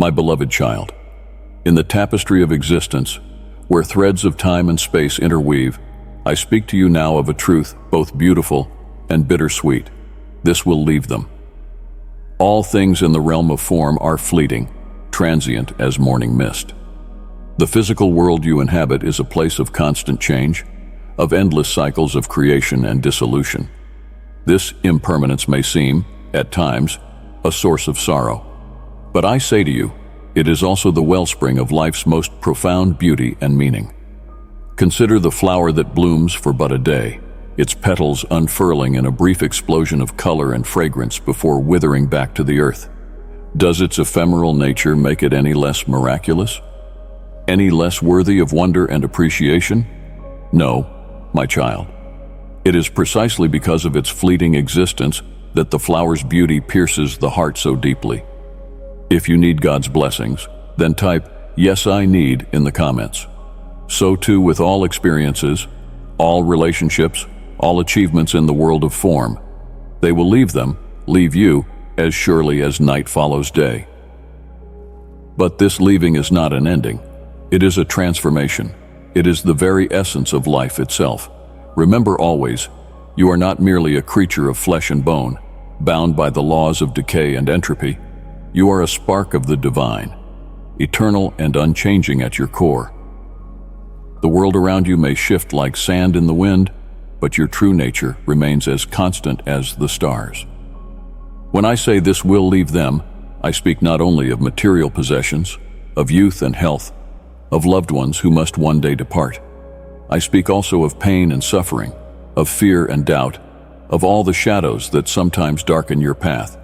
My beloved child, in the tapestry of existence, where threads of time and space interweave, I speak to you now of a truth both beautiful and bittersweet. This will leave them. All things in the realm of form are fleeting, transient as morning mist. The physical world you inhabit is a place of constant change, of endless cycles of creation and dissolution. This impermanence may seem, at times, a source of sorrow. But I say to you, it is also the wellspring of life's most profound beauty and meaning. Consider the flower that blooms for but a day, its petals unfurling in a brief explosion of color and fragrance before withering back to the earth. Does its ephemeral nature make it any less miraculous? Any less worthy of wonder and appreciation? No, my child. It is precisely because of its fleeting existence that the flower's beauty pierces the heart so deeply. If you need God's blessings, then type, "Yes, I need," in the comments. So too with all experiences, all relationships, all achievements in the world of form. They will leave them, leave you, as surely as night follows day. But this leaving is not an ending. It is a transformation. It is the very essence of life itself. Remember always, you are not merely a creature of flesh and bone, bound by the laws of decay and entropy. You are a spark of the divine, eternal and unchanging at your core. The world around you may shift like sand in the wind, but your true nature remains as constant as the stars. When I say this will leave them, I speak not only of material possessions, of youth and health, of loved ones who must one day depart. I speak also of pain and suffering, of fear and doubt, of all the shadows that sometimes darken your path.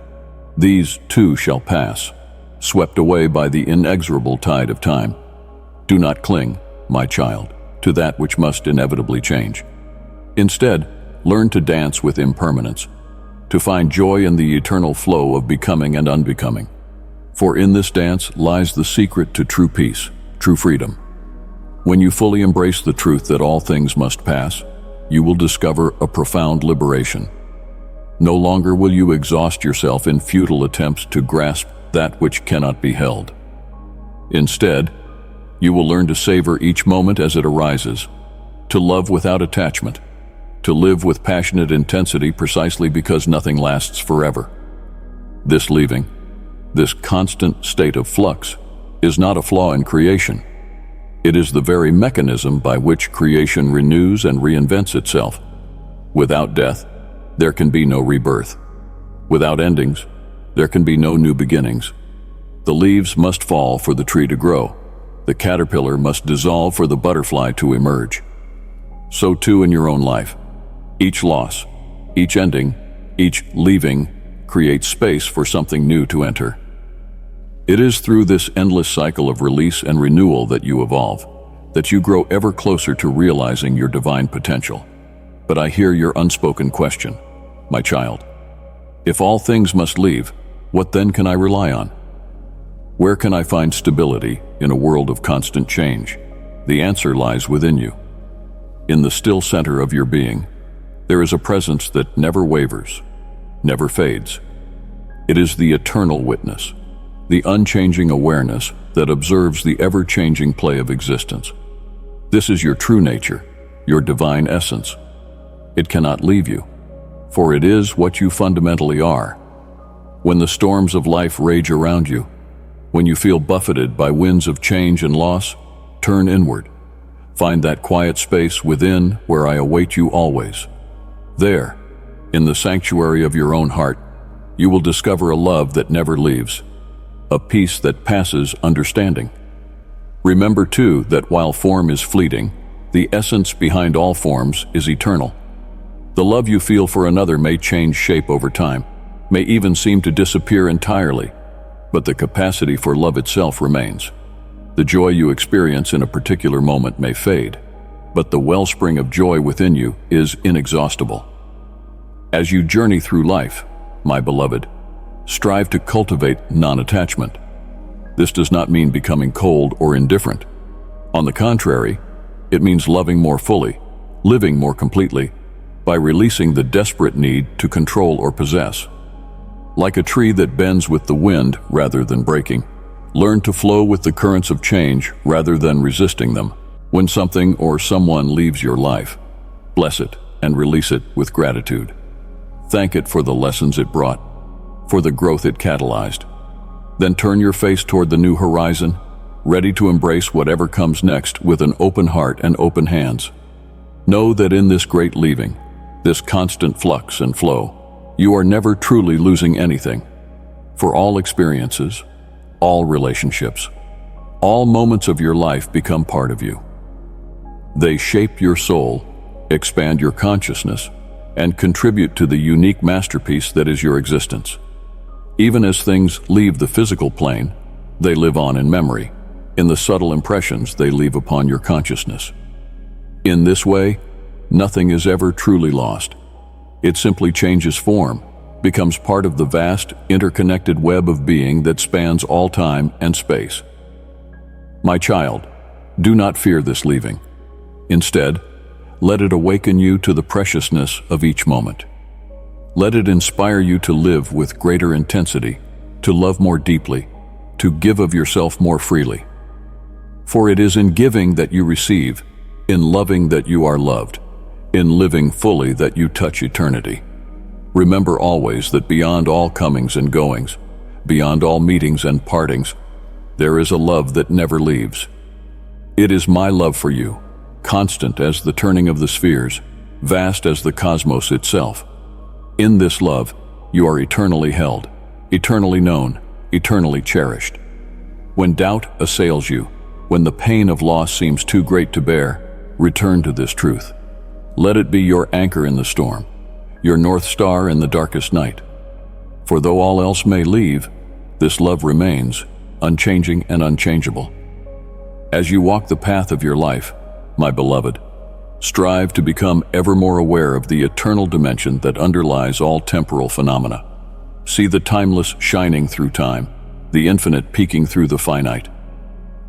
These too shall pass, swept away by the inexorable tide of time. Do not cling, my child, to that which must inevitably change. Instead, learn to dance with impermanence, to find joy in the eternal flow of becoming and unbecoming. For in this dance lies the secret to true peace, true freedom. When you fully embrace the truth that all things must pass, you will discover a profound liberation. No longer will you exhaust yourself in futile attempts to grasp that which cannot be held. Instead, you will learn to savor each moment as it arises, to love without attachment, to live with passionate intensity precisely because nothing lasts forever. This leaving, this constant state of flux, is not a flaw in creation. It is the very mechanism by which creation renews and reinvents itself. Without death, there can be no rebirth. Without endings, there can be no new beginnings. The leaves must fall for the tree to grow. The caterpillar must dissolve for the butterfly to emerge. So too in your own life. Each loss, each ending, each leaving creates space for something new to enter. It is through this endless cycle of release and renewal that you evolve, that you grow ever closer to realizing your divine potential. But I hear your unspoken question, my child. If all things must leave, what then can I rely on? Where can I find stability in a world of constant change? The answer lies within you. In the still center of your being, there is a presence that never wavers, never fades. It is the eternal witness, the unchanging awareness that observes the ever-changing play of existence. This is your true nature, your divine essence. It cannot leave you, for it is what you fundamentally are. When the storms of life rage around you, when you feel buffeted by winds of change and loss, turn inward. Find that quiet space within where I await you always. There, in the sanctuary of your own heart, you will discover a love that never leaves, a peace that passes understanding. Remember too that while form is fleeting, the essence behind all forms is eternal. The love you feel for another may change shape over time, may even seem to disappear entirely, but the capacity for love itself remains. The joy you experience in a particular moment may fade, but the wellspring of joy within you is inexhaustible. As you journey through life, my beloved, strive to cultivate non-attachment. This does not mean becoming cold or indifferent. On the contrary, it means loving more fully, living more completely, by releasing the desperate need to control or possess. Like a tree that bends with the wind rather than breaking, Learn to flow with the currents of change rather than resisting them. When something or someone leaves your life, bless it and release it with gratitude. Thank it for the lessons it brought, for the growth it catalyzed. Then turn your face toward the new horizon, ready to embrace whatever comes next with an open heart and open hands. Know that in this great leaving, this constant flux and flow, you are never truly losing anything. For all experiences, all relationships, all moments of your life become part of you. They shape your soul, expand your consciousness, and contribute to the unique masterpiece that is your existence. Even as things leave the physical plane, they live on in memory, in the subtle impressions they leave upon your consciousness. In this way, nothing is ever truly lost. It simply changes form, becomes part of the vast, interconnected web of being that spans all time and space. My child, do not fear this leaving. Instead, let it awaken you to the preciousness of each moment. Let it inspire you to live with greater intensity, to love more deeply, to give of yourself more freely. For it is in giving that you receive, in loving that you are loved, in living fully that you touch eternity. Remember always that beyond all comings and goings, beyond all meetings and partings, there is a love that never leaves. It is my love for you, constant as the turning of the spheres, vast as the cosmos itself. In this love, you are eternally held, eternally known, eternally cherished. When doubt assails you, when the pain of loss seems too great to bear, return to this truth. Let it be your anchor in the storm, your north star in the darkest night. For though all else may leave, this love remains, unchanging and unchangeable. As you walk the path of your life, my beloved, strive to become ever more aware of the eternal dimension that underlies all temporal phenomena. See the timeless shining through time, the infinite peeking through the finite.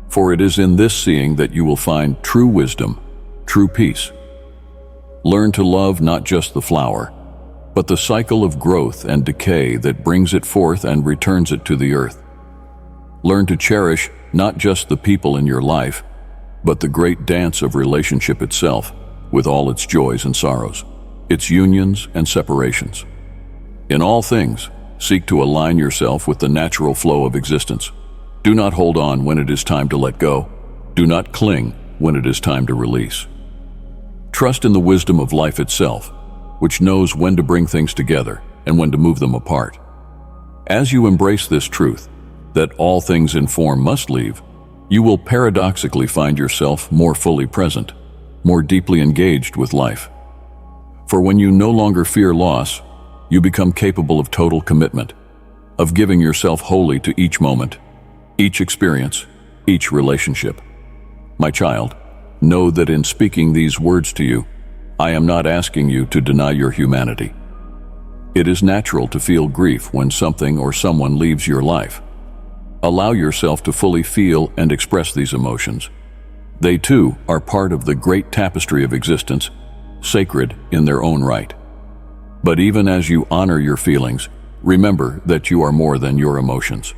For it is in this seeing that you will find true wisdom, true peace. Learn to love not just the flower, but the cycle of growth and decay that brings it forth and returns it to the earth. Learn to cherish not just the people in your life, but the great dance of relationship itself, with all its joys and sorrows, its unions and separations. In all things, seek to align yourself with the natural flow of existence. Do not hold on when it is time to let go. Do not cling when it is time to release. Trust in the wisdom of life itself, which knows when to bring things together and when to move them apart. As you embrace this truth, that all things in form must leave, you will paradoxically find yourself more fully present, more deeply engaged with life. For when you no longer fear loss, you become capable of total commitment, of giving yourself wholly to each moment, each experience, each relationship. My child, know that in speaking these words to you, I am not asking you to deny your humanity. It is natural to feel grief when something or someone leaves your life. Allow yourself to fully feel and express these emotions. They too are part of the great tapestry of existence, sacred in their own right. But even as you honor your feelings, remember that you are more than your emotions.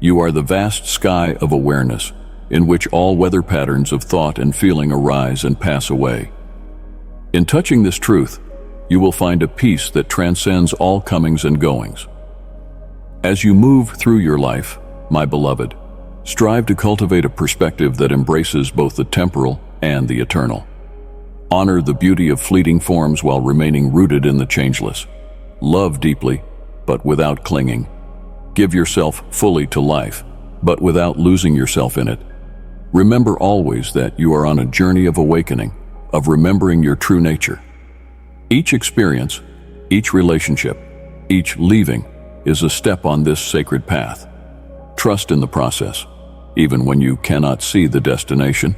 You are the vast sky of awareness, in which all weather patterns of thought and feeling arise and pass away. In touching this truth, you will find a peace that transcends all comings and goings. As you move through your life, my beloved, strive to cultivate a perspective that embraces both the temporal and the eternal. Honor the beauty of fleeting forms while remaining rooted in the changeless. Love deeply, but without clinging. Give yourself fully to life, but without losing yourself in it. Remember always that you are on a journey of awakening, of remembering your true nature. Each experience, each relationship, each leaving is a step on this sacred path. Trust in the process, even when you cannot see the destination.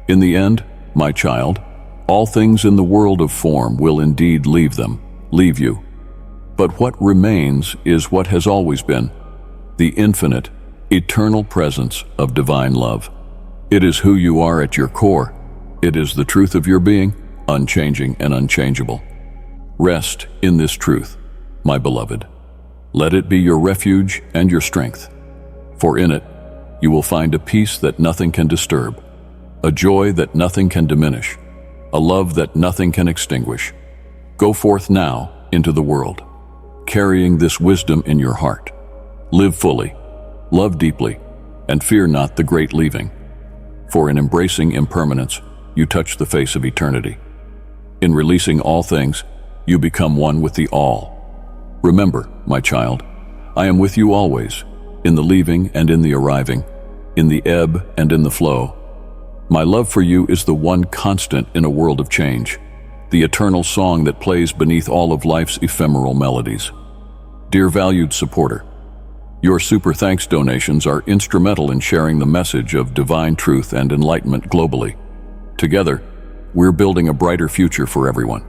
In the end, my child, all things in the world of form will indeed leave you. But what remains is what has always been, the infinite, eternal presence of divine love. It is who you are at your core. It is the truth of your being, unchanging and unchangeable. Rest in this truth, my beloved. Let it be your refuge and your strength. For in it, you will find a peace that nothing can disturb, a joy that nothing can diminish, a love that nothing can extinguish. Go forth now into the world, carrying this wisdom in your heart. Live fully, love deeply, and fear not the great leaving. For in embracing impermanence, you touch the face of eternity. In releasing all things, you become one with the all. Remember, my child, I am with you always, in the leaving and in the arriving, in the ebb and in the flow. My love for you is the one constant in a world of change, the eternal song that plays beneath all of life's ephemeral melodies. Dear valued supporter, your super thanks donations are instrumental in sharing the message of divine truth and enlightenment globally. Together, we're building a brighter future for everyone.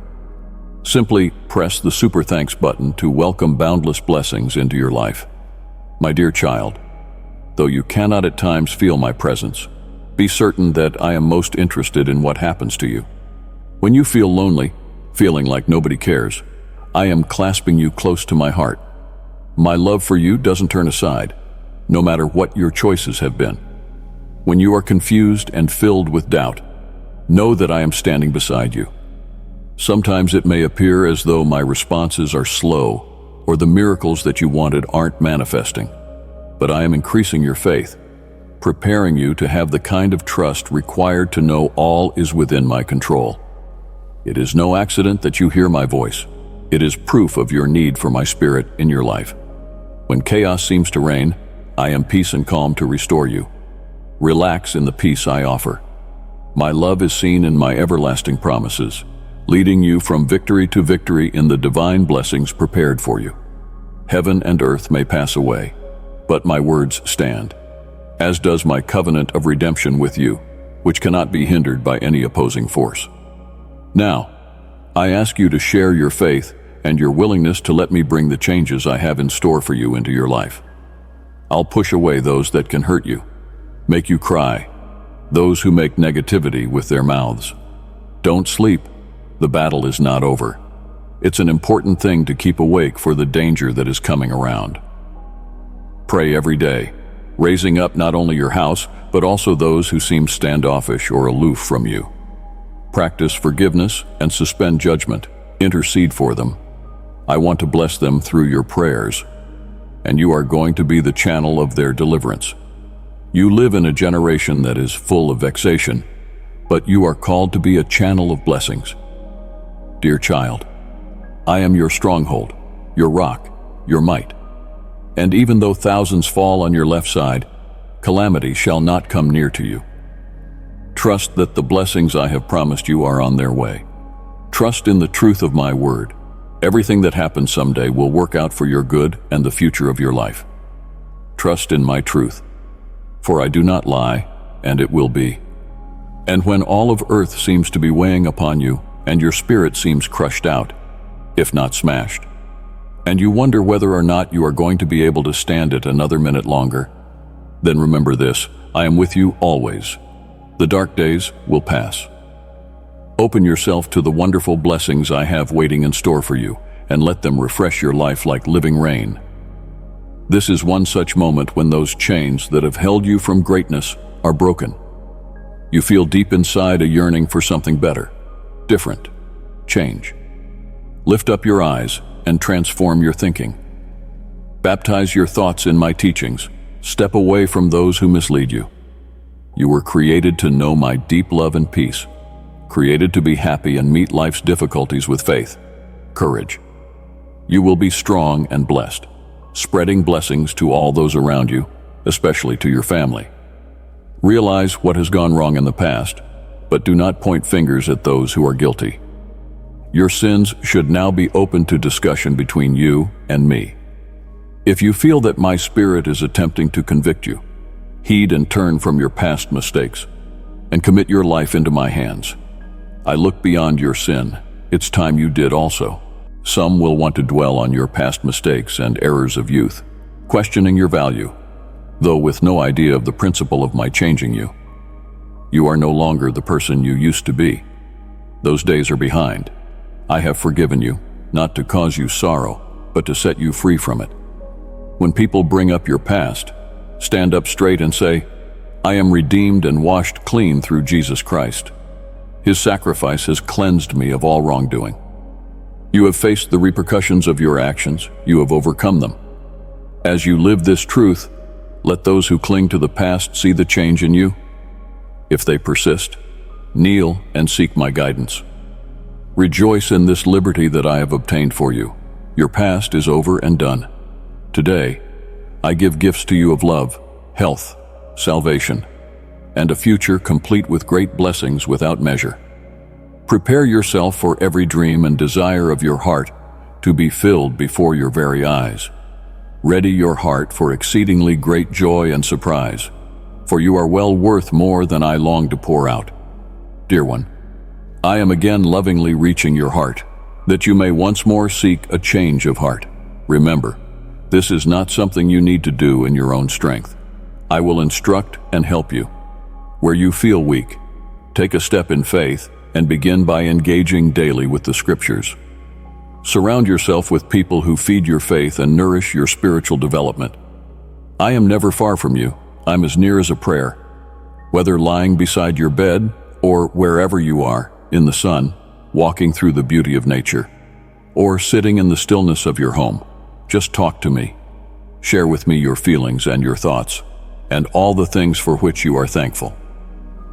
Simply press the super thanks button to welcome boundless blessings into your life. My dear child, though you cannot at times feel my presence, be certain that I am most interested in what happens to you. When you feel lonely, feeling like nobody cares, I am clasping you close to my heart. My love for you doesn't turn aside, no matter what your choices have been. When you are confused and filled with doubt, know that I am standing beside you. Sometimes it may appear as though my responses are slow or the miracles that you wanted aren't manifesting, but I am increasing your faith, preparing you to have the kind of trust required to know all is within my control. It is no accident that you hear my voice. It is proof of your need for my spirit in your life. When chaos seems to reign, I am peace and calm to restore you. Relax in the peace I offer. My love is seen in my everlasting promises, leading you from victory to victory in the divine blessings prepared for you. Heaven and earth may pass away, but my words stand, as does my covenant of redemption with you, which cannot be hindered by any opposing force. Now, I ask you to share your faith and your willingness to let me bring the changes I have in store for you into your life. I'll push away those that can hurt you, make you cry, those who make negativity with their mouths. Don't sleep. The battle is not over. It's an important thing to keep awake for the danger that is coming around. Pray every day, raising up not only your house, but also those who seem standoffish or aloof from you. Practice forgiveness and suspend judgment. Intercede for them. I want to bless them through your prayers, and you are going to be the channel of their deliverance. You live in a generation that is full of vexation, but you are called to be a channel of blessings. Dear child, I am your stronghold, your rock, your might. And even though thousands fall on your left side, calamity shall not come near to you. Trust that the blessings I have promised you are on their way. Trust in the truth of my word. Everything that happens someday will work out for your good and the future of your life. Trust in my truth, for I do not lie, and it will be. And when all of earth seems to be weighing upon you, and your spirit seems crushed out, if not smashed, and you wonder whether or not you are going to be able to stand it another minute longer, then remember this: I am with you always. The dark days will pass. Open yourself to the wonderful blessings I have waiting in store for you, and let them refresh your life like living rain. This is one such moment when those chains that have held you from greatness are broken. You feel deep inside a yearning for something better, different, change. Lift up your eyes and transform your thinking. Baptize your thoughts in my teachings. Step away from those who mislead you. You were created to know my deep love and peace, created to be happy and meet life's difficulties with faith, courage. You will be strong and blessed, spreading blessings to all those around you, especially to your family. Realize what has gone wrong in the past, but do not point fingers at those who are guilty. Your sins should now be open to discussion between you and me. If you feel that my spirit is attempting to convict you, heed and turn from your past mistakes, and commit your life into my hands. I look beyond your sin. It's time you did also. Some will want to dwell on your past mistakes and errors of youth, questioning your value, though with no idea of the principle of my changing you. You are no longer the person you used to be. Those days are behind. I have forgiven you, not to cause you sorrow, but to set you free from it. When people bring up your past, Stand up straight and say, I am redeemed and washed clean through Jesus Christ. His sacrifice has cleansed me of all wrongdoing. You have faced the repercussions of your actions. You have overcome them. As you live this truth, let those who cling to the past see the change in you. If they persist, kneel and seek my guidance. Rejoice in this liberty that I have obtained for you. Your past is over and done. Today, I give gifts to you of love, health, salvation, and a future complete with great blessings without measure. Prepare yourself for every dream and desire of your heart to be filled before your very eyes. Ready your heart for exceedingly great joy and surprise, for you are well worth more than I long to pour out. Dear one, I am again lovingly reaching your heart, that you may once more seek a change of heart. Remember, this is not something you need to do in your own strength. I will instruct and help you. Where you feel weak, take a step in faith and begin by engaging daily with the Scriptures. Surround yourself with people who feed your faith and nourish your spiritual development. I am never far from you. I'm as near as a prayer. Whether lying beside your bed or wherever you are, in the sun, walking through the beauty of nature, or sitting in the stillness of your home, just talk to me. Share with me your feelings and your thoughts, and all the things for which you are thankful.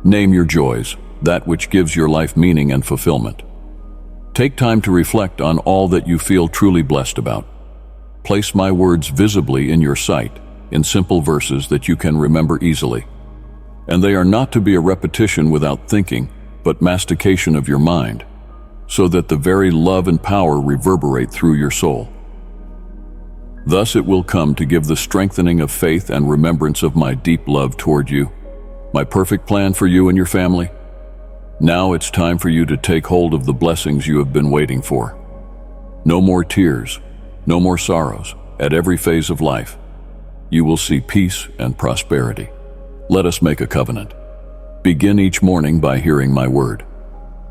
Name your joys, that which gives your life meaning and fulfillment. Take time to reflect on all that you feel truly blessed about. Place my words visibly in your sight, in simple verses that you can remember easily. And they are not to be a repetition without thinking, but mastication of your mind, so that the very love and power reverberate through your soul. Thus it will come to give the strengthening of faith and remembrance of my deep love toward you, my perfect plan for you and your family. Now it's time for you to take hold of the blessings you have been waiting for. No more tears, no more sorrows at every phase of life. You will see peace and prosperity. Let us make a covenant. Begin each morning by hearing my word.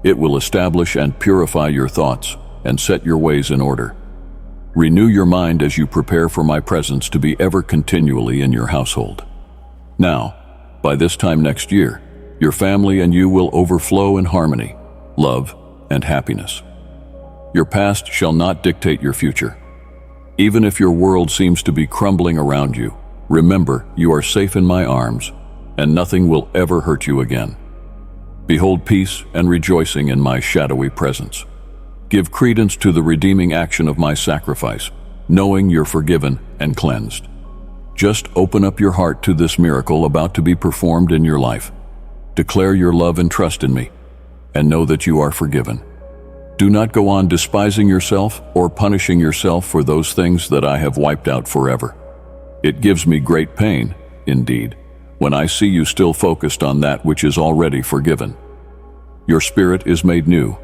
It will establish and purify your thoughts and set your ways in order. Renew your mind as you prepare for my presence to be ever continually in your household. Now, by this time next year, your family and you will overflow in harmony, love, and happiness. Your past shall not dictate your future. Even if your world seems to be crumbling around you, remember you are safe in my arms, and nothing will ever hurt you again. Behold peace and rejoicing in my shadowy presence. Give credence to the redeeming action of my sacrifice, knowing you're forgiven and cleansed. Just open up your heart to this miracle about to be performed in your life. Declare your love and trust in me, and know that you are forgiven. Do not go on despising yourself or punishing yourself for those things that I have wiped out forever. It gives me great pain, indeed, when I see you still focused on that which is already forgiven. Your spirit is made new.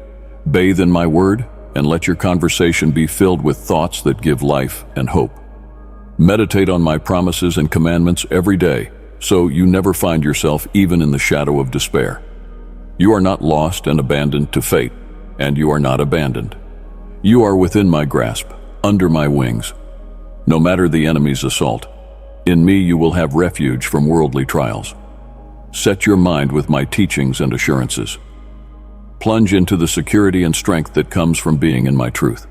Bathe in my word, and let your conversation be filled with thoughts that give life and hope. Meditate on my promises and commandments every day, so you never find yourself even in the shadow of despair. You are not lost and abandoned to fate, and you are not abandoned. You are within my grasp, under my wings. No matter the enemy's assault, in me you will have refuge from worldly trials. Set your mind with my teachings and assurances. Plunge into the security and strength that comes from being in my truth.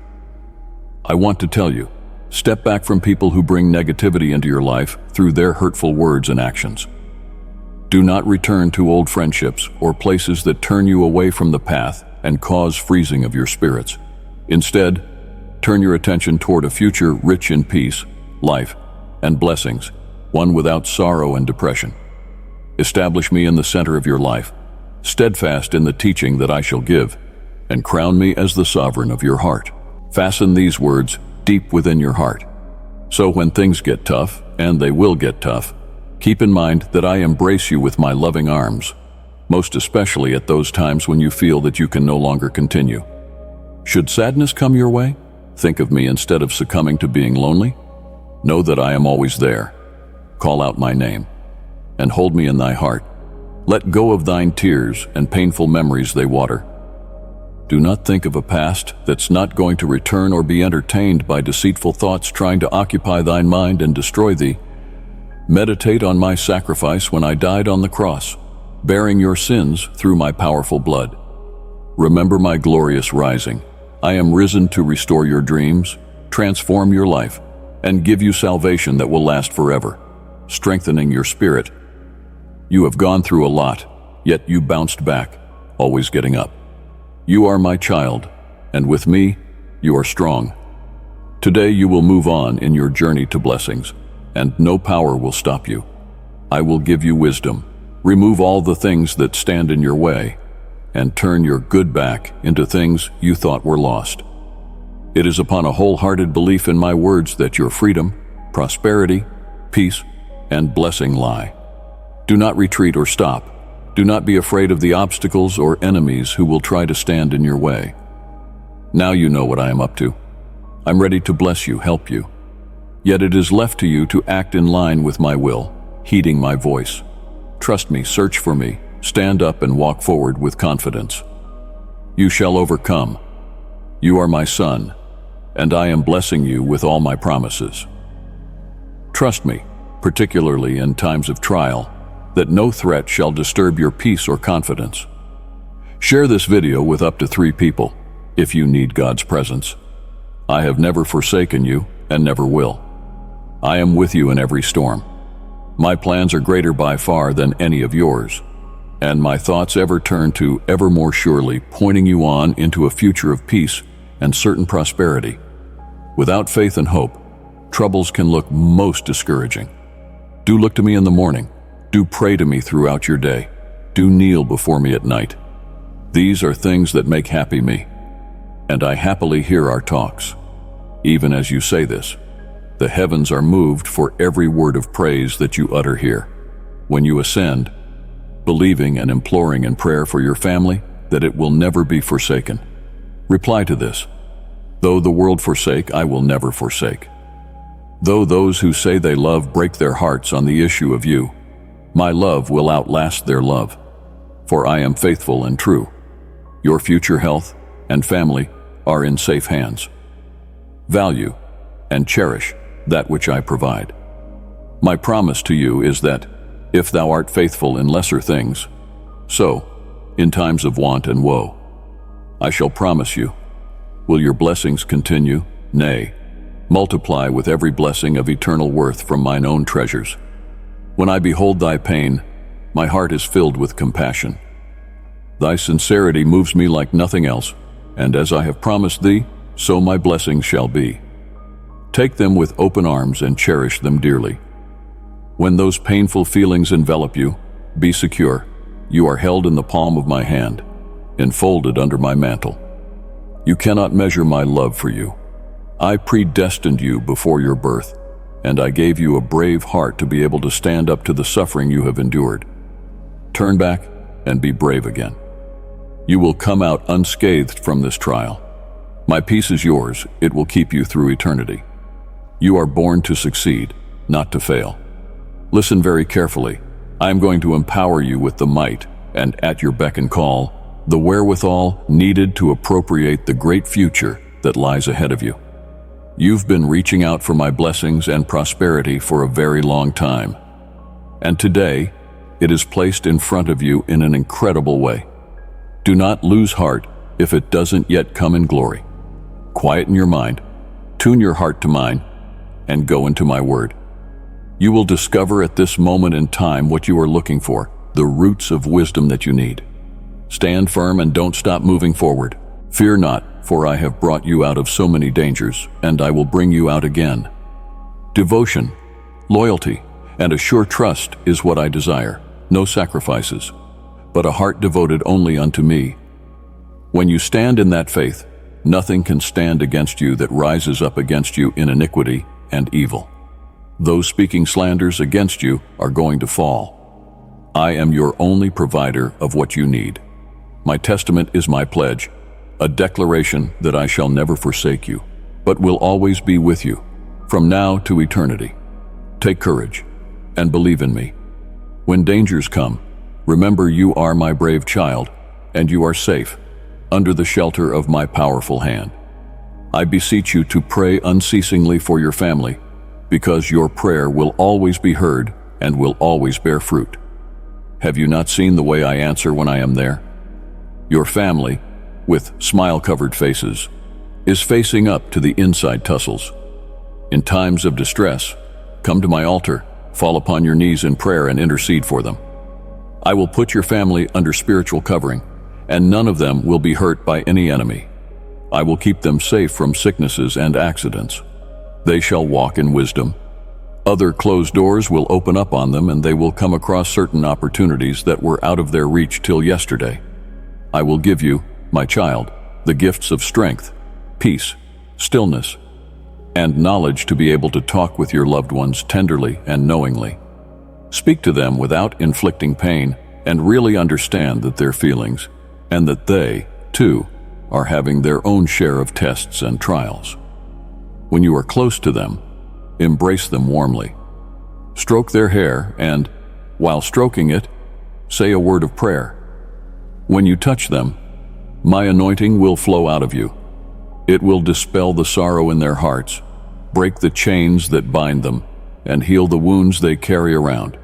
I want to tell you, step back from people who bring negativity into your life through their hurtful words and actions. Do not return to old friendships or places that turn you away from the path and cause freezing of your spirits. Instead, turn your attention toward a future rich in peace, life, and blessings, one without sorrow and depression. Establish me in the center of your life, steadfast in the teaching that I shall give, and crown me as the sovereign of your heart. Fasten these words deep within your heart. So when things get tough, and they will get tough, keep in mind that I embrace you with my loving arms, most especially at those times when you feel that you can no longer continue. Should sadness come your way, think of me instead of succumbing to being lonely. Know that I am always there. Call out my name, and hold me in thy heart. Let go of thine tears and painful memories they water. Do not think of a past that's not going to return or be entertained by deceitful thoughts trying to occupy thine mind and destroy thee. Meditate on my sacrifice when I died on the cross, bearing your sins through my powerful blood. Remember my glorious rising. I am risen to restore your dreams, transform your life, and give you salvation that will last forever, strengthening your spirit. You have gone through a lot, yet you bounced back, always getting up. You are my child, and with me, you are strong. Today you will move on in your journey to blessings, and no power will stop you. I will give you wisdom, remove all the things that stand in your way, and turn your good back into things you thought were lost. It is upon a wholehearted belief in my words that your freedom, prosperity, peace, and blessing lie. Do not retreat or stop. Do not be afraid of the obstacles or enemies who will try to stand in your way. Now you know what I am up to. I'm ready to bless you, help you. Yet it is left to you to act in line with my will, heeding my voice. Trust me, search for me, stand up and walk forward with confidence. You shall overcome. You are my son, and I am blessing you with all my promises. Trust me, particularly in times of trial, that no threat shall disturb your peace or confidence. Share this video with up to 3 people if you need God's presence. I have never forsaken you and never will. I am with you in every storm. My plans are greater by far than any of yours, and my thoughts ever turn to ever more surely pointing you on into a future of peace and certain prosperity. Without faith and hope, troubles can look most discouraging. Do look to me in the morning. Do pray to me throughout your day. Do kneel before me at night. These are things that make happy me, and I happily hear our talks. Even as you say this, the heavens are moved for every word of praise that you utter here. When you ascend, believing and imploring in prayer for your family that it will never be forsaken. Reply to this: though the world forsake, I will never forsake. Though those who say they love break their hearts on the issue of you, my love will outlast their love, for I am faithful and true. Your future health and family are in safe hands. Value and cherish that which I provide. My promise to you is that, if thou art faithful in lesser things, so, in times of want and woe, I shall promise you, will your blessings continue, nay, multiply with every blessing of eternal worth from mine own treasures. When I behold thy pain, my heart is filled with compassion. Thy sincerity moves me like nothing else, and as I have promised thee, so my blessings shall be. Take them with open arms and cherish them dearly. When those painful feelings envelop you, be secure. You are held in the palm of my hand, enfolded under my mantle. You cannot measure my love for you. I predestined you before your birth, and I gave you a brave heart to be able to stand up to the suffering you have endured. Turn back and be brave again. You will come out unscathed from this trial. My peace is yours. It will keep you through eternity. You are born to succeed, not to fail. Listen very carefully. I am going to empower you with the might and, at your beck and call, the wherewithal needed to appropriate the great future that lies ahead of you. You've been reaching out for my blessings and prosperity for a very long time, and today it is placed in front of you in an incredible way. Do not lose heart if it doesn't yet come in glory. Quieten your mind, tune your heart to mine, and go into my word. You will discover at this moment in time what you are looking for, the roots of wisdom that you need. Stand firm and don't stop moving forward. Fear not, for I have brought you out of so many dangers, and I will bring you out again. Devotion, loyalty, and a sure trust is what I desire, no sacrifices, but a heart devoted only unto me. When you stand in that faith, nothing can stand against you that rises up against you in iniquity and evil. Those speaking slanders against you are going to fall. I am your only provider of what you need. My testament is my pledge, a declaration that I shall never forsake you, but will always be with you, from now to eternity. Take courage and believe in me. When dangers come, remember you are my brave child, and you are safe under the shelter of my powerful hand. I beseech you to pray unceasingly for your family, because your prayer will always be heard and will always bear fruit. Have you not seen the way I answer when I am there? Your family, with smile-covered faces, is facing up to the inside tussles. In times of distress, come to my altar, fall upon your knees in prayer and intercede for them. I will put your family under spiritual covering, and none of them will be hurt by any enemy. I will keep them safe from sicknesses and accidents. They shall walk in wisdom. Other closed doors will open up on them, and they will come across certain opportunities that were out of their reach till yesterday. I will give you, my child, the gifts of strength, peace, stillness, and knowledge to be able to talk with your loved ones tenderly and knowingly. Speak to them without inflicting pain and really understand that their feelings, and that they, too, are having their own share of tests and trials. When you are close to them, embrace them warmly. Stroke their hair and, while stroking it, say a word of prayer. When you touch them, my anointing will flow out of you. It will dispel the sorrow in their hearts, break the chains that bind them, and heal the wounds they carry around.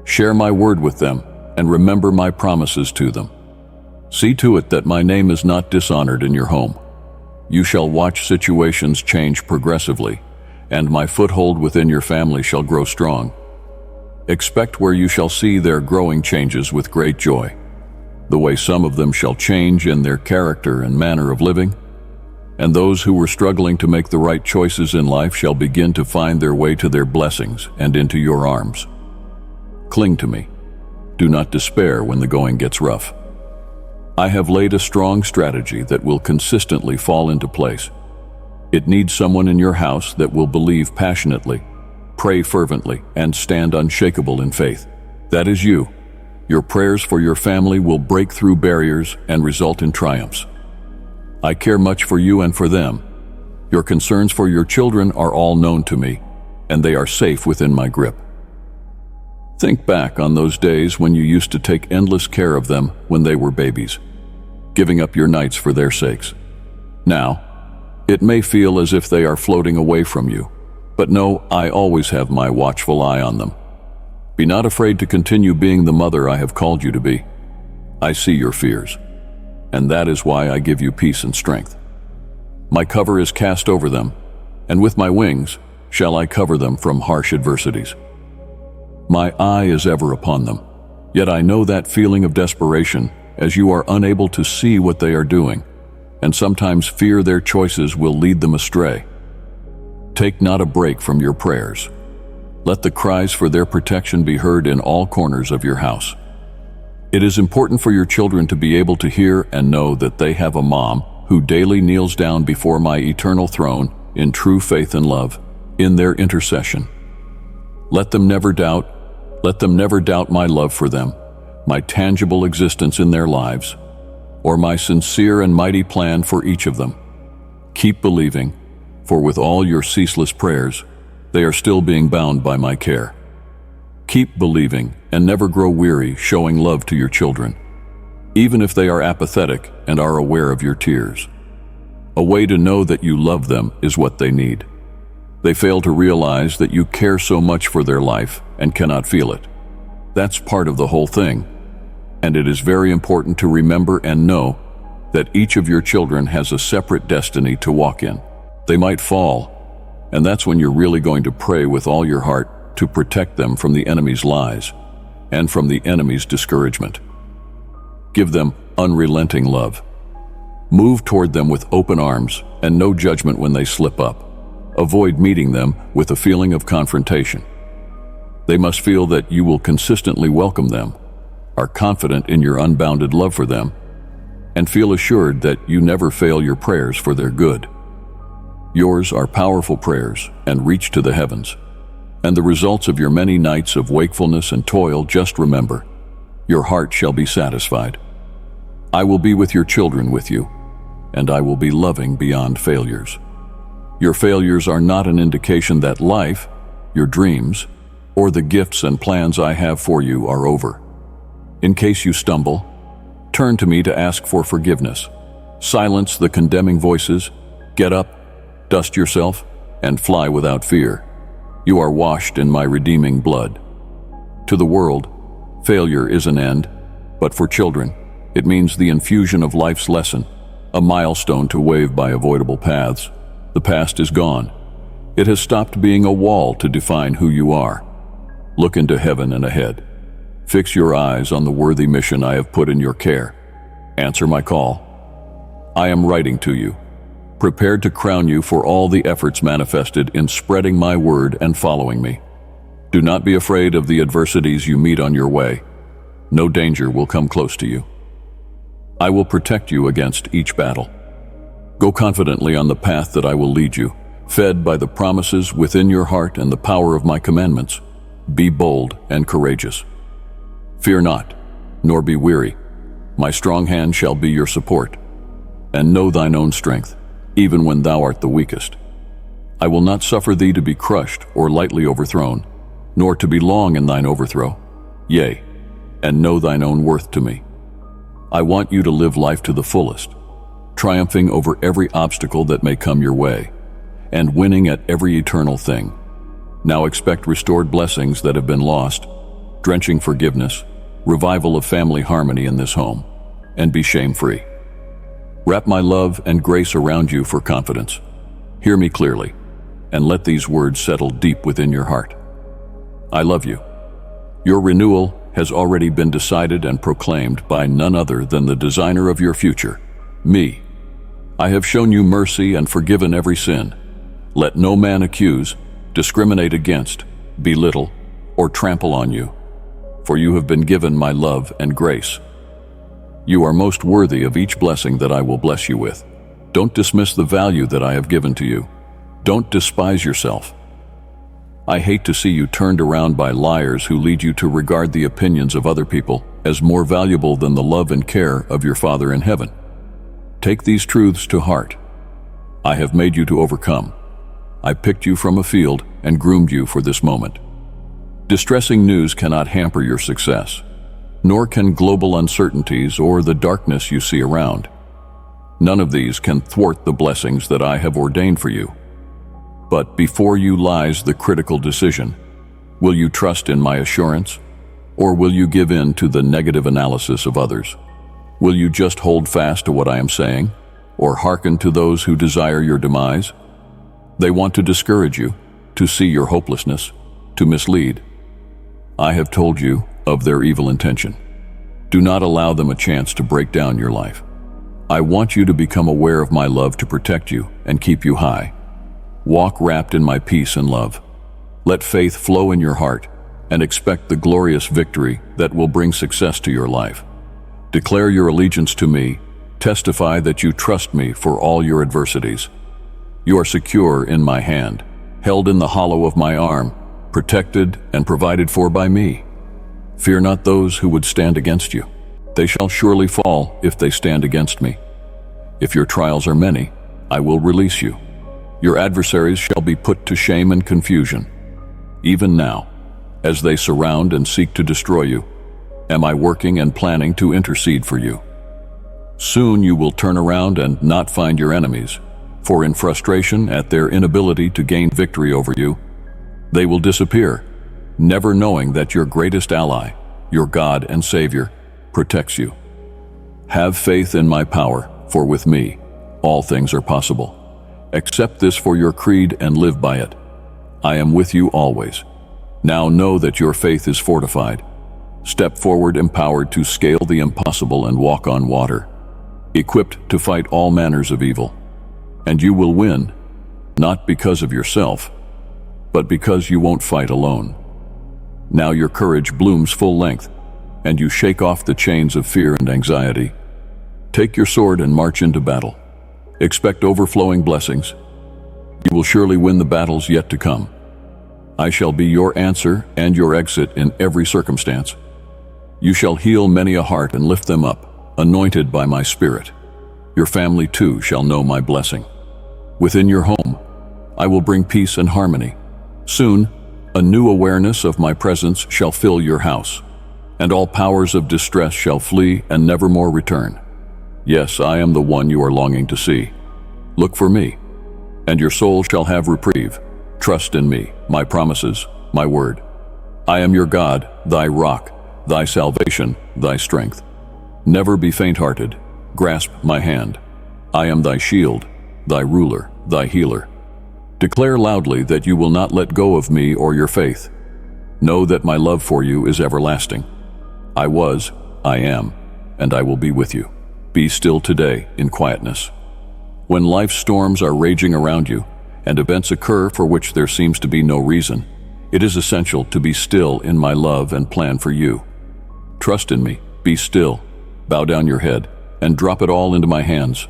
Share my word with them and remember my promises to them. See to it that my name is not dishonored in your home. You shall watch situations change progressively, and my foothold within your family shall grow strong. Expect where you shall see their growing changes with great joy, the way some of them shall change in their character and manner of living, and those who were struggling to make the right choices in life shall begin to find their way to their blessings and into your arms. Cling to me. Do not despair when the going gets rough. I have laid a strong strategy that will consistently fall into place. It needs someone in your house that will believe passionately, pray fervently, and stand unshakable in faith. That is you. Your prayers for your family will break through barriers and result in triumphs. I care much for you and for them. Your concerns for your children are all known to me, and they are safe within my grip. Think back on those days when you used to take endless care of them when they were babies, giving up your nights for their sakes. Now, it may feel as if they are floating away from you, but know I always have my watchful eye on them. Be not afraid to continue being the mother I have called you to be. I see your fears, and that is why I give you peace and strength. My cover is cast over them, and with my wings shall I cover them from harsh adversities. My eye is ever upon them, yet I know that feeling of desperation as you are unable to see what they are doing, and sometimes fear their choices will lead them astray. Take not a break from your prayers. Let the cries for their protection be heard in all corners of your house. It is important for your children to be able to hear and know that they have a mom who daily kneels down before my eternal throne in true faith and love, in their intercession. Let them never doubt my love for them, my tangible existence in their lives, or my sincere and mighty plan for each of them. Keep believing, for with all your ceaseless prayers, they are still being bound by my care. Keep believing and never grow weary showing love to your children, even if they are apathetic and are aware of your tears. A way to know that you love them is what they need. They fail to realize that you care so much for their life and cannot feel it. That's part of the whole thing, and it is very important to remember and know that each of your children has a separate destiny to walk in. They might fall, and that's when you're really going to pray with all your heart to protect them from the enemy's lies and from the enemy's discouragement. Give them unrelenting love. Move toward them with open arms and no judgment when they slip up. Avoid meeting them with a feeling of confrontation. They must feel that you will consistently welcome them, are confident in your unbounded love for them, and feel assured that you never fail your prayers for their good. Yours are powerful prayers and reach to the heavens, and the results of your many nights of wakefulness and toil, just remember, your heart shall be satisfied. I will be with your children with you, and I will be loving beyond failures. Your failures are not an indication that life, your dreams, or the gifts and plans I have for you are over. In case you stumble, turn to me to ask for forgiveness. Silence the condemning voices, get up, dust yourself, and fly without fear. You are washed in my redeeming blood. To the world, failure is an end, but for children, it means the infusion of life's lesson, a milestone to wave by avoidable paths. The past is gone. It has stopped being a wall to define who you are. Look into heaven and ahead. Fix your eyes on the worthy mission I have put in your care. Answer my call. I am writing to you, prepared to crown you for all the efforts manifested in spreading my word and following me. Do not be afraid of the adversities you meet on your way. No danger will come close to you. I will protect you against each battle. Go confidently on the path that I will lead you, fed by the promises within your heart and the power of my commandments. Be bold and courageous. Fear not, nor be weary. My strong hand shall be your support. And know thine own strength, even when thou art the weakest. I will not suffer thee to be crushed or lightly overthrown, nor to be long in thine overthrow. Yea, and know thine own worth to me. I want you to live life to the fullest, triumphing over every obstacle that may come your way, and winning at every eternal thing. Now expect restored blessings that have been lost, drenching forgiveness, revival of family harmony in this home, and be shame-free. Wrap my love and grace around you for confidence. Hear me clearly, and let these words settle deep within your heart. I love you. Your renewal has already been decided and proclaimed by none other than the designer of your future, me. I have shown you mercy and forgiven every sin. Let no man accuse, discriminate against, belittle, or trample on you, for you have been given my love and grace. You are most worthy of each blessing that I will bless you with. Don't dismiss the value that I have given to you. Don't despise yourself. I hate to see you turned around by liars who lead you to regard the opinions of other people as more valuable than the love and care of your Father in heaven. Take these truths to heart. I have made you to overcome. I picked you from a field and groomed you for this moment. Distressing news cannot hamper your success, nor can global uncertainties or the darkness you see around. None of these can thwart the blessings that I have ordained for you. But before you lies the critical decision. Will you trust in my assurance, or will you give in to the negative analysis of others? Will you just hold fast to what I am saying, or hearken to those who desire your demise? They want to discourage you, to see your hopelessness, to mislead. I have told you of their evil intention. Do not allow them a chance to break down your life. I want you to become aware of my love to protect you and keep you high. Walk wrapped in my peace and love. Let faith flow in your heart and expect the glorious victory that will bring success to your life. Declare your allegiance to me. Testify that you trust me for all your adversities. You are secure in my hand, held in the hollow of my arm, protected and provided for by me. Fear not those who would stand against you. They shall surely fall if they stand against me. If your trials are many, I will release you. Your adversaries shall be put to shame and confusion. Even now, as they surround and seek to destroy you, am I working and planning to intercede for you. Soon you will turn around and not find your enemies, for in frustration at their inability to gain victory over you, they will disappear, never knowing that your greatest ally, your God and Savior, protects you. Have faith in my power, for with me, all things are possible. Accept this for your creed and live by it. I am with you always. Now know that your faith is fortified. Step forward empowered to scale the impossible and walk on water, equipped to fight all manners of evil. And you will win, not because of yourself, but because you won't fight alone. Now your courage blooms full length, and you shake off the chains of fear and anxiety. Take your sword and march into battle. Expect overflowing blessings. You will surely win the battles yet to come. I shall be your answer and your exit in every circumstance. You shall heal many a heart and lift them up, anointed by my Spirit. Your family too shall know my blessing. Within your home, I will bring peace and harmony. Soon, a new awareness of my presence shall fill your house, and all powers of distress shall flee and never more return. Yes, I am the one you are longing to see. Look for me, and your soul shall have reprieve. Trust in me, my promises, my word. I am your God, thy rock, thy salvation, thy strength. Never be faint-hearted. Grasp my hand. I am thy shield, thy ruler, thy healer. Declare loudly that you will not let go of me or your faith. Know that my love for you is everlasting. I was, I am, and I will be with you. Be still today in quietness. When life's storms are raging around you, and events occur for which there seems to be no reason, it is essential to be still in my love and plan for you. Trust in me, be still, bow down your head, and drop it all into my hands.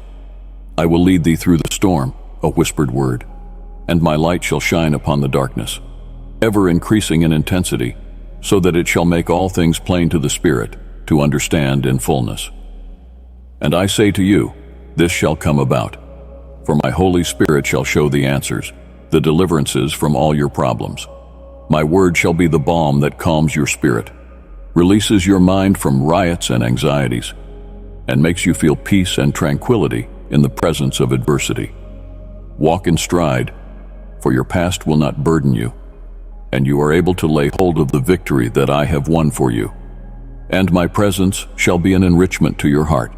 I will lead thee through the storm, a whispered word, and my light shall shine upon the darkness, ever increasing in intensity, so that it shall make all things plain to the Spirit, to understand in fullness. And I say to you, this shall come about, for my Holy Spirit shall show the answers, the deliverances from all your problems. My word shall be the balm that calms your spirit, releases your mind from riots and anxieties, and makes you feel peace and tranquility in the presence of adversity. Walk in stride, for your past will not burden you, and you are able to lay hold of the victory that I have won for you. And my presence shall be an enrichment to your heart.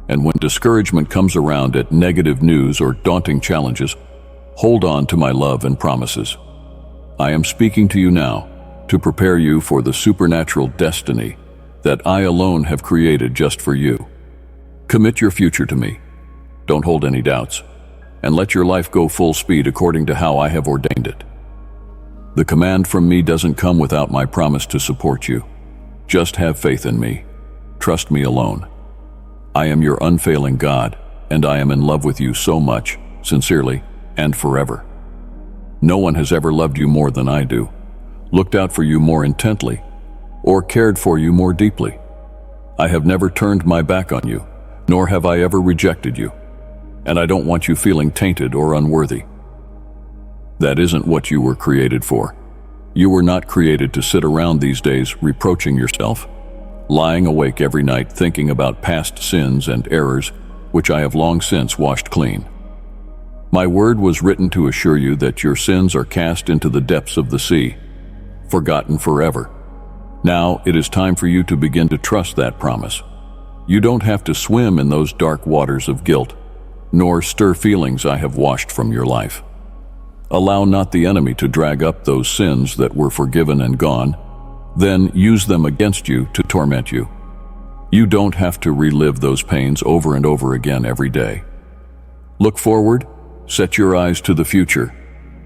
And when discouragement comes around at negative news or daunting challenges, hold on to my love and promises. I am speaking to you now to prepare you for the supernatural destiny that I alone have created just for you. Commit your future to me. Don't hold any doubts, and let your life go full speed according to how I have ordained it. The command from me doesn't come without my promise to support you. Just have faith in me. Trust me alone. I am your unfailing God, and I am in love with you so much, sincerely, and forever. No one has ever loved you more than I do, looked out for you more intently, or cared for you more deeply. I have never turned my back on you, nor have I ever rejected you, and I don't want you feeling tainted or unworthy. That isn't what you were created for. You were not created to sit around these days reproaching yourself, lying awake every night thinking about past sins and errors which I have long since washed clean. My word was written to assure you that your sins are cast into the depths of the sea, forgotten forever. Now it is time for you to begin to trust that promise. You don't have to swim in those dark waters of guilt, nor stir feelings I have washed from your life. Allow not the enemy to drag up those sins that were forgiven and gone, then use them against you to torment you. You don't have to relive those pains over and over again every day. Look forward, set your eyes to the future,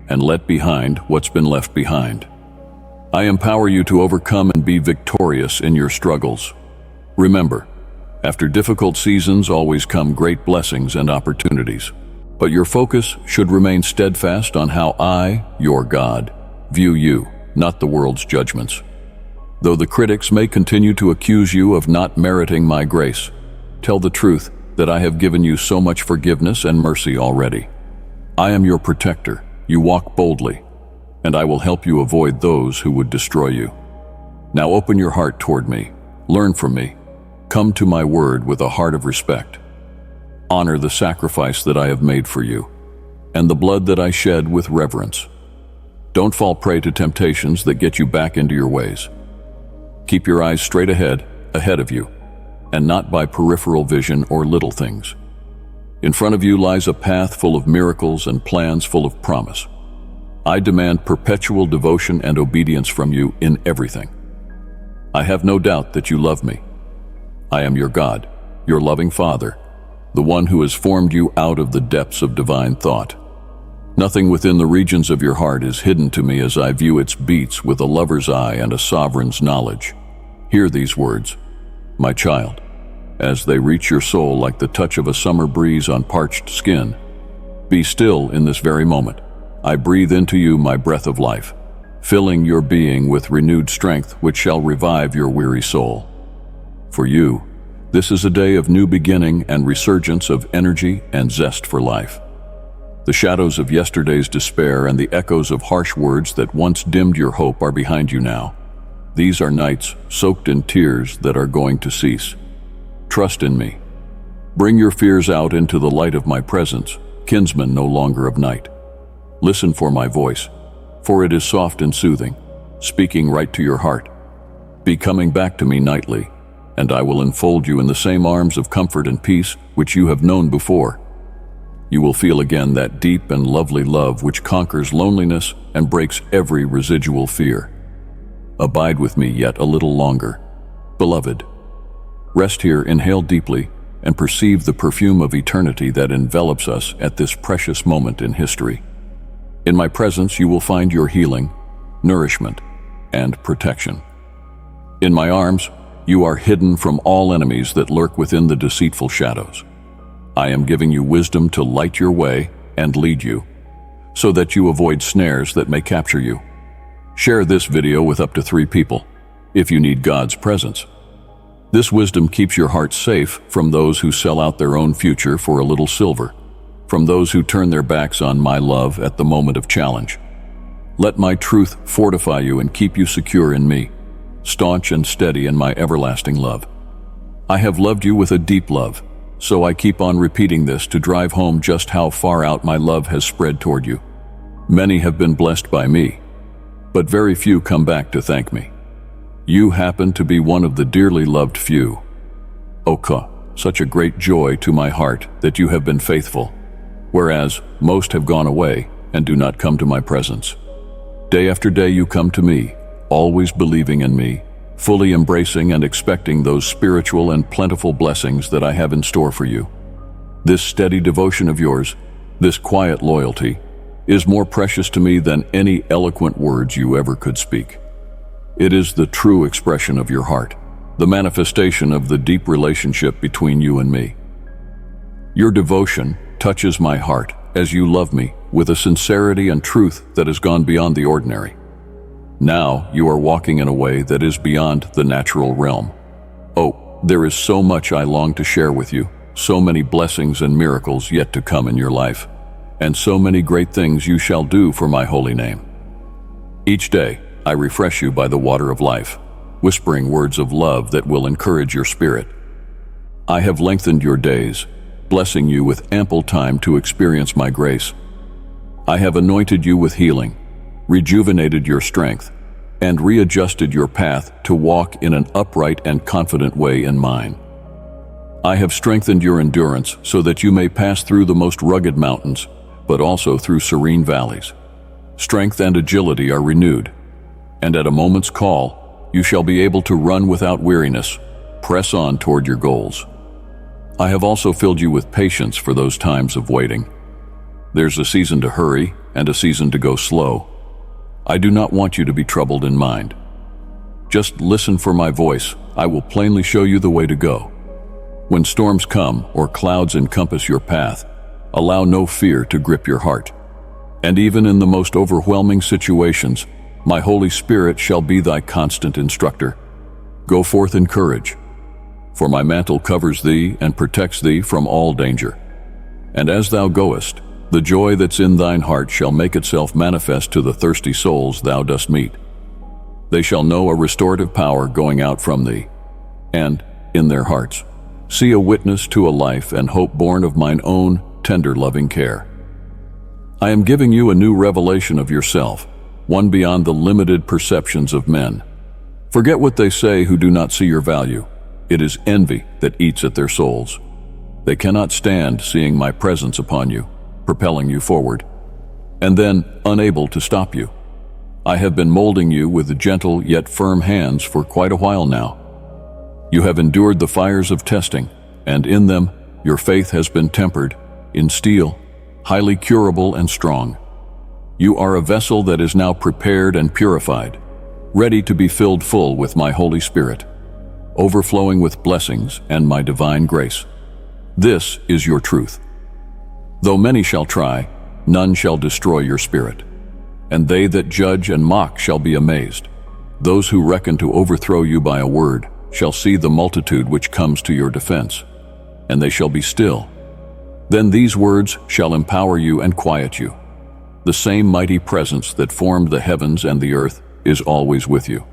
and let behind what's been left behind. I empower you to overcome and be victorious in your struggles. Remember, after difficult seasons always come great blessings and opportunities, but your focus should remain steadfast on how I, your God, view you, not the world's judgments. Though the critics may continue to accuse you of not meriting my grace, tell the truth that I have given you so much forgiveness and mercy already. I am your protector. You walk boldly, and I will help you avoid those who would destroy you. Now open your heart toward me. Learn from me. Come to my word with a heart of respect. Honor the sacrifice that I have made for you, and the blood that I shed with reverence. Don't fall prey to temptations that get you back into your ways. Keep your eyes straight ahead of you, and not by peripheral vision or little things. In front of you lies a path full of miracles and plans full of promise. I demand perpetual devotion and obedience from you in everything. I have no doubt that you love me. I am your God, your loving Father, the one who has formed you out of the depths of divine thought. Nothing within the regions of your heart is hidden to me as I view its beats with a lover's eye and a sovereign's knowledge. Hear these words, my child, as they reach your soul like the touch of a summer breeze on parched skin. Be still in this very moment. I breathe into you my breath of life, filling your being with renewed strength which shall revive your weary soul. For you, this is a day of new beginning and resurgence of energy and zest for life. The shadows of yesterday's despair and the echoes of harsh words that once dimmed your hope are behind you now. These are nights soaked in tears that are going to cease. Trust in me. Bring your fears out into the light of my presence, kinsman no longer of night. Listen for my voice, for it is soft and soothing, speaking right to your heart. Be coming back to me nightly, and I will enfold you in the same arms of comfort and peace which you have known before. You will feel again that deep and lovely love which conquers loneliness and breaks every residual fear. Abide with me yet a little longer. Beloved, rest here, inhale deeply, and perceive the perfume of eternity that envelops us at this precious moment in history. In my presence you will find your healing, nourishment, and protection. In my arms, you are hidden from all enemies that lurk within the deceitful shadows. I am giving you wisdom to light your way and lead you, so that you avoid snares that may capture you. Share this video with up to 3 people, if you need God's presence. This wisdom keeps your heart safe from those who sell out their own future for a little silver, from those who turn their backs on my love at the moment of challenge. Let my truth fortify you and keep you secure in me, staunch and steady in my everlasting love. I have loved you with a deep love, so I keep on repeating this to drive home just how far out my love has spread toward you. Many have been blessed by me, but very few come back to thank me. You happen to be one of the dearly loved few. Oka, such a great joy to my heart that you have been faithful, whereas most have gone away and do not come to my presence. Day after day you come to me, always believing in me, fully embracing and expecting those spiritual and plentiful blessings that I have in store for you. This steady devotion of yours, this quiet loyalty, is more precious to me than any eloquent words you ever could speak. It is the true expression of your heart, the manifestation of the deep relationship between you and me. Your devotion touches my heart as you love me with a sincerity and truth that has gone beyond the ordinary. Now you are walking in a way that is beyond the natural realm. Oh, there is so much I long to share with you, so many blessings and miracles yet to come in your life, and so many great things you shall do for my holy name. Each day, I refresh you by the water of life, whispering words of love that will encourage your spirit. I have lengthened your days, blessing you with ample time to experience my grace. I have anointed you with healing, rejuvenated your strength, and readjusted your path to walk in an upright and confident way in mine. I have strengthened your endurance so that you may pass through the most rugged mountains, but also through serene valleys. Strength and agility are renewed, and at a moment's call, you shall be able to run without weariness, press on toward your goals. I have also filled you with patience for those times of waiting. There's a season to hurry and a season to go slow. I do not want you to be troubled in mind. Just listen for my voice. I will plainly show you the way to go. When storms come or clouds encompass your path, allow no fear to grip your heart. And even in the most overwhelming situations, my Holy Spirit shall be thy constant instructor. Go forth in courage, for my mantle covers thee and protects thee from all danger. And as thou goest, the joy that's in thine heart shall make itself manifest to the thirsty souls thou dost meet. They shall know a restorative power going out from thee, and, in their hearts, see a witness to a life and hope born of mine own tender loving care. I am giving you a new revelation of yourself, one beyond the limited perceptions of men. Forget what they say who do not see your value. It is envy that eats at their souls. They cannot stand seeing my presence upon you, propelling you forward, and then unable to stop you. I have been molding you with gentle yet firm hands for quite a while now. You have endured the fires of testing, and in them your faith has been tempered in steel, highly curable and strong. You are a vessel that is now prepared and purified, ready to be filled full with my Holy Spirit, overflowing with blessings and my divine grace. This is your truth. Though many shall try, none shall destroy your spirit. And they that judge and mock shall be amazed. Those who reckon to overthrow you by a word shall see the multitude which comes to your defense, and they shall be still. Then these words shall empower you and quiet you. The same mighty presence that formed the heavens and the earth is always with you.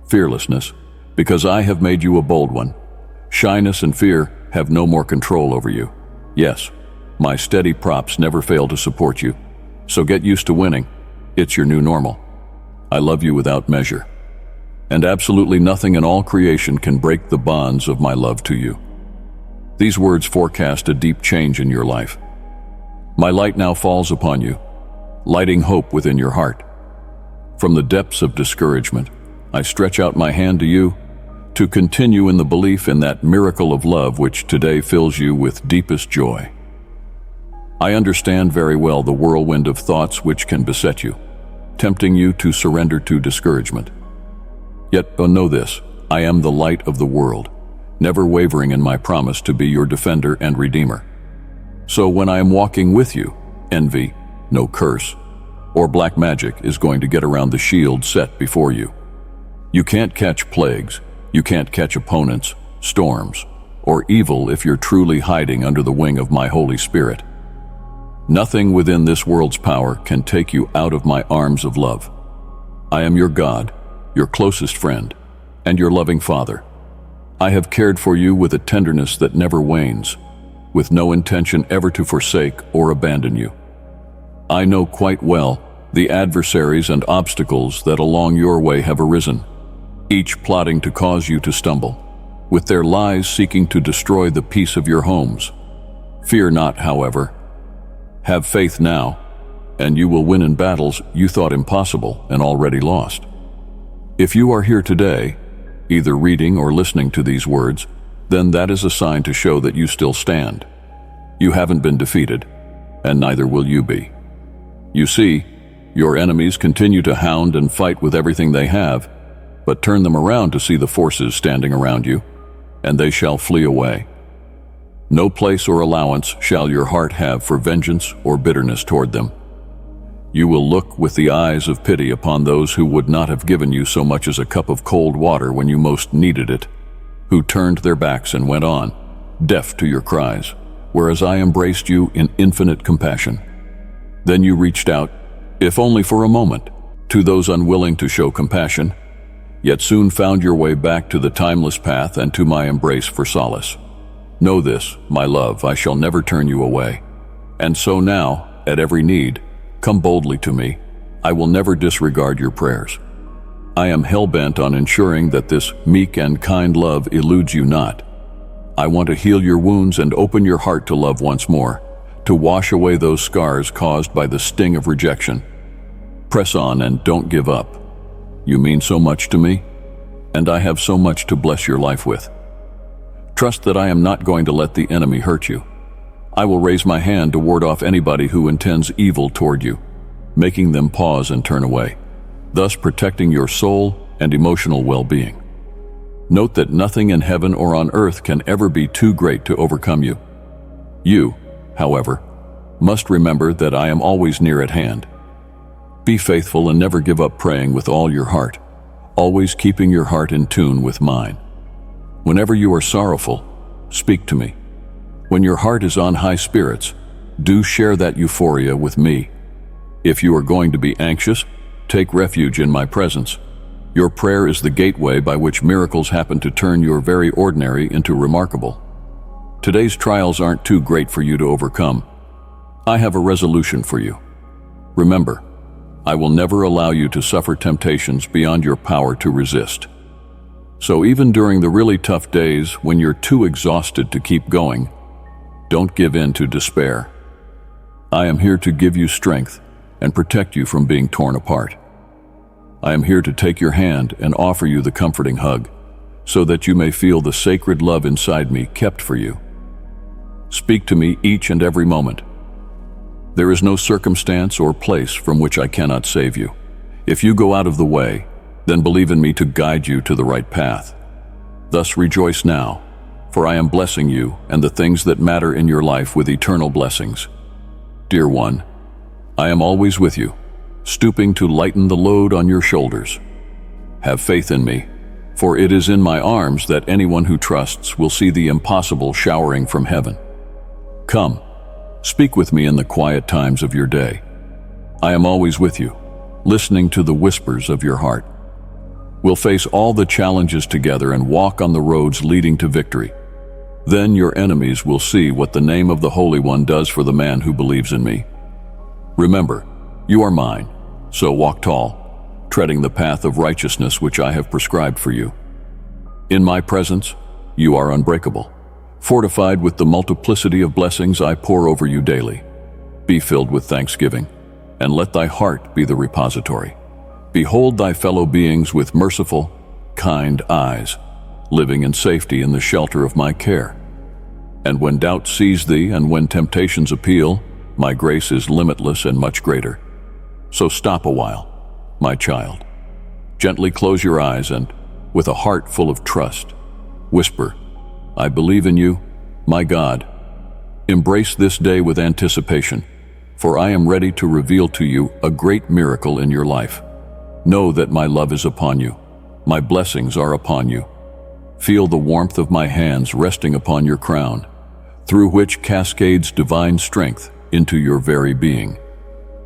Fearlessness, because I have made you a bold one. Shyness and fear have no more control over you. Yes, my steady props never fail to support you, so get used to winning. It's your new normal. I love you without measure, and absolutely nothing in all creation can break the bonds of my love to you. These words forecast a deep change in your life. My light now falls upon you, lighting hope within your heart. From the depths of discouragement, I stretch out my hand to you to continue in the belief in that miracle of love which today fills you with deepest joy. I understand very well the whirlwind of thoughts which can beset you, tempting you to surrender to discouragement. Yet, know this, I am the light of the world, never wavering in my promise to be your defender and redeemer. So when I am walking with you, envy, no curse, or black magic is going to get around the shield set before you. You can't catch plagues, you can't catch opponents, storms, or evil if you're truly hiding under the wing of my Holy Spirit. Nothing within this world's power can take you out of my arms of love. I am your God, your closest friend, and your loving Father. I have cared for you with a tenderness that never wanes, with no intention ever to forsake or abandon you. I know quite well the adversaries and obstacles that along your way have arisen, each plotting to cause you to stumble, with their lies seeking to destroy the peace of your homes. Fear not, however. Have faith now, and you will win in battles you thought impossible and already lost. If you are here today, either reading or listening to these words, then that is a sign to show that you still stand. You haven't been defeated, and neither will you be. You see, your enemies continue to hound and fight with everything they have, but turn them around to see the forces standing around you, and they shall flee away. No place or allowance shall your heart have for vengeance or bitterness toward them. You will look with the eyes of pity upon those who would not have given you so much as a cup of cold water when you most needed it, who turned their backs and went on, deaf to your cries, whereas I embraced you in infinite compassion. Then you reached out, if only for a moment, to those unwilling to show compassion, yet soon found your way back to the timeless path and to my embrace for solace. Know this, my love, I shall never turn you away. And so now, at every need, come boldly to me. I will never disregard your prayers. I am hell-bent on ensuring that this meek and kind love eludes you not. I want to heal your wounds and open your heart to love once more, to wash away those scars caused by the sting of rejection. Press on and don't give up. You mean so much to me, and I have so much to bless your life with. Trust that I am not going to let the enemy hurt you. I will raise my hand to ward off anybody who intends evil toward you, making them pause and turn away, thus protecting your soul and emotional well-being. Note that nothing in heaven or on earth can ever be too great to overcome you. You, however, must remember that I am always near at hand. Be faithful and never give up praying with all your heart, always keeping your heart in tune with mine. Whenever you are sorrowful, speak to me. When your heart is on high spirits, do share that euphoria with me. If you are going to be anxious, take refuge in my presence. Your prayer is the gateway by which miracles happen to turn your very ordinary into remarkable. Today's trials aren't too great for you to overcome. I have a resolution for you. Remember, I will never allow you to suffer temptations beyond your power to resist. So even during the really tough days when you're too exhausted to keep going, don't give in to despair. I am here to give you strength and protect you from being torn apart. I am here to take your hand and offer you the comforting hug, so that you may feel the sacred love inside me kept for you. Speak to me each and every moment. There is no circumstance or place from which I cannot save you. If you go out of the way, then believe in me to guide you to the right path. Thus rejoice now, for I am blessing you and the things that matter in your life with eternal blessings. Dear one, I am always with you, stooping to lighten the load on your shoulders. Have faith in me, for it is in my arms that anyone who trusts will see the impossible showering from heaven. Come, speak with me in the quiet times of your day. I am always with you, listening to the whispers of your heart. We'll face all the challenges together and walk on the roads leading to victory. Then your enemies will see what the name of the Holy One does for the man who believes in me. Remember, you are mine, so walk tall, treading the path of righteousness which I have prescribed for you. In my presence, you are unbreakable, fortified with the multiplicity of blessings I pour over you daily. Be filled with thanksgiving, and let thy heart be the repository. Behold thy fellow beings with merciful, kind eyes, living in safety in the shelter of my care. And when doubt seize thee, and when temptations appeal, my grace is limitless and much greater. So stop a while, my child. Gently close your eyes and, with a heart full of trust, whisper, I believe in you, my God. Embrace this day with anticipation, for I am ready to reveal to you a great miracle in your life. Know that my love is upon you. My blessings are upon you. Feel the warmth of my hands resting upon your crown, through which cascades divine strength into your very being.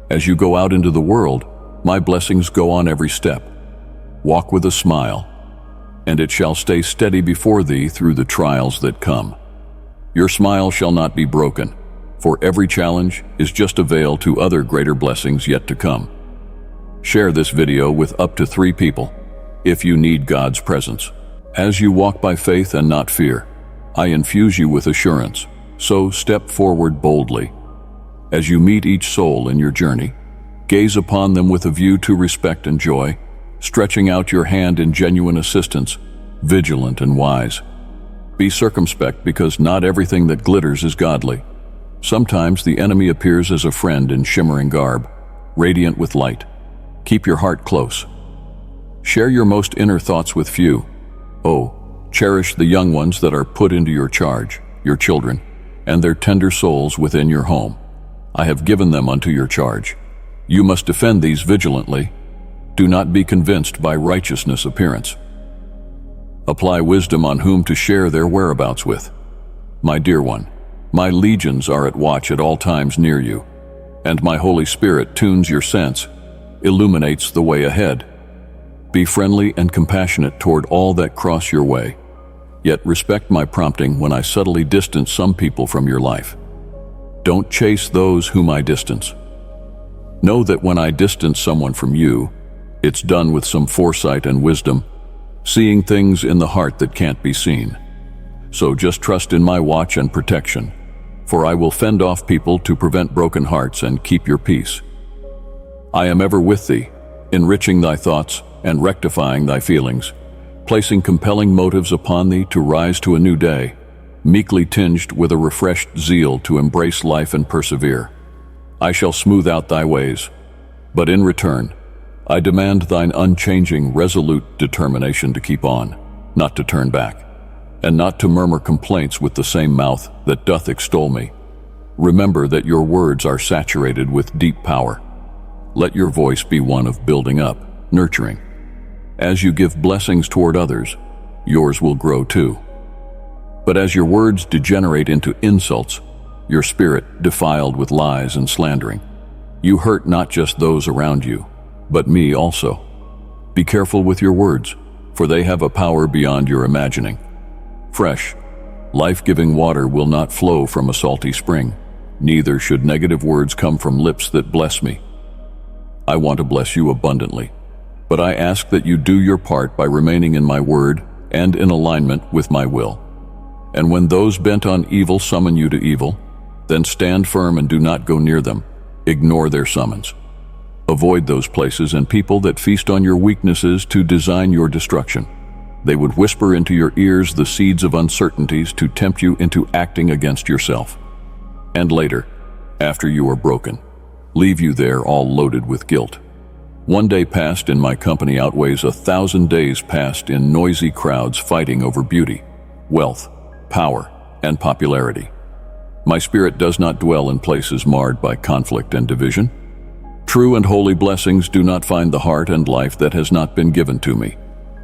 As you go out into the world, my blessings go on every step. Walk with a smile, and it shall stay steady before thee through the trials that come. Your smile shall not be broken, for every challenge is just a veil to other greater blessings yet to come. Share this video with up to 3 people if you need God's presence. As you walk by faith and not fear, I infuse you with assurance, so step forward boldly. As you meet each soul in your journey, gaze upon them with a view to respect and joy, stretching out your hand in genuine assistance, vigilant and wise. Be circumspect, because not everything that glitters is godly. Sometimes the enemy appears as a friend in shimmering garb, radiant with light. Keep your heart close. Share your most inner thoughts with few. Oh, cherish the young ones that are put into your charge, your children, and their tender souls within your home. I have given them unto your charge. You must defend these vigilantly. Do not be convinced by righteousness' appearance. Apply wisdom on whom to share their whereabouts with. My dear one, my legions are at watch at all times near you, and my Holy Spirit tunes your sense, illuminates the way ahead. Be friendly and compassionate toward all that cross your way, yet respect my prompting when I subtly distance some people from your life. Don't chase those whom I distance. Know that when I distance someone from you, it's done with some foresight and wisdom, seeing things in the heart that can't be seen. So just trust in my watch and protection, for I will fend off people to prevent broken hearts and keep your peace. I am ever with thee, enriching thy thoughts and rectifying thy feelings, placing compelling motives upon thee to rise to a new day, meekly tinged with a refreshed zeal to embrace life and persevere. I shall smooth out thy ways, but in return, I demand thine unchanging, resolute determination to keep on, not to turn back, and not to murmur complaints with the same mouth that doth extol me. Remember that your words are saturated with deep power. Let your voice be one of building up, nurturing. As you give blessings toward others, yours will grow too. But as your words degenerate into insults, your spirit defiled with lies and slandering, you hurt not just those around you, but me also. Be careful with your words, for they have a power beyond your imagining. Fresh, life-giving water will not flow from a salty spring, neither should negative words come from lips that bless me. I want to bless you abundantly, but I ask that you do your part by remaining in my word and in alignment with my will. And when those bent on evil summon you to evil, then stand firm and do not go near them. Ignore their summons. Avoid those places and people that feast on your weaknesses to design your destruction. They would whisper into your ears the seeds of uncertainties to tempt you into acting against yourself. And later, after you are broken, leave you there all loaded with guilt. One day passed in my company outweighs 1,000 days passed in noisy crowds fighting over beauty, wealth, power, and popularity. My spirit does not dwell in places marred by conflict and division. True and holy blessings do not find the heart and life that has not been given to me.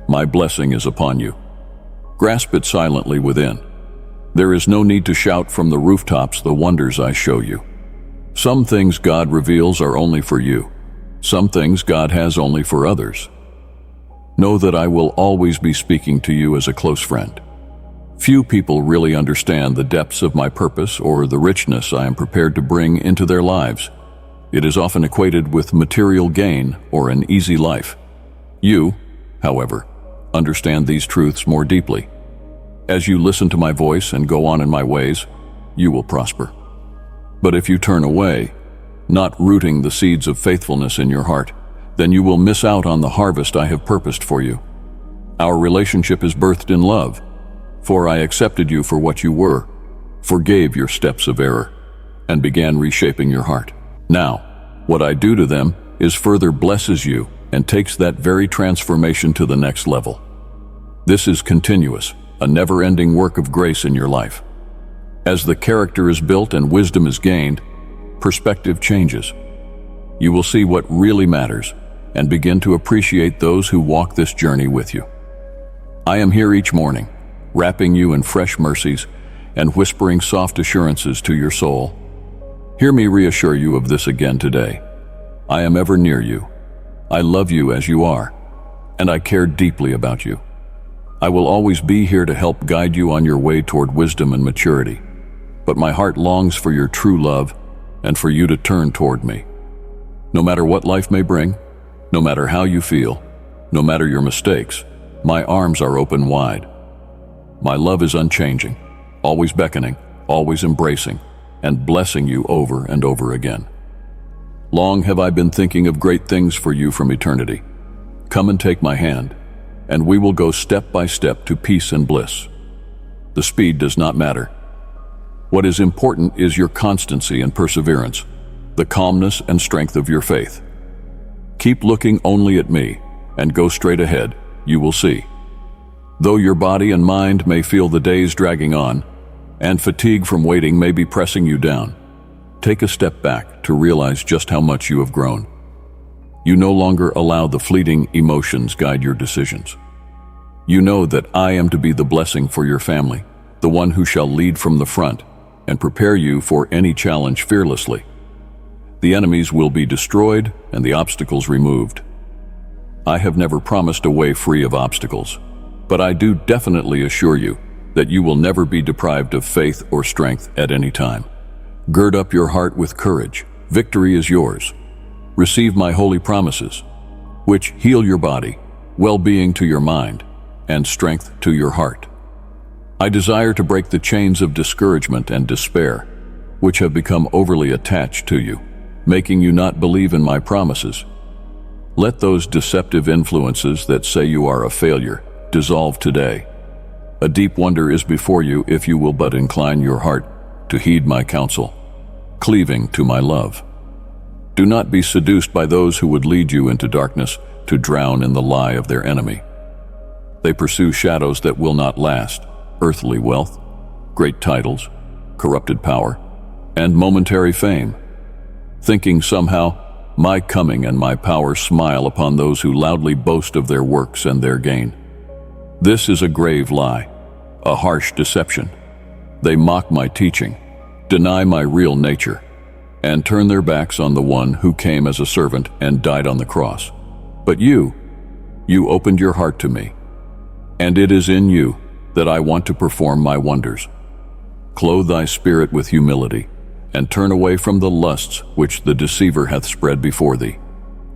My blessing is upon you. Grasp it silently within. There is no need to shout from the rooftops the wonders I show you. Some things God reveals are only for you. Some things God has only for others. Know that I will always be speaking to you as a close friend. Few people really understand the depths of my purpose or the richness I am prepared to bring into their lives. It is often equated with material gain or an easy life, You, however, understand these truths more deeply. As you listen to my voice and go on in my ways, you will prosper. But if you turn away, not rooting the seeds of faithfulness in your heart, then you will miss out on the harvest I have purposed for you. Our relationship is birthed in love, for I accepted you for what you were, forgave your steps of error, and began reshaping your heart. Now, what I do to them is further blesses you and takes that very transformation to the next level. This is continuous, a never-ending work of grace in your life. As the character is built and wisdom is gained, perspective changes. You will see what really matters and begin to appreciate those who walk this journey with you. I am here each morning, wrapping you in fresh mercies and whispering soft assurances to your soul. Hear me reassure you of this again today. I am ever near you. I love you as you are, and I care deeply about you. I will always be here to help guide you on your way toward wisdom and maturity, but my heart longs for your true love and for you to turn toward me. No matter what life may bring, no matter how you feel, no matter your mistakes, my arms are open wide. My love is unchanging, always beckoning, always embracing, and blessing you over and over again. Long have I been thinking of great things for you from eternity. Come and take my hand, and we will go step by step to peace and bliss. The speed does not matter. What is important is your constancy and perseverance, the calmness and strength of your faith. Keep looking only at me, and go straight ahead, you will see. Though your body and mind may feel the days dragging on, and fatigue from waiting may be pressing you down, take a step back to realize just how much you have grown. You no longer allow the fleeting emotions guide your decisions. You know that I am to be the blessing for your family, the one who shall lead from the front and prepare you for any challenge fearlessly. The enemies will be destroyed and the obstacles removed. I have never promised a way free of obstacles, but I do definitely assure you that you will never be deprived of faith or strength at any time. Gird up your heart with courage. Victory is yours. Receive my holy promises, which heal your body, well-being to your mind, and strength to your heart. I desire to break the chains of discouragement and despair, which have become overly attached to you, making you not believe in my promises. Let those deceptive influences that say you are a failure dissolve today. A deep wonder is before you if you will but incline your heart to heed my counsel, cleaving to my love. Do not be seduced by those who would lead you into darkness to drown in the lie of their enemy. They pursue shadows that will not last, earthly wealth, great titles, corrupted power, and momentary fame, thinking somehow my coming and my power smile upon those who loudly boast of their works and their gain. This is a grave lie, a harsh deception. They mock my teaching, deny my real nature, and turn their backs on the one who came as a servant and died on the cross. But you opened your heart to me, and it is in you that I want to perform my wonders. Clothe thy spirit with humility, and turn away from the lusts which the deceiver hath spread before thee.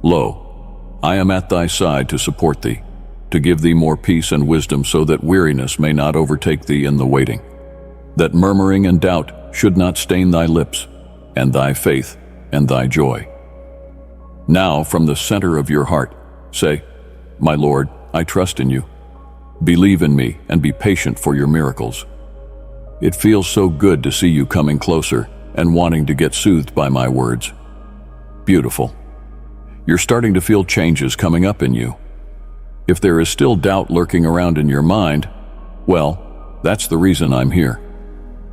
Lo, I am at thy side to support thee, to give thee more peace and wisdom so that weariness may not overtake thee in the waiting, that murmuring and doubt should not stain thy lips, and thy faith and thy joy. Now from the center of your heart, say, My Lord, I trust in you. Believe in me and be patient for your miracles. It feels so good to see you coming closer and wanting to get soothed by my words. Beautiful. You're starting to feel changes coming up in you. If there is still doubt lurking around in your mind, well, that's the reason I'm here.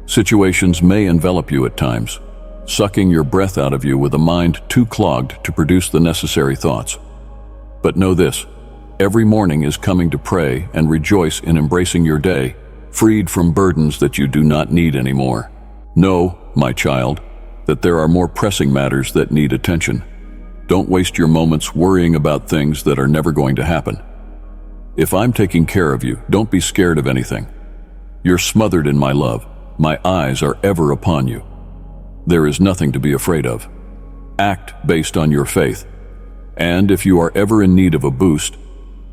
Situations may envelop you at times, sucking your breath out of you with a mind too clogged to produce the necessary thoughts. But know this, every morning is coming to pray and rejoice in embracing your day, freed from burdens that you do not need anymore. Know, my child, that there are more pressing matters that need attention. Don't waste your moments worrying about things that are never going to happen. If I'm taking care of you, don't be scared of anything. You're smothered in my love. My eyes are ever upon you. There is nothing to be afraid of. Act based on your faith. And if you are ever in need of a boost,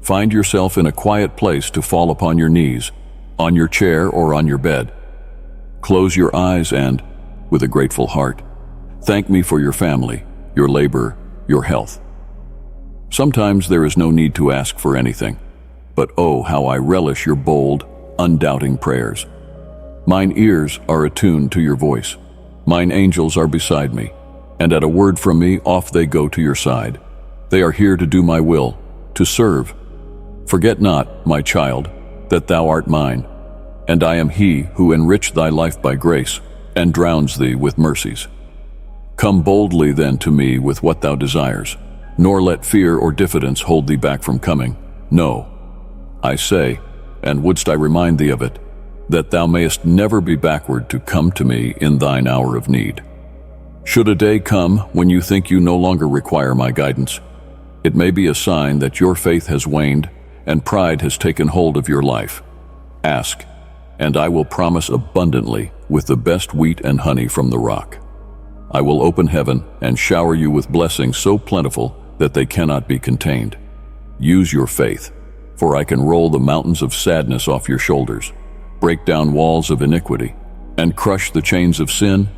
Find yourself in a quiet place to fall upon your knees, on your chair or on your bed. Close your eyes and, with a grateful heart, thank me for your family, your labor, your health. Sometimes there is no need to ask for anything, but oh, how I relish your bold, undoubting prayers. Mine ears are attuned to your voice. Mine angels are beside me, and at a word from me, off they go to your side. They are here to do my will, to serve. Forget not, my child, that thou art mine, and I am he who enriched thy life by grace, and drowns thee with mercies. Come boldly then to me with what thou desires, nor let fear or diffidence hold thee back from coming. No, I say, and wouldst I remind thee of it, that thou mayest never be backward to come to me in thine hour of need. Should a day come when you think you no longer require my guidance, it may be a sign that your faith has waned and pride has taken hold of your life. Ask, and I will promise abundantly with the best wheat and honey from the rock. I will open heaven and shower you with blessings so plentiful that they cannot be contained. Use your faith, for I can roll the mountains of sadness off your shoulders, break down walls of iniquity, and crush the chains of sin,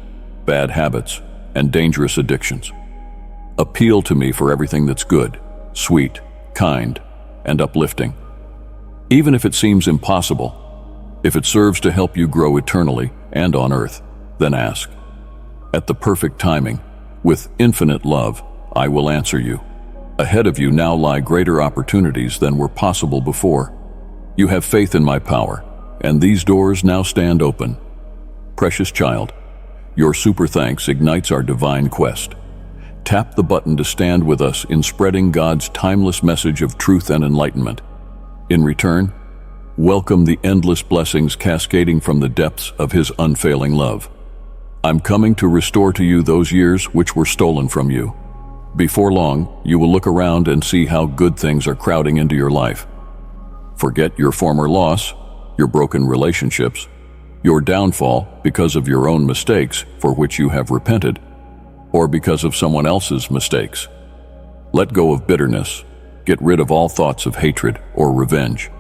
bad habits, and dangerous addictions. Appeal to me for everything that's good, sweet, kind, and uplifting. Even if it seems impossible, if it serves to help you grow eternally and on earth, then ask. At the perfect timing, with infinite love, I will answer you. Ahead of you now lie greater opportunities than were possible before. You have faith in my power, and these doors now stand open. Precious child, your super thanks ignites our divine quest. Tap the button to stand with us in spreading God's timeless message of truth and enlightenment. In return, welcome the endless blessings cascading from the depths of His unfailing love. I'm coming to restore to you those years which were stolen from you. Before long, you will look around and see how good things are crowding into your life. Forget your former loss, your broken relationships, your downfall because of your own mistakes for which you have repented, or because of someone else's mistakes. Let go of bitterness. Get rid of all thoughts of hatred or revenge.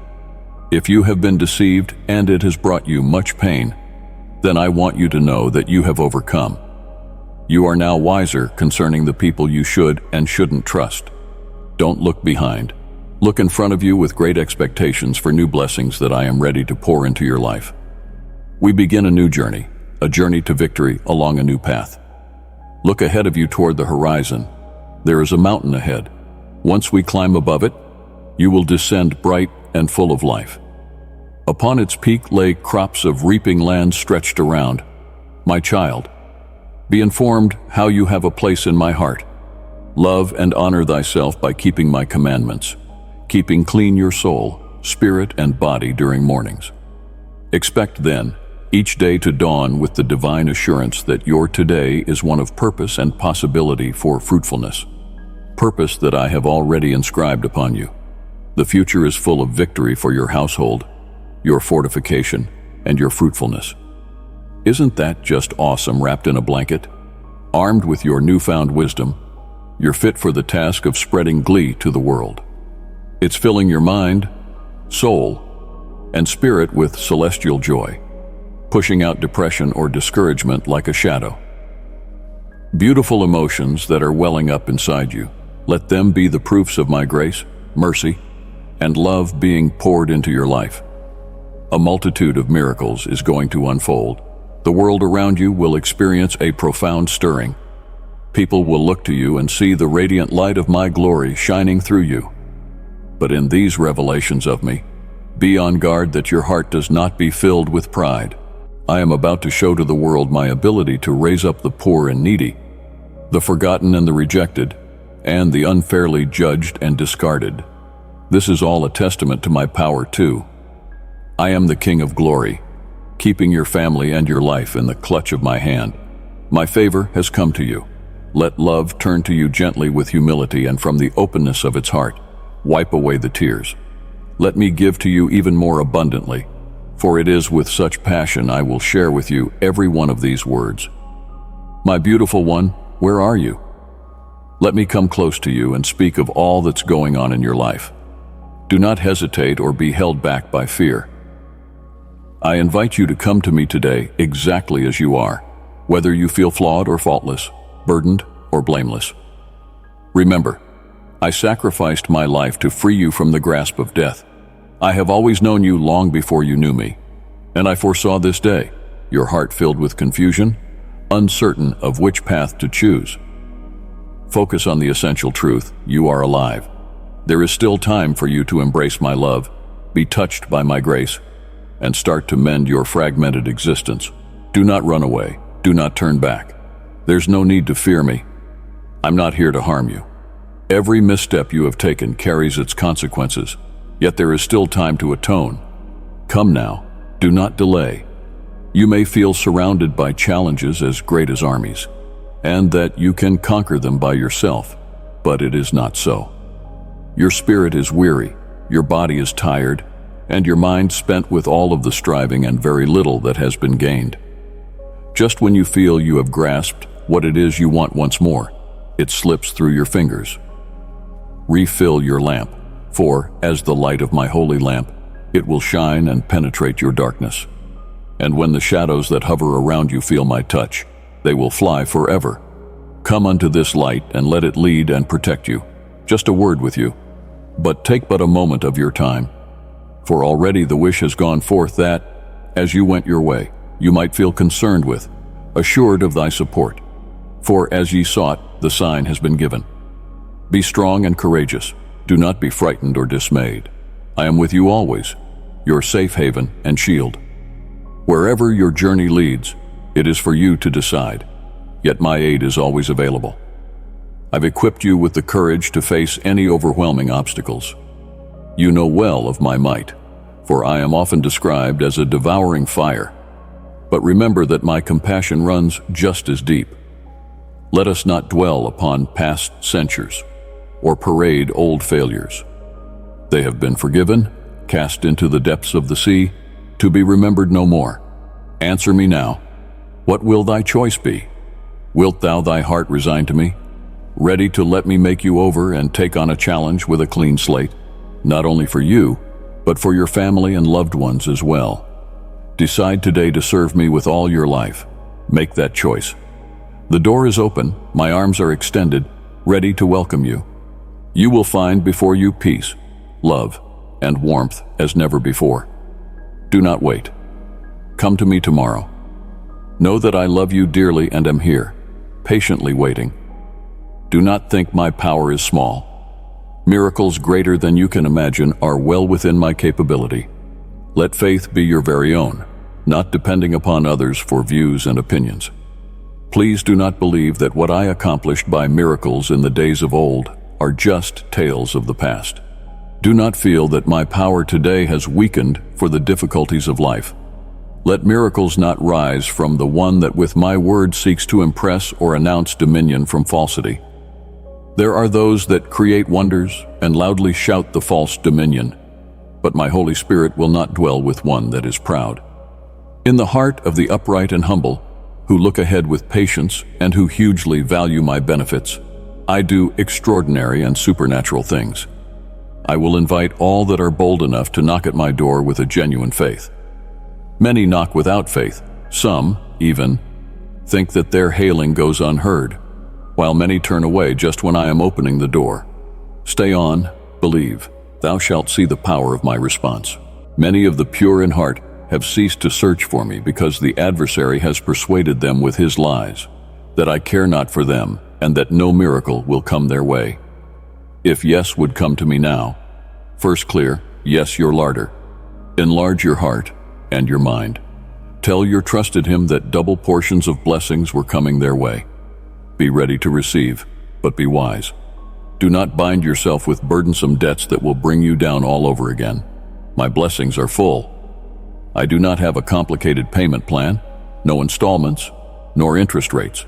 If you have been deceived and it has brought you much pain, then I want you to know that you have overcome. You are now wiser concerning the people you should and shouldn't trust. Don't look behind. Look in front of you with great expectations for new blessings that I am ready to pour into your life. We begin a new journey, a journey to victory along a new path. Look ahead of you toward the horizon. There is a mountain ahead. Once we climb above it, you will descend bright and full of life. Upon its peak lay crops of reaping land stretched around. My child, be informed how you have a place in my heart. Love and honor thyself by keeping my commandments, keeping clean your soul, spirit, and body during mornings. Expect then each day to dawn with the divine assurance that your today is one of purpose and possibility for fruitfulness. Purpose that I have already inscribed upon you. The future is full of victory for your household, your fortification, and your fruitfulness. Isn't that just awesome wrapped in a blanket? Armed with your newfound wisdom, you're fit for the task of spreading glee to the world. It's filling your mind, soul, and spirit with celestial joy, pushing out depression or discouragement like a shadow. Beautiful emotions that are welling up inside you, let them be the proofs of my grace, mercy, and love being poured into your life. A multitude of miracles is going to unfold. The world around you will experience a profound stirring. People will look to you and see the radiant light of my glory shining through you. But in these revelations of me, be on guard that your heart does not be filled with pride. I am about to show to the world my ability to raise up the poor and needy, the forgotten and the rejected, and the unfairly judged and discarded. This is all a testament to my power too. I am the King of Glory, keeping your family and your life in the clutch of my hand. My favor has come to you. Let love turn to you gently with humility, and from the openness of its heart, wipe away the tears. Let me give to you even more abundantly, for it is with such passion I will share with you every one of these words. My beautiful one, where are you? Let me come close to you and speak of all that's going on in your life. Do not hesitate or be held back by fear. I invite you to come to me today exactly as you are, whether you feel flawed or faultless, burdened or blameless. Remember, I sacrificed my life to free you from the grasp of death. I have always known you long before you knew me, and I foresaw this day, your heart filled with confusion, uncertain of which path to choose. Focus on the essential truth: you are alive. There is still time for you to embrace my love, be touched by my grace, and start to mend your fragmented existence. Do not run away. Do not turn back. There's no need to fear me. I'm not here to harm you. Every misstep you have taken carries its consequences, yet there is still time to atone. Come now. Do not delay. You may feel surrounded by challenges as great as armies, and that you can conquer them by yourself, but it is not so. Your spirit is weary, your body is tired, and your mind spent with all of the striving and very little that has been gained. Just when you feel you have grasped what it is you want once more, it slips through your fingers. Refill your lamp, for, as the light of my holy lamp, it will shine and penetrate your darkness. And when the shadows that hover around you feel my touch, they will fly forever. Come unto this light and let it lead and protect you. Just a word with you, but take but a moment of your time. For already the wish has gone forth that, as you went your way, you might feel concerned with, assured of thy support. For as ye sought, the sign has been given. Be strong and courageous. Do not be frightened or dismayed. I am with you always, your safe haven and shield. Wherever your journey leads, it is for you to decide, yet my aid is always available. I've equipped you with the courage to face any overwhelming obstacles. You know well of my might, for I am often described as a devouring fire. But remember that my compassion runs just as deep. Let us not dwell upon past censures or parade old failures. They have been forgiven, cast into the depths of the sea, to be remembered no more. Answer me now. What will thy choice be? Wilt thou thy heart resign to me, ready to let me make you over and take on a challenge with a clean slate, not only for you, but for your family and loved ones as well? Decide today to serve me with all your life. Make that choice. The door is open, my arms are extended, ready to welcome you. You will find before you peace, love, and warmth as never before. Do not wait. Come to me tomorrow. Know that I love you dearly and am here, patiently waiting. Do not think my power is small. Miracles greater than you can imagine are well within my capability. Let faith be your very own, not depending upon others for views and opinions. Please do not believe that what I accomplished by miracles in the days of old are just tales of the past. Do not feel that my power today has weakened for the difficulties of life. Let miracles not rise from the one that with my word seeks to impress or announce dominion from falsity. There are those that create wonders and loudly shout the false dominion, but my Holy Spirit will not dwell with one that is proud. In the heart of the upright and humble, who look ahead with patience and who hugely value my benefits, I do extraordinary and supernatural things. I will invite all that are bold enough to knock at my door with a genuine faith. Many knock without faith. Some, even, think that their hailing goes unheard, while many turn away just when I am opening the door. Stay on, believe. Thou shalt see the power of my response. Many of the pure in heart have ceased to search for me because the adversary has persuaded them with his lies, that I care not for them and that no miracle will come their way. If yes would come to me now, first clear, yes your larder. Enlarge your heart and your mind. Tell your trusted him that double portions of blessings were coming their way. Be ready to receive, but be wise. Do not bind yourself with burdensome debts that will bring you down all over again. My blessings are full. I do not have a complicated payment plan, no installments, nor interest rates.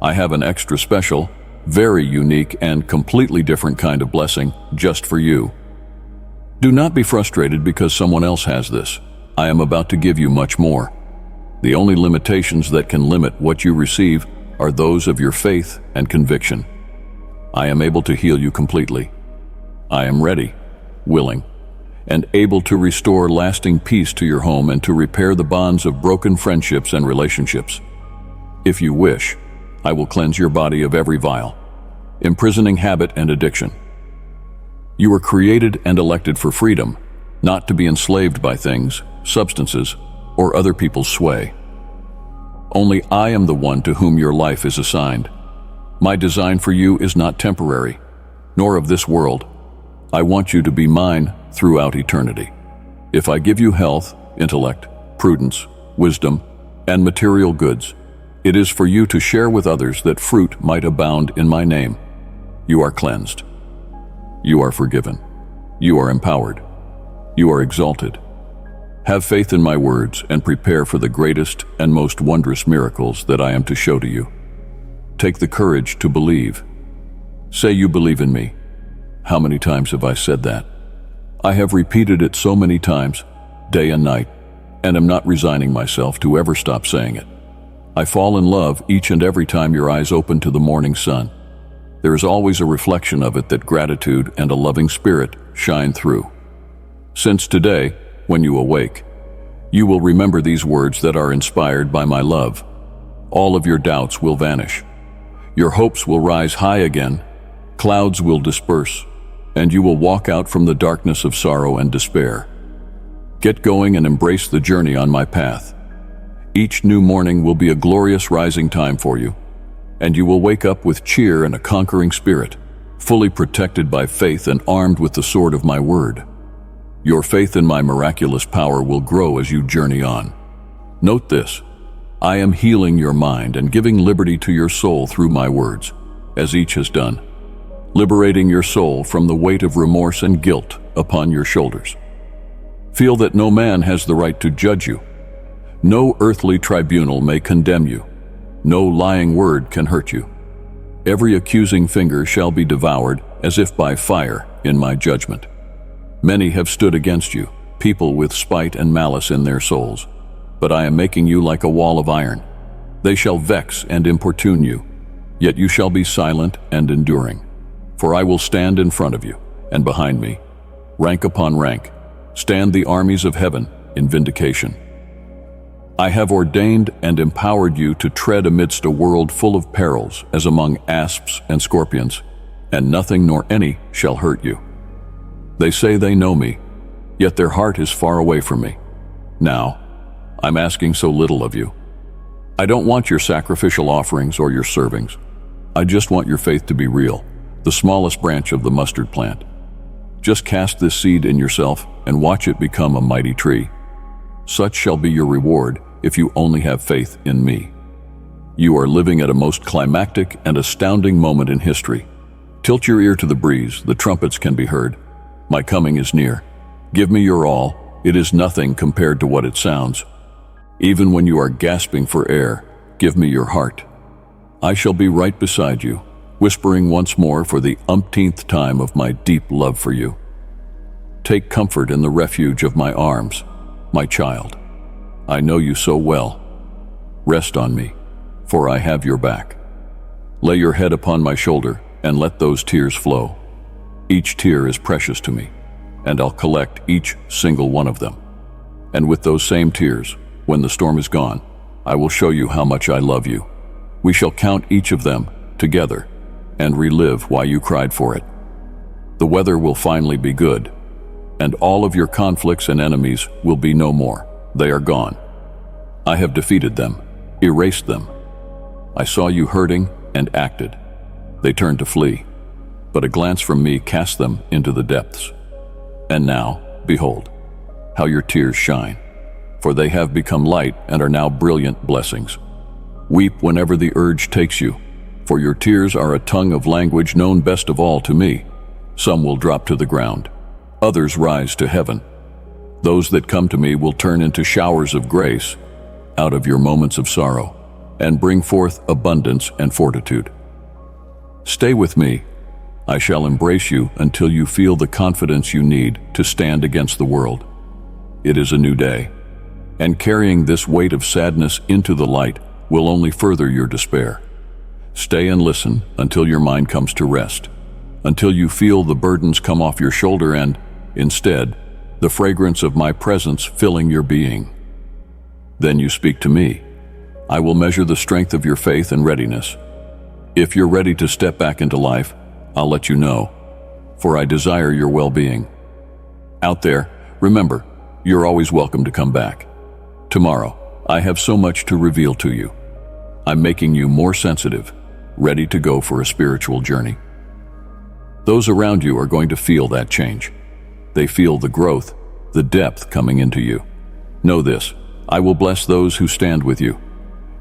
I have an extra special, very unique and completely different kind of blessing just for you. Do not be frustrated because someone else has this. I am about to give you much more. The only limitations that can limit what you receive are those of your faith and conviction. I am able to heal you completely. I am ready. willing, and able to restore lasting peace to your home and to repair the bonds of broken friendships and relationships. If you wish, I will cleanse your body of every vile, imprisoning habit and addiction. You were created and elected for freedom, not to be enslaved by things, substances, or other people's sway. Only I am the one to whom your life is assigned. My design for you is not temporary, nor of this world. I want you to be mine throughout eternity. If I give you health, intellect, prudence, wisdom, and material goods, it is for you to share with others that fruit might abound in my name. You are cleansed. You are forgiven. You are empowered. You are exalted. Have faith in my words and prepare for the greatest and most wondrous miracles that I am to show to you. Take the courage to believe. Say you believe in me. How many times have I said that? I have repeated it so many times, day and night, and am not resigning myself to ever stop saying it. I fall in love each and every time your eyes open to the morning sun. There is always a reflection of it that gratitude and a loving spirit shine through. Since today, when you awake, you will remember these words that are inspired by my love. All of your doubts will vanish. Your hopes will rise high again, clouds will disperse, and you will walk out from the darkness of sorrow and despair. Get going and embrace the journey on my path. Each new morning will be a glorious rising time for you, and you will wake up with cheer and a conquering spirit, fully protected by faith and armed with the sword of my word. Your faith in my miraculous power will grow as you journey on. Note this: I am healing your mind and giving liberty to your soul through my words, as each has done, liberating your soul from the weight of remorse and guilt upon your shoulders. Feel that no man has the right to judge you. No earthly tribunal may condemn you. No lying word can hurt you. Every accusing finger shall be devoured as if by fire in my judgment. Many have stood against you, people with spite and malice in their souls, but I am making you like a wall of iron. They shall vex and importune you, yet you shall be silent and enduring. For I will stand in front of you, and behind me, rank upon rank, stand the armies of heaven in vindication. I have ordained and empowered you to tread amidst a world full of perils as among asps and scorpions, and nothing nor any shall hurt you. They say they know me, yet their heart is far away from me. Now, I'm asking so little of you. I don't want your sacrificial offerings or your servings. I just want your faith to be real, the smallest branch of the mustard plant. Just cast this seed in yourself and watch it become a mighty tree. Such shall be your reward if you only have faith in me. You are living at a most climactic and astounding moment in history. Tilt your ear to the breeze, the trumpets can be heard. My coming is near. Give me your all. It is nothing compared to what it sounds. Even when you are gasping for air, give me your heart. I shall be right beside you, whispering once more for the umpteenth time of my deep love for you. Take comfort in the refuge of my arms, my child. I know you so well. Rest on me, for I have your back. Lay your head upon my shoulder and let those tears flow. Each tear is precious to me, and I'll collect each single one of them. And with those same tears, when the storm is gone, I will show you how much I love you. We shall count each of them together and relive why you cried for it. The weather will finally be good, and all of your conflicts and enemies will be no more. They are gone. I have defeated them, erased them. I saw you hurting and acted. They turned to flee, but a glance from me cast them into the depths. And now, behold, how your tears shine, for they have become light and are now brilliant blessings. Weep whenever the urge takes you, for your tears are a tongue of language known best of all to me. Some will drop to the ground, others rise to heaven. Those that come to me will turn into showers of grace out of your moments of sorrow and bring forth abundance and fortitude. Stay with me. I shall embrace you until you feel the confidence you need to stand against the world. It is a new day, and carrying this weight of sadness into the light will only further your despair. Stay and listen until your mind comes to rest, until you feel the burdens come off your shoulder and, Instead, the fragrance of my presence filling your being. Then you speak to me. I will measure the strength of your faith and readiness. If you're ready to step back into life, I'll let you know, for I desire your well-being. Out there, remember, you're always welcome to come back. Tomorrow, I have so much to reveal to you. I'm making you more sensitive, ready to go for a spiritual journey. Those around you are going to feel that change. They feel the growth, the depth coming into you. Know this, I will bless those who stand with you.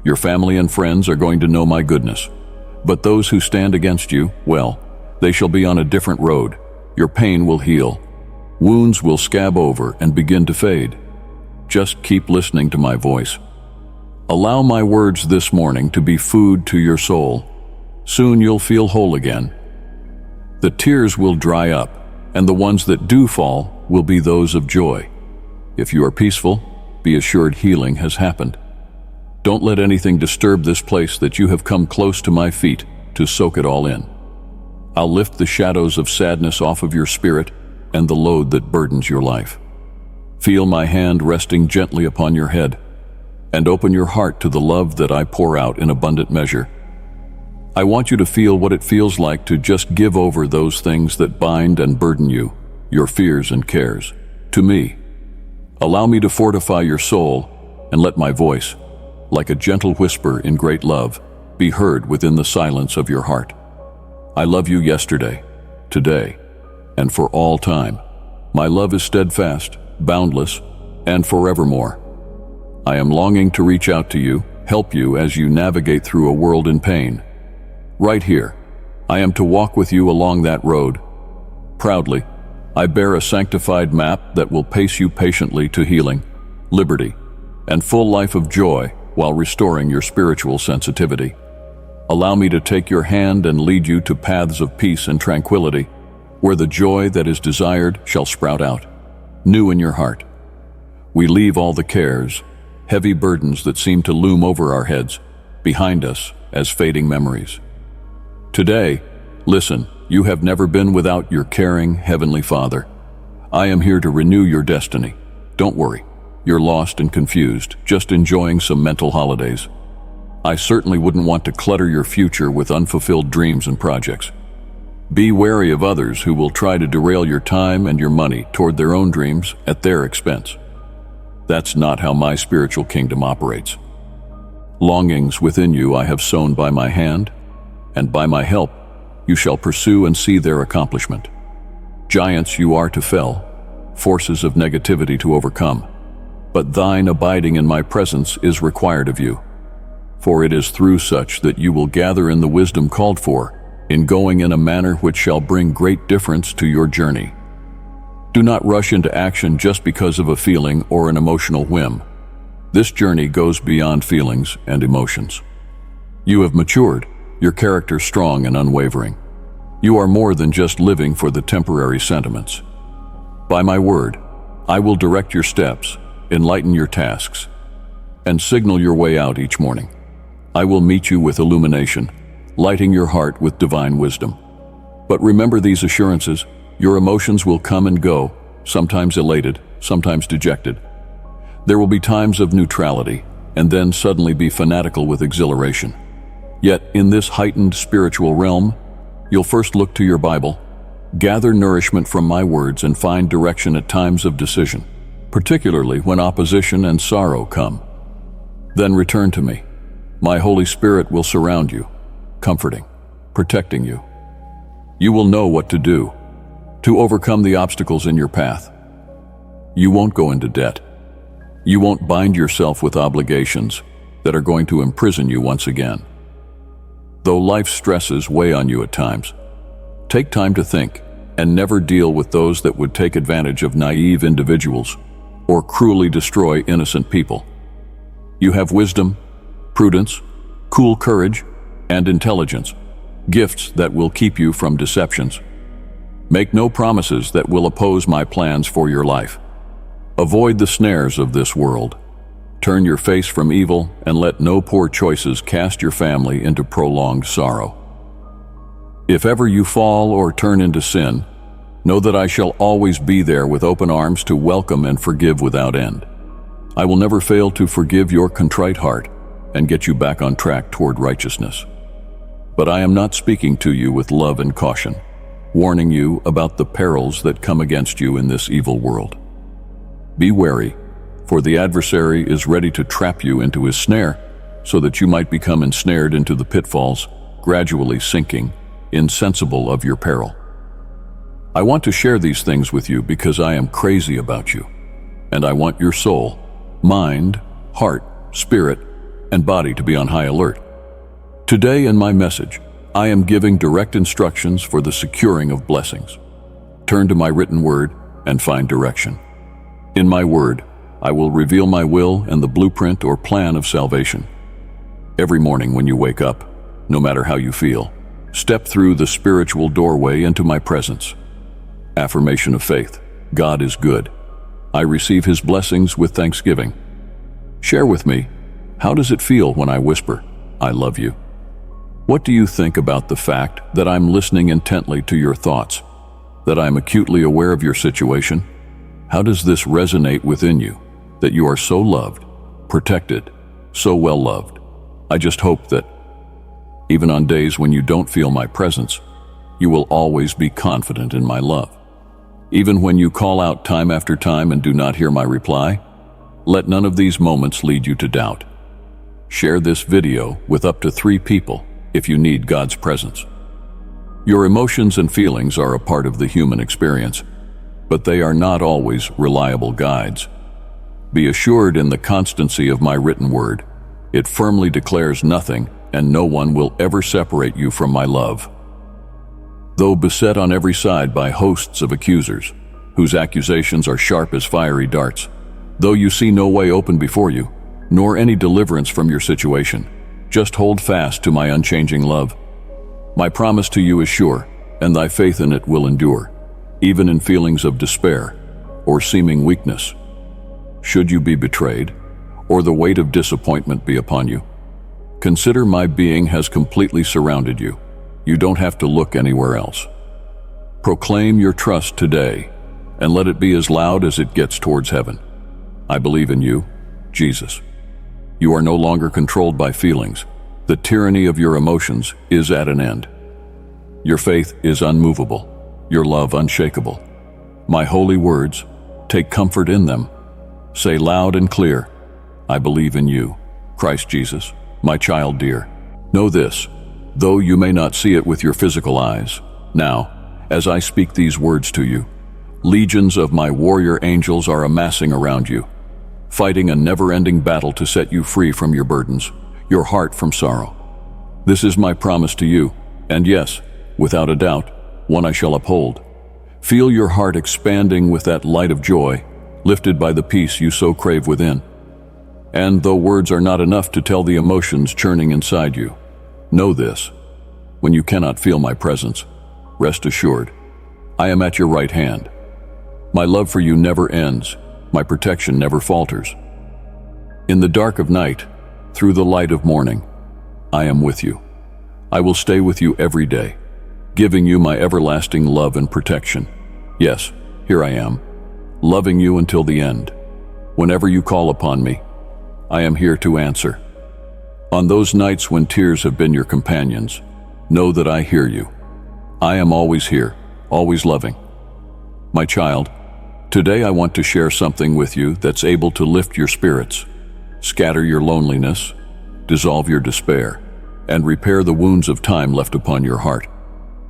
Your family and friends are going to know my goodness. But those who stand against you, well, they shall be on a different road. Your pain will heal. Wounds will scab over and begin to fade. Just keep listening to my voice. Allow my words this morning to be food to your soul. Soon you'll feel whole again. The tears will dry up, and the ones that do fall will be those of joy. If you are peaceful, be assured healing has happened. Don't let anything disturb this place that you have come close to my feet to soak it all in. I'll lift the shadows of sadness off of your spirit and the load that burdens your life. Feel my hand resting gently upon your head, and open your heart to the love that I pour out in abundant measure. I want you to feel what it feels like to just give over those things that bind and burden you, your fears and cares, to me. Allow me to fortify your soul and let my voice, like a gentle whisper in great love, be heard within the silence of your heart. I love you yesterday, today, and for all time. My love is steadfast, boundless, and forevermore. I am longing to reach out to you, help you as you navigate through a world in pain. Right here, I am to walk with you along that road. Proudly, I bear a sanctified map that will pace you patiently to healing, liberty, and full life of joy while restoring your spiritual sensitivity. Allow me to take your hand and lead you to paths of peace and tranquility, where the joy that is desired shall sprout out, new in your heart. We leave all the cares, heavy burdens that seem to loom over our heads, behind us as fading memories. Today, listen, you have never been without your caring Heavenly Father. I am here to renew your destiny. Don't worry, you're lost and confused, just enjoying some mental holidays. I certainly wouldn't want to clutter your future with unfulfilled dreams and projects. Be wary of others who will try to derail your time and your money toward their own dreams at their expense. That's not how my spiritual kingdom operates. Longings within you I have sown by my hand, and by my help you shall pursue and see their accomplishment. Giants you are to fell, forces of negativity to overcome, but thine abiding in my presence is required of you. For it is through such that you will gather in the wisdom called for, in going in a manner which shall bring great difference to your journey. Do not rush into action just because of a feeling or an emotional whim. This journey goes beyond feelings and emotions. You have matured, your character strong and unwavering. You are more than just living for the temporary sentiments. By my word, I will direct your steps, enlighten your tasks, and signal your way out each morning. I will meet you with illumination, lighting your heart with divine wisdom. But remember these assurances, your emotions will come and go, sometimes elated, sometimes dejected. There will be times of neutrality, and then suddenly be fanatical with exhilaration. Yet in this heightened spiritual realm, you'll first look to your Bible, gather nourishment from my words, and find direction at times of decision, particularly when opposition and sorrow come. Then return to me. My Holy Spirit will surround you, comforting, protecting you. You will know what to do to overcome the obstacles in your path. You won't go into debt. You won't bind yourself with obligations that are going to imprison you once again. Though life's stresses weigh on you at times, take time to think and never deal with those that would take advantage of naive individuals or cruelly destroy innocent people. You have wisdom, prudence, cool courage, and intelligence, gifts that will keep you from deceptions. Make no promises that will oppose my plans for your life. Avoid the snares of this world. Turn your face from evil and let no poor choices cast your family into prolonged sorrow. If ever you fall or turn into sin, Know that I shall always be there with open arms to welcome and forgive without end. I will never fail to forgive your contrite heart and get you back on track toward righteousness. But I am not speaking to you with love and caution, warning you about the perils that come against you in this evil world. Be wary, for the adversary is ready to trap you into his snare, so that you might become ensnared into the pitfalls, gradually sinking, insensible of your peril. I want to share these things with you because I am crazy about you, and I want your soul, mind, heart, spirit, and body to be on high alert. Today in my message, I am giving direct instructions for the securing of blessings. Turn to my written word and find direction. In my word, I will reveal my will and the blueprint or plan of salvation. Every morning when you wake up, no matter how you feel, step through the spiritual doorway into my presence. Affirmation of faith. God is good. I receive His blessings with thanksgiving. Share with me, how does it feel when I whisper, I love you? What do you think about the fact that I'm listening intently to your thoughts, that I'm acutely aware of your situation? How does this resonate within you, that you are so loved, protected, so well loved? I just hope that, even on days when you don't feel my presence, you will always be confident in my love. Even when you call out time after time and do not hear my reply, let none of these moments lead you to doubt. Share this video with up to 3 people if you need God's presence. Your emotions and feelings are a part of the human experience, but they are not always reliable guides. Be assured in the constancy of my written word. It firmly declares nothing and no one will ever separate you from my love. Though beset on every side by hosts of accusers, whose accusations are sharp as fiery darts, though you see no way open before you, nor any deliverance from your situation, just hold fast to my unchanging love. My promise to you is sure, and thy faith in it will endure, even in feelings of despair or seeming weakness. Should you be betrayed, or the weight of disappointment be upon you, consider my being has completely surrounded you. You don't have to look anywhere else. Proclaim your trust today, and let it be as loud as it gets towards heaven. I believe in you, Jesus. You are no longer controlled by feelings. The tyranny of your emotions is at an end. Your faith is unmovable, your love unshakable. My holy words, take comfort in them. Say loud and clear, I believe in you, Christ Jesus, my child dear. Know this, though you may not see it with your physical eyes, now, as I speak these words to you, legions of my warrior angels are amassing around you, fighting a never-ending battle to set you free from your burdens, your heart from sorrow. This is my promise to you, and yes, without a doubt, one I shall uphold. Feel your heart expanding with that light of joy, lifted by the peace you so crave within. And though words are not enough to tell the emotions churning inside you, know this, when you cannot feel my presence, rest assured, I am at your right hand. My love for you never ends, my protection never falters. In the dark of night, through the light of morning, I am with you. I will stay with you every day, giving you my everlasting love and protection. Yes, here I am, loving you until the end. Whenever you call upon me, I am here to answer. On those nights when tears have been your companions, know that I hear you. I am always here, always loving. My child, today I want to share something with you that's able to lift your spirits, scatter your loneliness, dissolve your despair, and repair the wounds of time left upon your heart.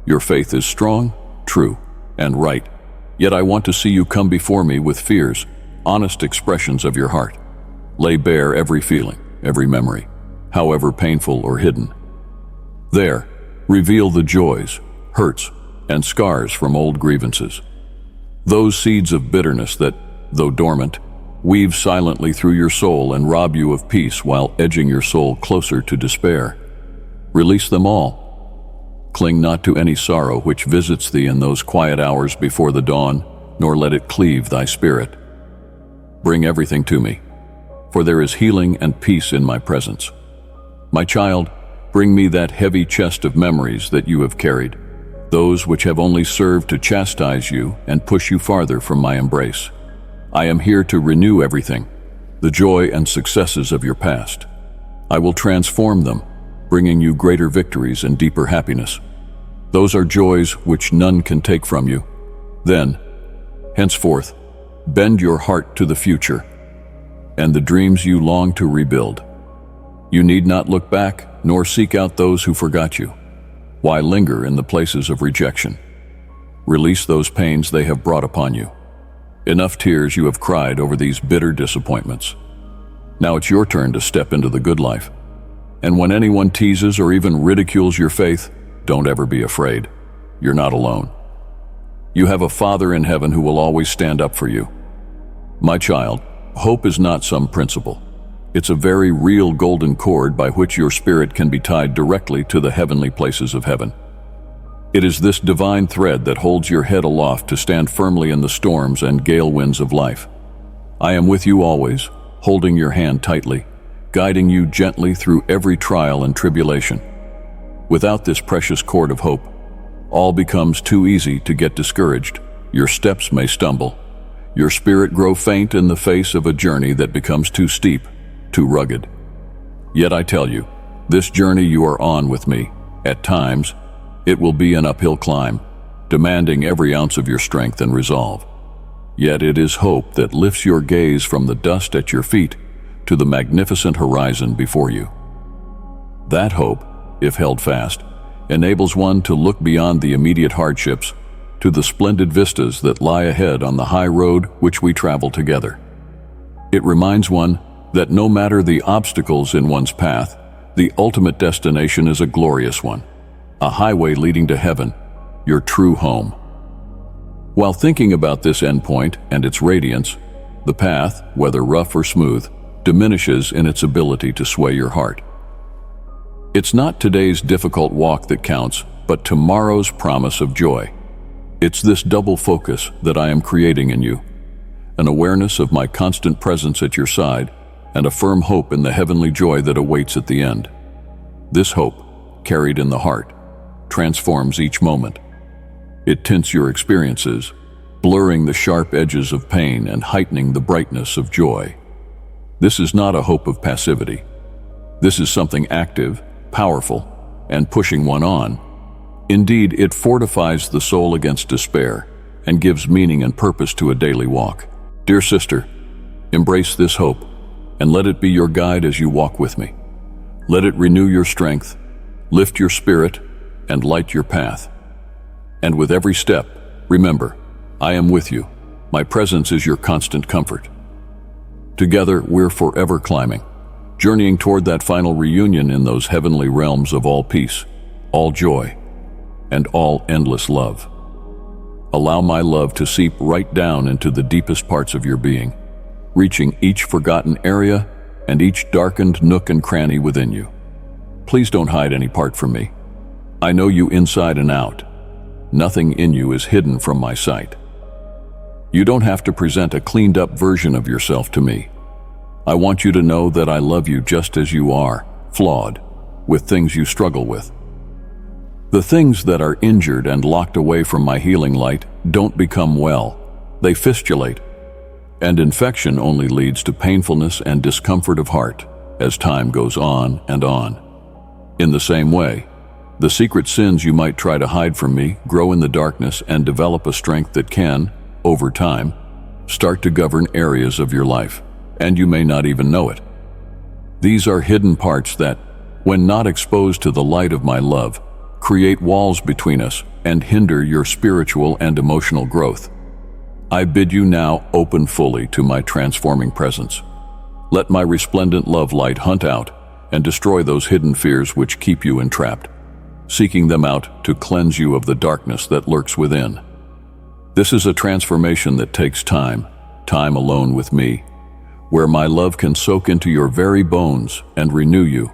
Your faith is strong, true, and right, yet I want to see you come before me with fears, honest expressions of your heart. Lay bare every feeling, every memory, however painful or hidden. There, reveal the joys, hurts, and scars from old grievances. Those seeds of bitterness that, though dormant, weave silently through your soul and rob you of peace while edging your soul closer to despair. Release them all. Cling not to any sorrow which visits thee in those quiet hours before the dawn, nor let it cleave thy spirit. Bring everything to me, for there is healing and peace in my presence. My child, bring me that heavy chest of memories that you have carried, those which have only served to chastise you and push you farther from my embrace. I am here to renew everything, the joy and successes of your past. I will transform them, bringing you greater victories and deeper happiness. Those are joys which none can take from you. Then, henceforth, bend your heart to the future and the dreams you long to rebuild. You need not look back nor seek out those who forgot you. Why linger in the places of rejection? Release those pains they have brought upon you. Enough tears you have cried over these bitter disappointments. Now it's your turn to step into the good life. And when anyone teases or even ridicules your faith, don't ever be afraid. You're not alone. You have a Father in heaven who will always stand up for you. My child, hope is not some principle. It's a very real golden cord by which your spirit can be tied directly to the heavenly places of heaven. It is this divine thread that holds your head aloft to stand firmly in the storms and gale winds of life. I am with you always, holding your hand tightly, guiding you gently through every trial and tribulation. Without this precious cord of hope, all becomes too easy to get discouraged. Your steps may stumble, your spirit grow faint in the face of a journey that becomes too steep, too rugged. Yet I tell you, this journey you are on with me, at times, it will be an uphill climb, demanding every ounce of your strength and resolve. Yet it is hope that lifts your gaze from the dust at your feet to the magnificent horizon before you. That hope, if held fast, enables one to look beyond the immediate hardships to the splendid vistas that lie ahead on the high road which we travel together. It reminds one that no matter the obstacles in one's path, the ultimate destination is a glorious one, a highway leading to heaven, your true home. While thinking about this endpoint and its radiance, the path, whether rough or smooth, diminishes in its ability to sway your heart. It's not today's difficult walk that counts, but tomorrow's promise of joy. It's this double focus that I am creating in you, an awareness of my constant presence at your side and a firm hope in the heavenly joy that awaits at the end. This hope, carried in the heart, transforms each moment. It tints your experiences, blurring the sharp edges of pain and heightening the brightness of joy. This is not a hope of passivity. This is something active, powerful, and pushing one on. Indeed, it fortifies the soul against despair and gives meaning and purpose to a daily walk. Dear sister, embrace this hope and let it be your guide as you walk with me. Let it renew your strength, lift your spirit, and light your path. And with every step, remember, I am with you. My presence is your constant comfort. Together, we're forever climbing, journeying toward that final reunion in those heavenly realms of all peace, all joy, and all endless love. Allow my love to seep right down into the deepest parts of your being, reaching each forgotten area and each darkened nook and cranny within you. Please don't hide any part from me. I know you inside and out. Nothing in you is hidden from my sight. You don't have to present a cleaned-up version of yourself to me. I want you to know that I love you just as you are, flawed, with things you struggle with. The things that are injured and locked away from my healing light don't become well. They fistulate, and infection only leads to painfulness and discomfort of heart as time goes on and on. In the same way, the secret sins you might try to hide from me grow in the darkness and develop a strength that can, over time, start to govern areas of your life, and you may not even know it. These are hidden parts that, when not exposed to the light of my love, create walls between us and hinder your spiritual and emotional growth. I bid you now open fully to my transforming presence. Let my resplendent love light hunt out and destroy those hidden fears which keep you entrapped, seeking them out to cleanse you of the darkness that lurks within. This is a transformation that takes time alone with me, where my love can soak into your very bones and renew you.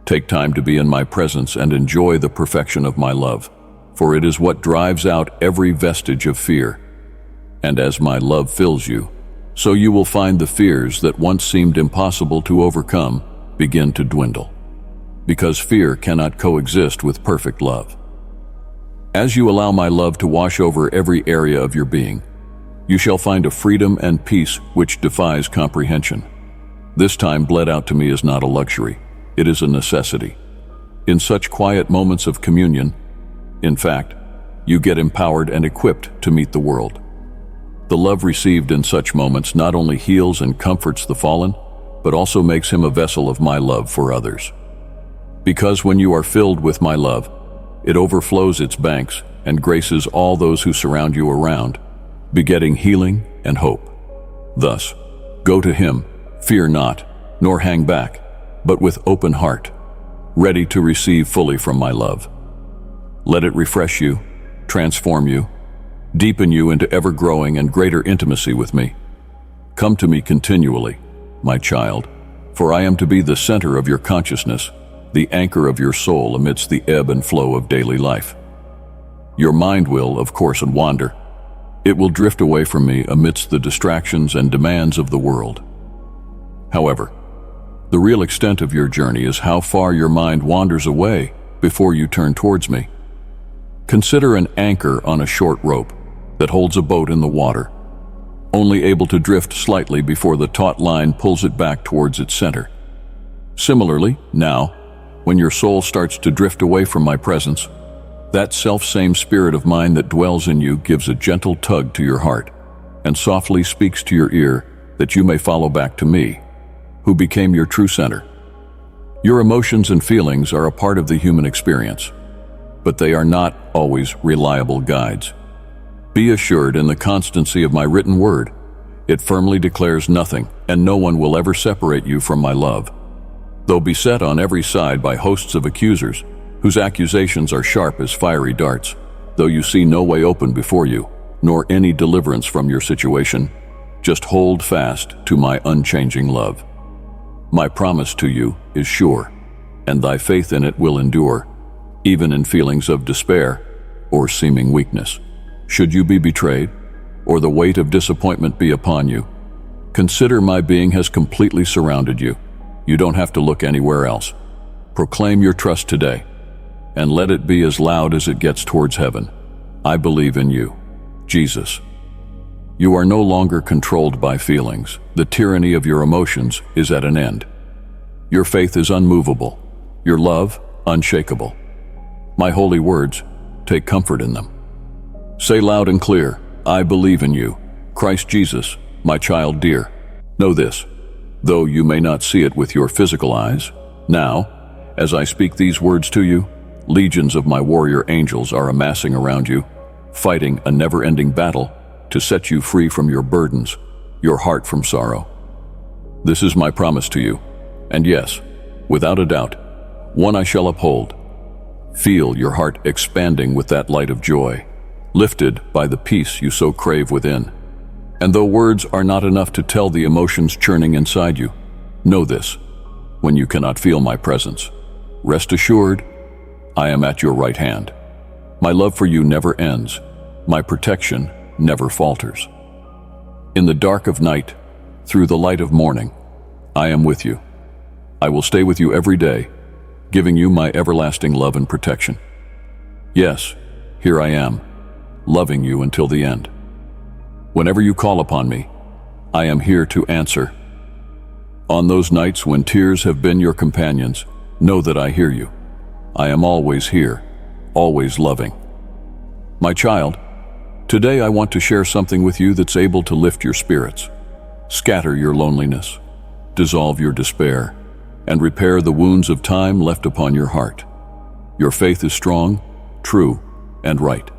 Take time to be in my presence and enjoy the perfection of my love, for it is what drives out every vestige of fear. And as my love fills you, so you will find the fears that once seemed impossible to overcome begin to dwindle, because fear cannot coexist with perfect love. As you allow my love to wash over every area of your being, you shall find a freedom and peace which defies comprehension. This time bled out to me is not a luxury, it is a necessity. In such quiet moments of communion, in fact, you get empowered and equipped to meet the world. The love received in such moments not only heals and comforts the fallen, but also makes him a vessel of my love for others. Because when you are filled with my love, it overflows its banks and graces all those who surround you around, begetting healing and hope. Thus, go to him, fear not, nor hang back, but with open heart, ready to receive fully from my love. Let it refresh you, transform you, deepen you into ever-growing and greater intimacy with me. Come to me continually, my child, for I am to be the center of your consciousness, the anchor of your soul amidst the ebb and flow of daily life. Your mind will, of course, wander. It will drift away from me amidst the distractions and demands of the world. However, the real extent of your journey is how far your mind wanders away before you turn towards me. Consider an anchor on a short rope that holds a boat in the water, only able to drift slightly before the taut line pulls it back towards its center. Similarly, now, when your soul starts to drift away from my presence, that self-same spirit of mine that dwells in you gives a gentle tug to your heart and softly speaks to your ear that you may follow back to me, who became your true center. Your emotions and feelings are a part of the human experience, but they are not always reliable guides. Be assured in the constancy of my written word, it firmly declares nothing and no one will ever separate you from my love. Though beset on every side by hosts of accusers, whose accusations are sharp as fiery darts, though you see no way open before you, nor any deliverance from your situation, just hold fast to my unchanging love. My promise to you is sure, and thy faith in it will endure, even in feelings of despair or seeming weakness. Should you be betrayed, or the weight of disappointment be upon you, consider my being has completely surrounded you. You don't have to look anywhere else. Proclaim your trust today, and let it be as loud as it gets towards heaven. I believe in you, Jesus. You are no longer controlled by feelings. The tyranny of your emotions is at an end. Your faith is unmovable, your love unshakable. My holy words, take comfort in them. Say loud and clear, I believe in you, Christ Jesus, my child dear. Know this, though you may not see it with your physical eyes, now, as I speak these words to you, legions of my warrior angels are amassing around you, fighting a never-ending battle to set you free from your burdens, your heart from sorrow. This is my promise to you, and yes, without a doubt, one I shall uphold. Feel your heart expanding with that light of joy, lifted by the peace you so crave within. And though words are not enough to tell the emotions churning inside you, know this, when you cannot feel my presence, rest assured, I am at your right hand. My love for you never ends. My protection never falters. In the dark of night, through the light of morning, I am with you. I will stay with you every day, giving you my everlasting love and protection. Yes, here I am, loving you until the end. Whenever you call upon me, I am here to answer. On those nights when tears have been your companions, know that I hear you. I am always here, always loving. My child, today I want to share something with you that's able to lift your spirits, scatter your loneliness, dissolve your despair, and repair the wounds of time left upon your heart. Your faith is strong, true, and right.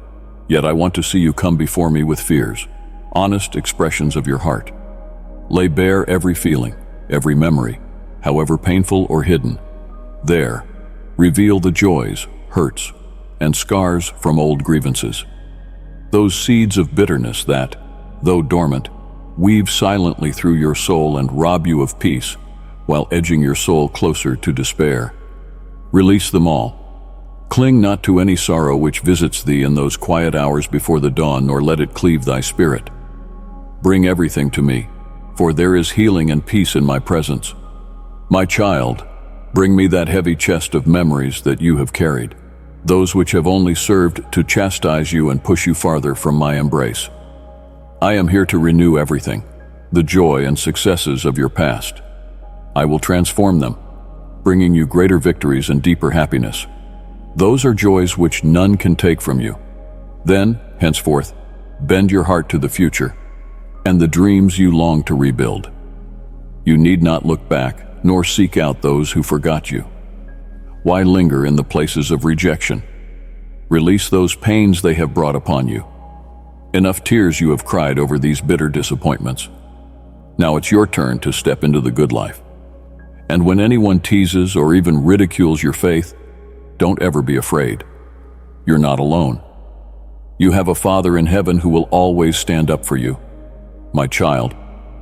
Yet I want to see you come before me with fears, honest expressions of your heart. Lay bare every feeling, every memory, however painful or hidden. There, reveal the joys, hurts, and scars from old grievances. Those seeds of bitterness that, though dormant, weave silently through your soul and rob you of peace, while edging your soul closer to despair. Release them all. Cling not to any sorrow which visits thee in those quiet hours before the dawn, nor let it cleave thy spirit. Bring everything to me, for there is healing and peace in my presence. My child, bring me that heavy chest of memories that you have carried. those which have only served to chastise you and push you farther from my embrace. I am here to renew everything, the joy and successes of your past. I will transform them, bringing you greater victories and deeper happiness. Those are joys which none can take from you. Then, henceforth, bend your heart to the future and the dreams you long to rebuild. You need not look back nor seek out those who forgot you. Why linger in the places of rejection? Release those pains they have brought upon you. Enough tears you have cried over these bitter disappointments. Now it's your turn to step into the good life. And when anyone teases or even ridicules your faith, don't ever be afraid. You're not alone. You have a Father in heaven who will always stand up for you. My child,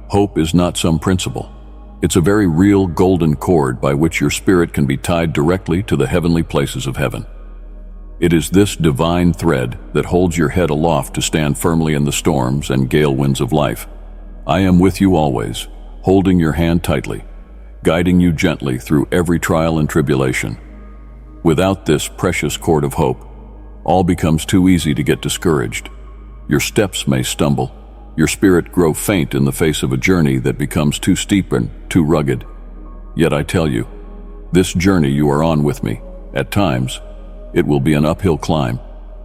hope is not some principle. It's a very real golden cord by which your spirit can be tied directly to the heavenly places of heaven. It is this divine thread that holds your head aloft to stand firmly in the storms and gale winds of life. I am with you always, holding your hand tightly, guiding you gently through every trial and tribulation. Without this precious cord of hope, all becomes too easy to get discouraged. Your steps may stumble, your spirit grow faint in the face of a journey that becomes too steep and too rugged. Yet I tell you, this journey you are on with me, at times, it will be an uphill climb,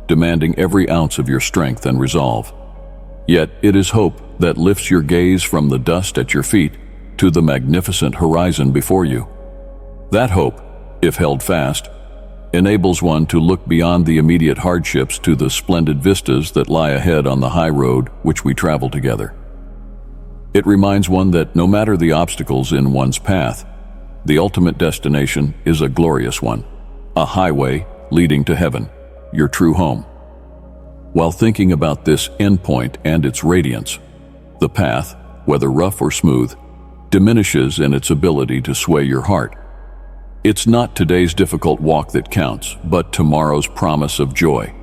demanding every ounce of your strength and resolve. Yet it is hope that lifts your gaze from the dust at your feet to the magnificent horizon before you. That hope, if held fast, enables one to look beyond the immediate hardships to the splendid vistas that lie ahead on the high road which we travel together. It reminds one that no matter the obstacles in one's path, the ultimate destination is a glorious one, a highway leading to heaven, your true home. While thinking about this endpoint and its radiance, the path, whether rough or smooth, diminishes in its ability to sway your heart. It's not today's difficult walk that counts, but tomorrow's promise of joy.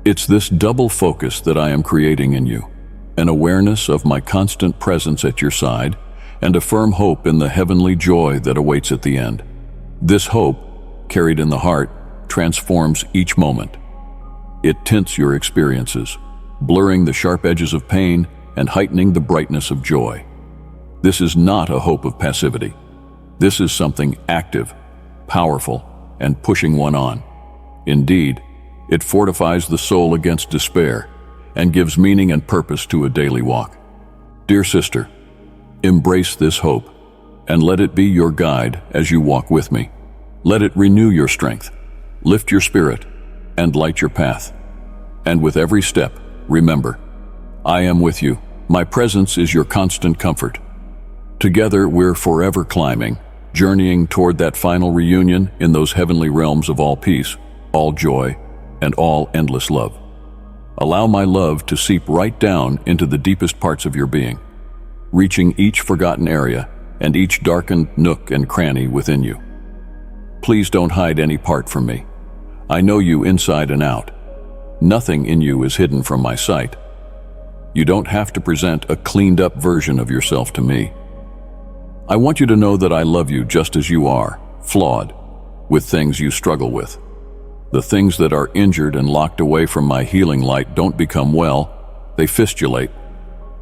It's this double focus that I am creating in you, an awareness of my constant presence at your side, and a firm hope in the heavenly joy that awaits at the end. This hope, carried in the heart, transforms each moment. It tints your experiences, blurring the sharp edges of pain and heightening the brightness of joy. This is not a hope of passivity. This is something active, powerful, and pushing one on. Indeed, it fortifies the soul against despair and gives meaning and purpose to a daily walk. Dear sister, embrace this hope and let it be your guide as you walk with me. Let it renew your strength, lift your spirit, and light your path. And with every step, remember, I am with you. My presence is your constant comfort. Together, we're forever climbing, journeying toward that final reunion in those heavenly realms of all peace, all joy, and all endless love. Allow my love to seep right down into the deepest parts of your being, reaching each forgotten area and each darkened nook and cranny within you. Please don't hide any part from me. I know you inside and out. Nothing in you is hidden from my sight. You don't have to present a cleaned-up version of yourself to me. I want you to know that I love you just as you are, flawed, with things you struggle with. The things that are injured and locked away from my healing light don't become well, they fistulate.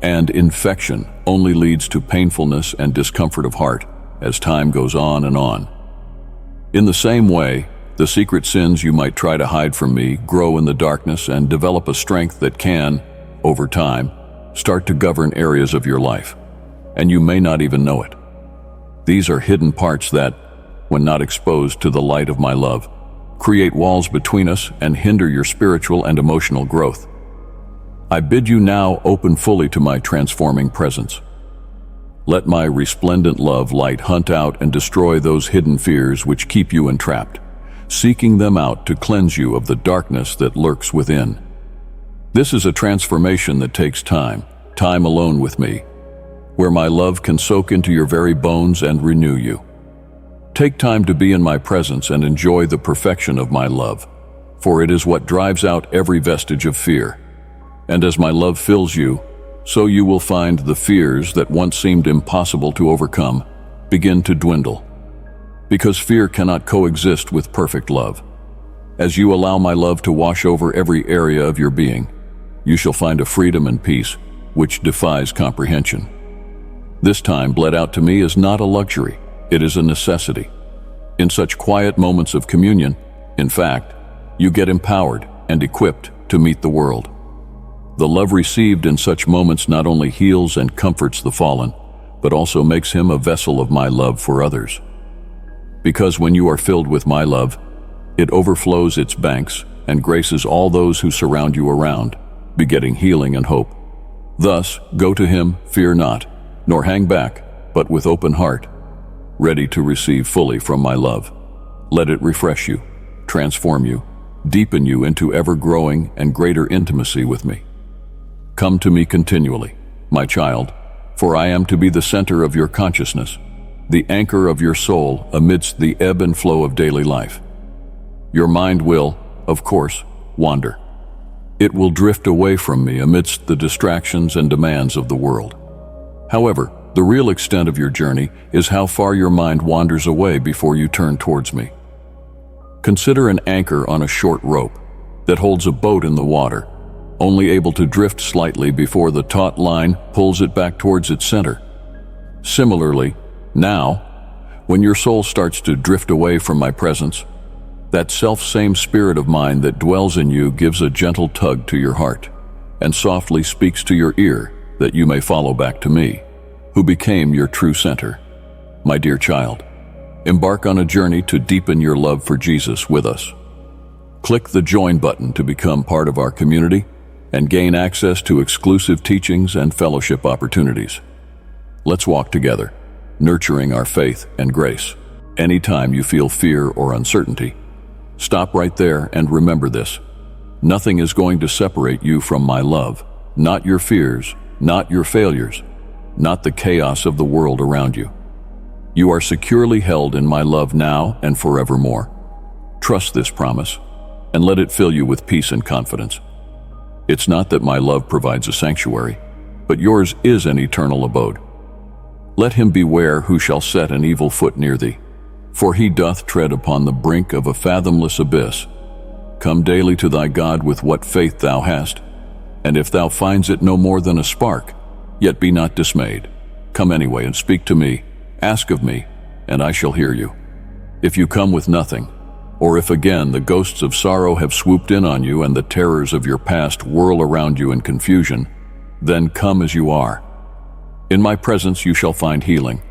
And infection only leads to painfulness and discomfort of heart as time goes on and on. In the same way, the secret sins you might try to hide from me grow in the darkness and develop a strength that can, over time, start to govern areas of your life, and you may not even know it. These are hidden parts that, when not exposed to the light of my love, create walls between us and hinder your spiritual and emotional growth. I bid you now open fully to my transforming presence. Let my resplendent love light hunt out and destroy those hidden fears which keep you entrapped, seeking them out to cleanse you of the darkness that lurks within. This is a transformation that takes time alone with me, where my love can soak into your very bones and renew you. Take time to be in my presence and enjoy the perfection of my love, for it is what drives out every vestige of fear. And as my love fills you, so you will find the fears that once seemed impossible to overcome begin to dwindle. Because fear cannot coexist with perfect love. As you allow my love to wash over every area of your being, you shall find a freedom and peace which defies comprehension. This time bled out to me is not a luxury, it is a necessity. In such quiet moments of communion, in fact, you get empowered and equipped to meet the world. The love received in such moments not only heals and comforts the fallen, but also makes him a vessel of my love for others. Because when you are filled with my love, it overflows its banks and graces all those who surround you around, begetting healing and hope. Thus, go to him, fear not, nor hang back, but with open heart, ready to receive fully from my love. Let it refresh you, transform you, deepen you into ever-growing and greater intimacy with me. Come to me continually, my child, for I am to be the center of your consciousness, the anchor of your soul amidst the ebb and flow of daily life. Your mind will, of course, wander. It will drift away from me amidst the distractions and demands of the world. However, the real extent of your journey is how far your mind wanders away before you turn towards me. Consider an anchor on a short rope that holds a boat in the water, only able to drift slightly before the taut line pulls it back towards its center. Similarly, now, when your soul starts to drift away from my presence, that self-same spirit of mine that dwells in you gives a gentle tug to your heart and softly speaks to your ear that you may follow back to me, who became your true center. My dear child, embark on a journey to deepen your love for Jesus with us. Click the join button to become part of our community and gain access to exclusive teachings and fellowship opportunities. Let's walk together, nurturing our faith and grace. Anytime you feel fear or uncertainty, stop right there and remember this. Nothing is going to separate you from my love, not your fears, not your failures, not the chaos of the world around you. You are securely held in my love now and forevermore. Trust this promise and let it fill you with peace and confidence. It's not that my love provides a sanctuary, but yours is an eternal abode. Let him beware who shall set an evil foot near thee, for he doth tread upon the brink of a fathomless abyss. Come daily to thy God with what faith thou hast, and if thou finds it no more than a spark, yet be not dismayed. Come anyway and speak to me, ask of me, and I shall hear you. If you come with nothing, or if again the ghosts of sorrow have swooped in on you and the terrors of your past whirl around you in confusion, then come as you are. In my presence you shall find healing.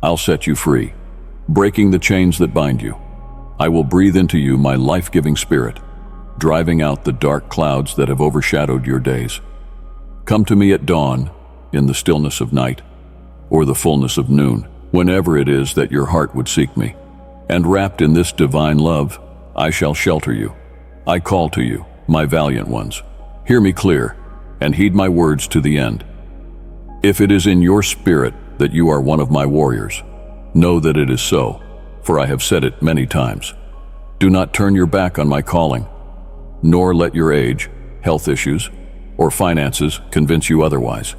I'll set you free, breaking the chains that bind you. I will breathe into you my life-giving spirit, driving out the dark clouds that have overshadowed your days. Come to me at dawn, in the stillness of night, or the fullness of noon, whenever it is that your heart would seek me. And wrapped in this divine love, I shall shelter you. I call to you, my valiant ones. Hear me clear, and heed my words to the end. If it is in your spirit that you are one of my warriors, know that it is so, for I have said it many times. Do not turn your back on my calling, nor let your age, health issues, or finances convince you otherwise.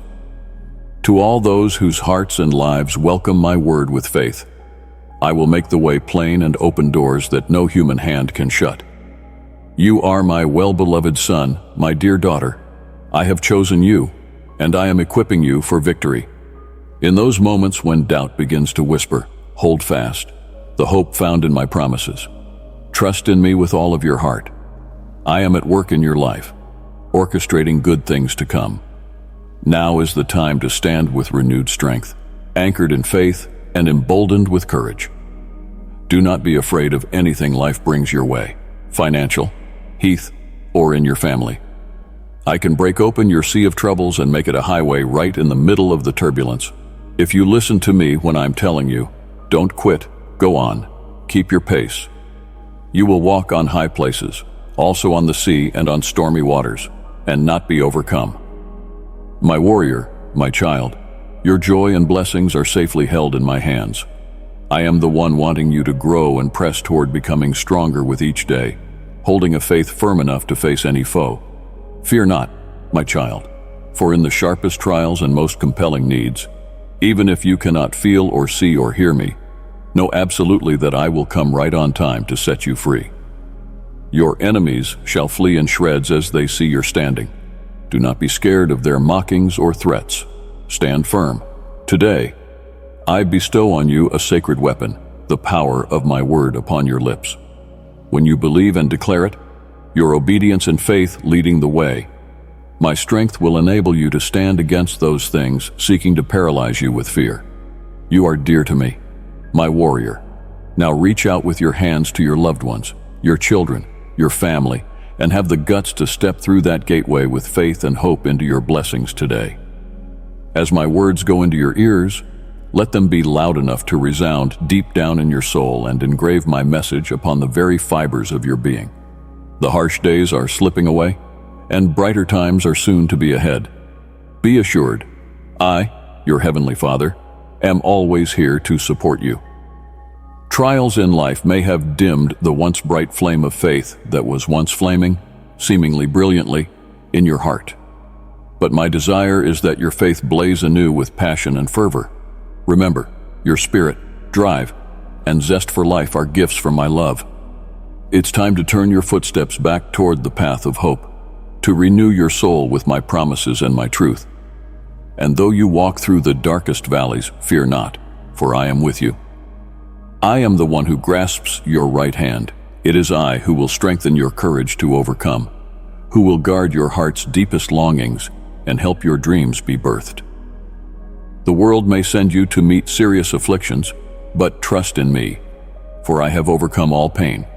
To all those whose hearts and lives welcome my word with faith, I will make the way plain and open doors that no human hand can shut. You are my well-beloved son, my dear daughter. I have chosen you, and I am equipping you for victory. In those moments when doubt begins to whisper, hold fast the hope found in my promises. Trust in me with all of your heart. I am at work in your life, orchestrating good things to come. Now is the time to stand with renewed strength, anchored in faith and emboldened with courage. Do not be afraid of anything life brings your way, financial, health, or in your family. I can break open your sea of troubles and make it a highway right in the middle of the turbulence. If you listen to me when I'm telling you, don't quit, go on, keep your pace. You will walk on high places, also on the sea and on stormy waters, and not be overcome. My warrior, my child, your joy and blessings are safely held in my hands. I am the one wanting you to grow and press toward becoming stronger with each day, holding a faith firm enough to face any foe. Fear not, my child, for in the sharpest trials and most compelling needs, even if you cannot feel or see or hear me, know absolutely that I will come right on time to set you free. Your enemies shall flee in shreds as they see you're standing. Do not be scared of their mockings or threats. Stand firm. Today, I bestow on you a sacred weapon, the power of my word upon your lips. When you believe and declare it, your obedience and faith leading the way, my strength will enable you to stand against those things seeking to paralyze you with fear. You are dear to me, my warrior. Now reach out with your hands to your loved ones, your children, your family, and have the guts to step through that gateway with faith and hope into your blessings today. As my words go into your ears, let them be loud enough to resound deep down in your soul and engrave my message upon the very fibers of your being. The harsh days are slipping away, and brighter times are soon to be ahead. Be assured, I, your Heavenly Father, am always here to support you. Trials in life may have dimmed the once bright flame of faith that was once flaming, seemingly brilliantly, in your heart. But my desire is that your faith blaze anew with passion and fervor. Remember, your spirit, drive, and zest for life are gifts from my love. It's time to turn your footsteps back toward the path of hope, to renew your soul with my promises and my truth. And though you walk through the darkest valleys, fear not, for I am with you. I am the one who grasps your right hand. It is I who will strengthen your courage to overcome, who will guard your heart's deepest longings and help your dreams be birthed. The world may send you to meet serious afflictions, but trust in me, for I have overcome all pain.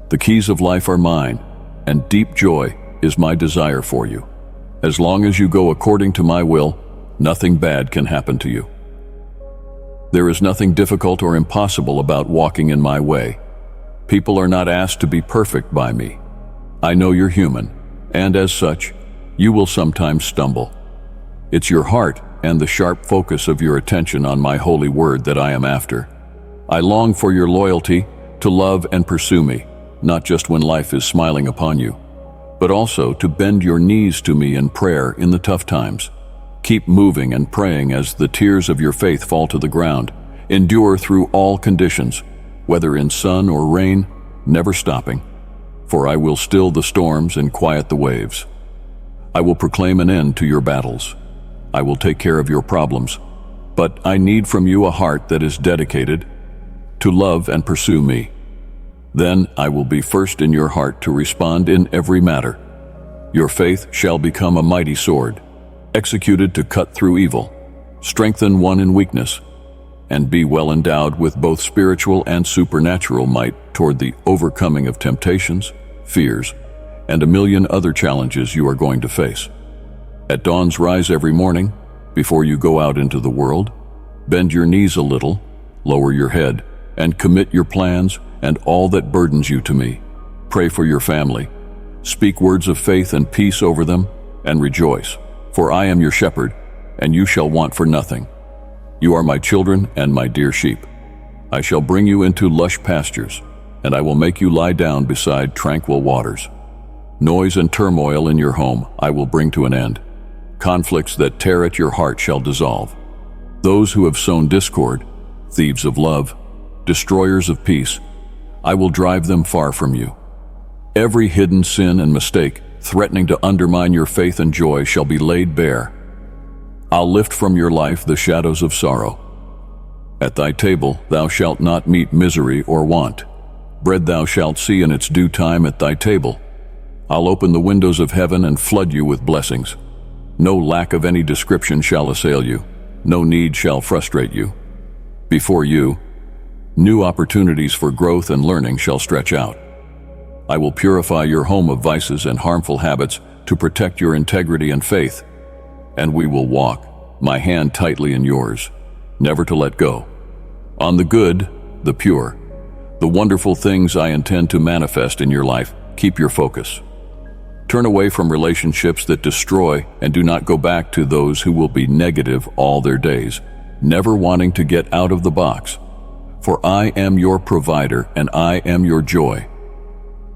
The keys of life are mine, and deep joy is my desire for you. As long as you go according to my will, nothing bad can happen to you. There is nothing difficult or impossible about walking in my way. People are not asked to be perfect by me. I know you're human, and as such, you will sometimes stumble. It's your heart and the sharp focus of your attention on my holy word that I am after. I long for your loyalty to love and pursue me, not just when life is smiling upon you, but also to bend your knees to me in prayer in the tough times. Keep moving and praying as the tears of your faith fall to the ground. Endure through all conditions, whether in sun or rain, never stopping, for I will still the storms and quiet the waves. I will proclaim an end to your battles. I will take care of your problems, but I need from you a heart that is dedicated to love and pursue me. Then I will be first in your heart to respond in every matter. Your faith shall become a mighty sword, executed to cut through evil, strengthen one in weakness, and be well endowed with both spiritual and supernatural might toward the overcoming of temptations, fears, and a million other challenges you are going to face. At dawn's rise every morning, before you go out into the world, bend your knees a little, lower your head, and commit your plans and all that burdens you to me. Pray for your family. Speak words of faith and peace over them, and rejoice. For I am your shepherd, and you shall want for nothing. You are my children and my dear sheep. I shall bring you into lush pastures, and I will make you lie down beside tranquil waters. Noise and turmoil in your home I will bring to an end. Conflicts that tear at your heart shall dissolve. Those who have sown discord, thieves of love, destroyers of peace, I will drive them far from you. Every hidden sin and mistake threatening to undermine your faith and joy shall be laid bare. I'll lift from your life the shadows of sorrow. At thy table thou shalt not meet misery or want. Bread thou shalt see in its due time at thy table. I'll open the windows of heaven and flood you with blessings. No lack of any description shall assail you. No need shall frustrate you. Before you, new opportunities for growth and learning shall stretch out. I will purify your home of vices and harmful habits to protect your integrity and faith. And we will walk, my hand tightly in yours, never to let go. On the good, the pure, the wonderful things I intend to manifest in your life, keep your focus. Turn away from relationships that destroy and do not go back to those who will be negative all their days, never wanting to get out of the box. For I am your provider and I am your joy.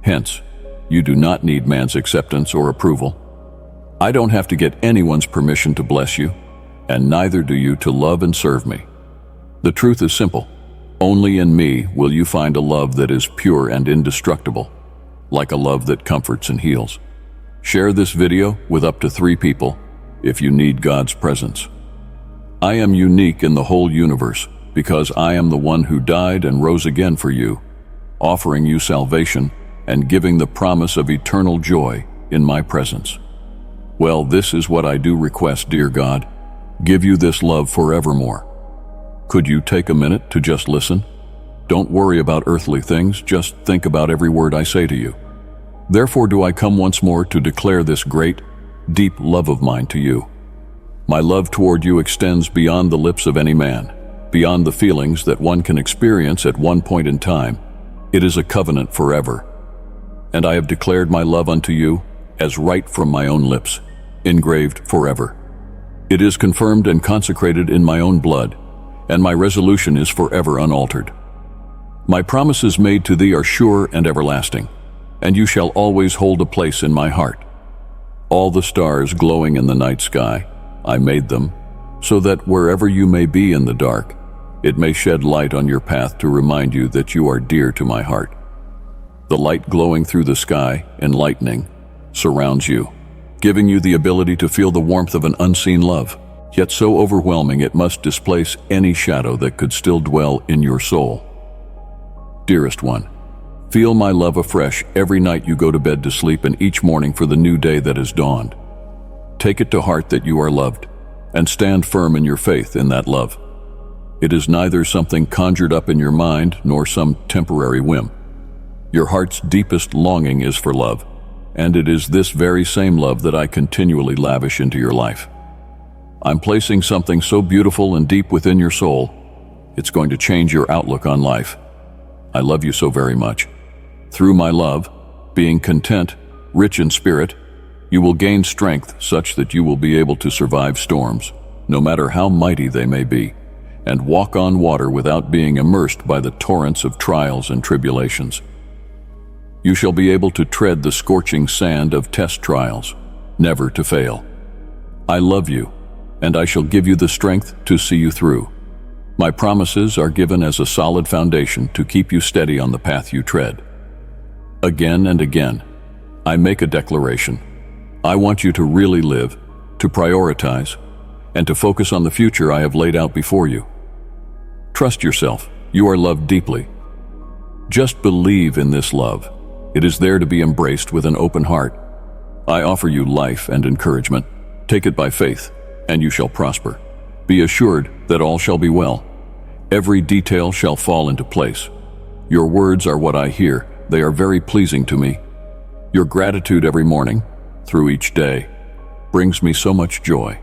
Hence, you do not need man's acceptance or approval. I don't have to get anyone's permission to bless you, and neither do you to love and serve me. The truth is simple. Only in me will you find a love that is pure and indestructible. like a love that comforts and heals. Share this video with up to 3 people if you need God's presence. I am unique in the whole universe because I am the one who died and rose again for you, offering you salvation and giving the promise of eternal joy in my presence. Well, this is what I do request, dear God. Give you this love forevermore. Could you take a minute to just listen? Don't worry about earthly things, just think about every word I say to you. Therefore do I come once more to declare this great, deep love of mine to you. My love toward you extends beyond the lips of any man, beyond the feelings that one can experience at one point in time. It is a covenant forever. And I have declared my love unto you as right from my own lips, engraved forever. It is confirmed and consecrated in my own blood, and my resolution is forever unaltered. My promises made to thee are sure and everlasting, and you shall always hold a place in my heart. All the stars glowing in the night sky, I made them, so that wherever you may be in the dark, it may shed light on your path to remind you that you are dear to my heart. The light glowing through the sky, enlightening, surrounds you, giving you the ability to feel the warmth of an unseen love, yet so overwhelming it must displace any shadow that could still dwell in your soul. Dearest one, feel my love afresh every night you go to bed to sleep and each morning for the new day that has dawned. Take it to heart that you are loved, and stand firm in your faith in that love. It is neither something conjured up in your mind nor some temporary whim. Your heart's deepest longing is for love, and it is this very same love that I continually lavish into your life. I'm placing something so beautiful and deep within your soul, it's going to change your outlook on life. I love you so very much. Through my love, being content, rich in spirit, you will gain strength such that you will be able to survive storms, no matter how mighty they may be, and walk on water without being immersed by the torrents of trials and tribulations. You shall be able to tread the scorching sand of test trials, never to fail. I love you, and I shall give you the strength to see you through. My promises are given as a solid foundation to keep you steady on the path you tread. Again and again, I make a declaration. I want you to really live, to prioritize, and to focus on the future I have laid out before you. Trust yourself. You are loved deeply. Just believe in this love. It is there to be embraced with an open heart. I offer you life and encouragement. Take it by faith, and you shall prosper. Be assured that all shall be well. Every detail shall fall into place. Your words are what I hear. They are very pleasing to me. Your gratitude every morning, through each day, brings me so much joy.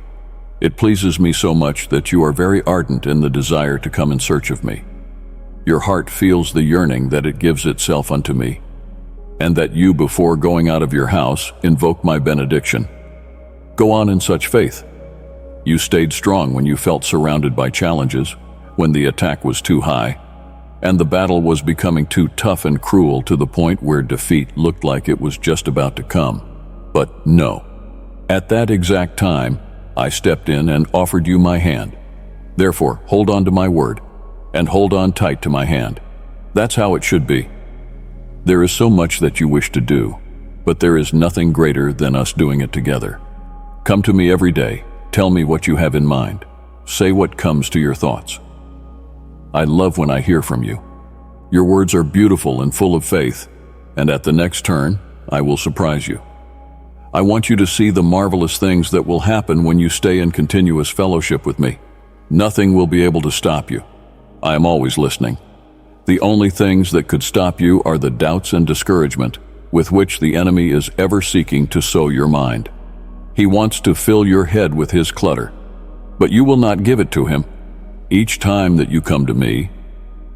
It pleases me so much that you are very ardent in the desire to come in search of me. Your heart feels the yearning that it gives itself unto me, and that you, before going out of your house, invoke my benediction. Go on in such faith. You stayed strong when you felt surrounded by challenges, when the attack was too high, and the battle was becoming too tough and cruel to the point where defeat looked like it was just about to come. But no. At that exact time, I stepped in and offered you my hand. Therefore, hold on to my word, and hold on tight to my hand. That's how it should be. There is so much that you wish to do, but there is nothing greater than us doing it together. Come to me every day. Tell me what you have in mind. Say what comes to your thoughts. I love when I hear from you. Your words are beautiful and full of faith, and at the next turn, I will surprise you. I want you to see the marvelous things that will happen when you stay in continuous fellowship with me. Nothing will be able to stop you. I am always listening. The only things that could stop you are the doubts and discouragement with which the enemy is ever seeking to sow your mind. He wants to fill your head with his clutter, but you will not give it to him. Each time that you come to me,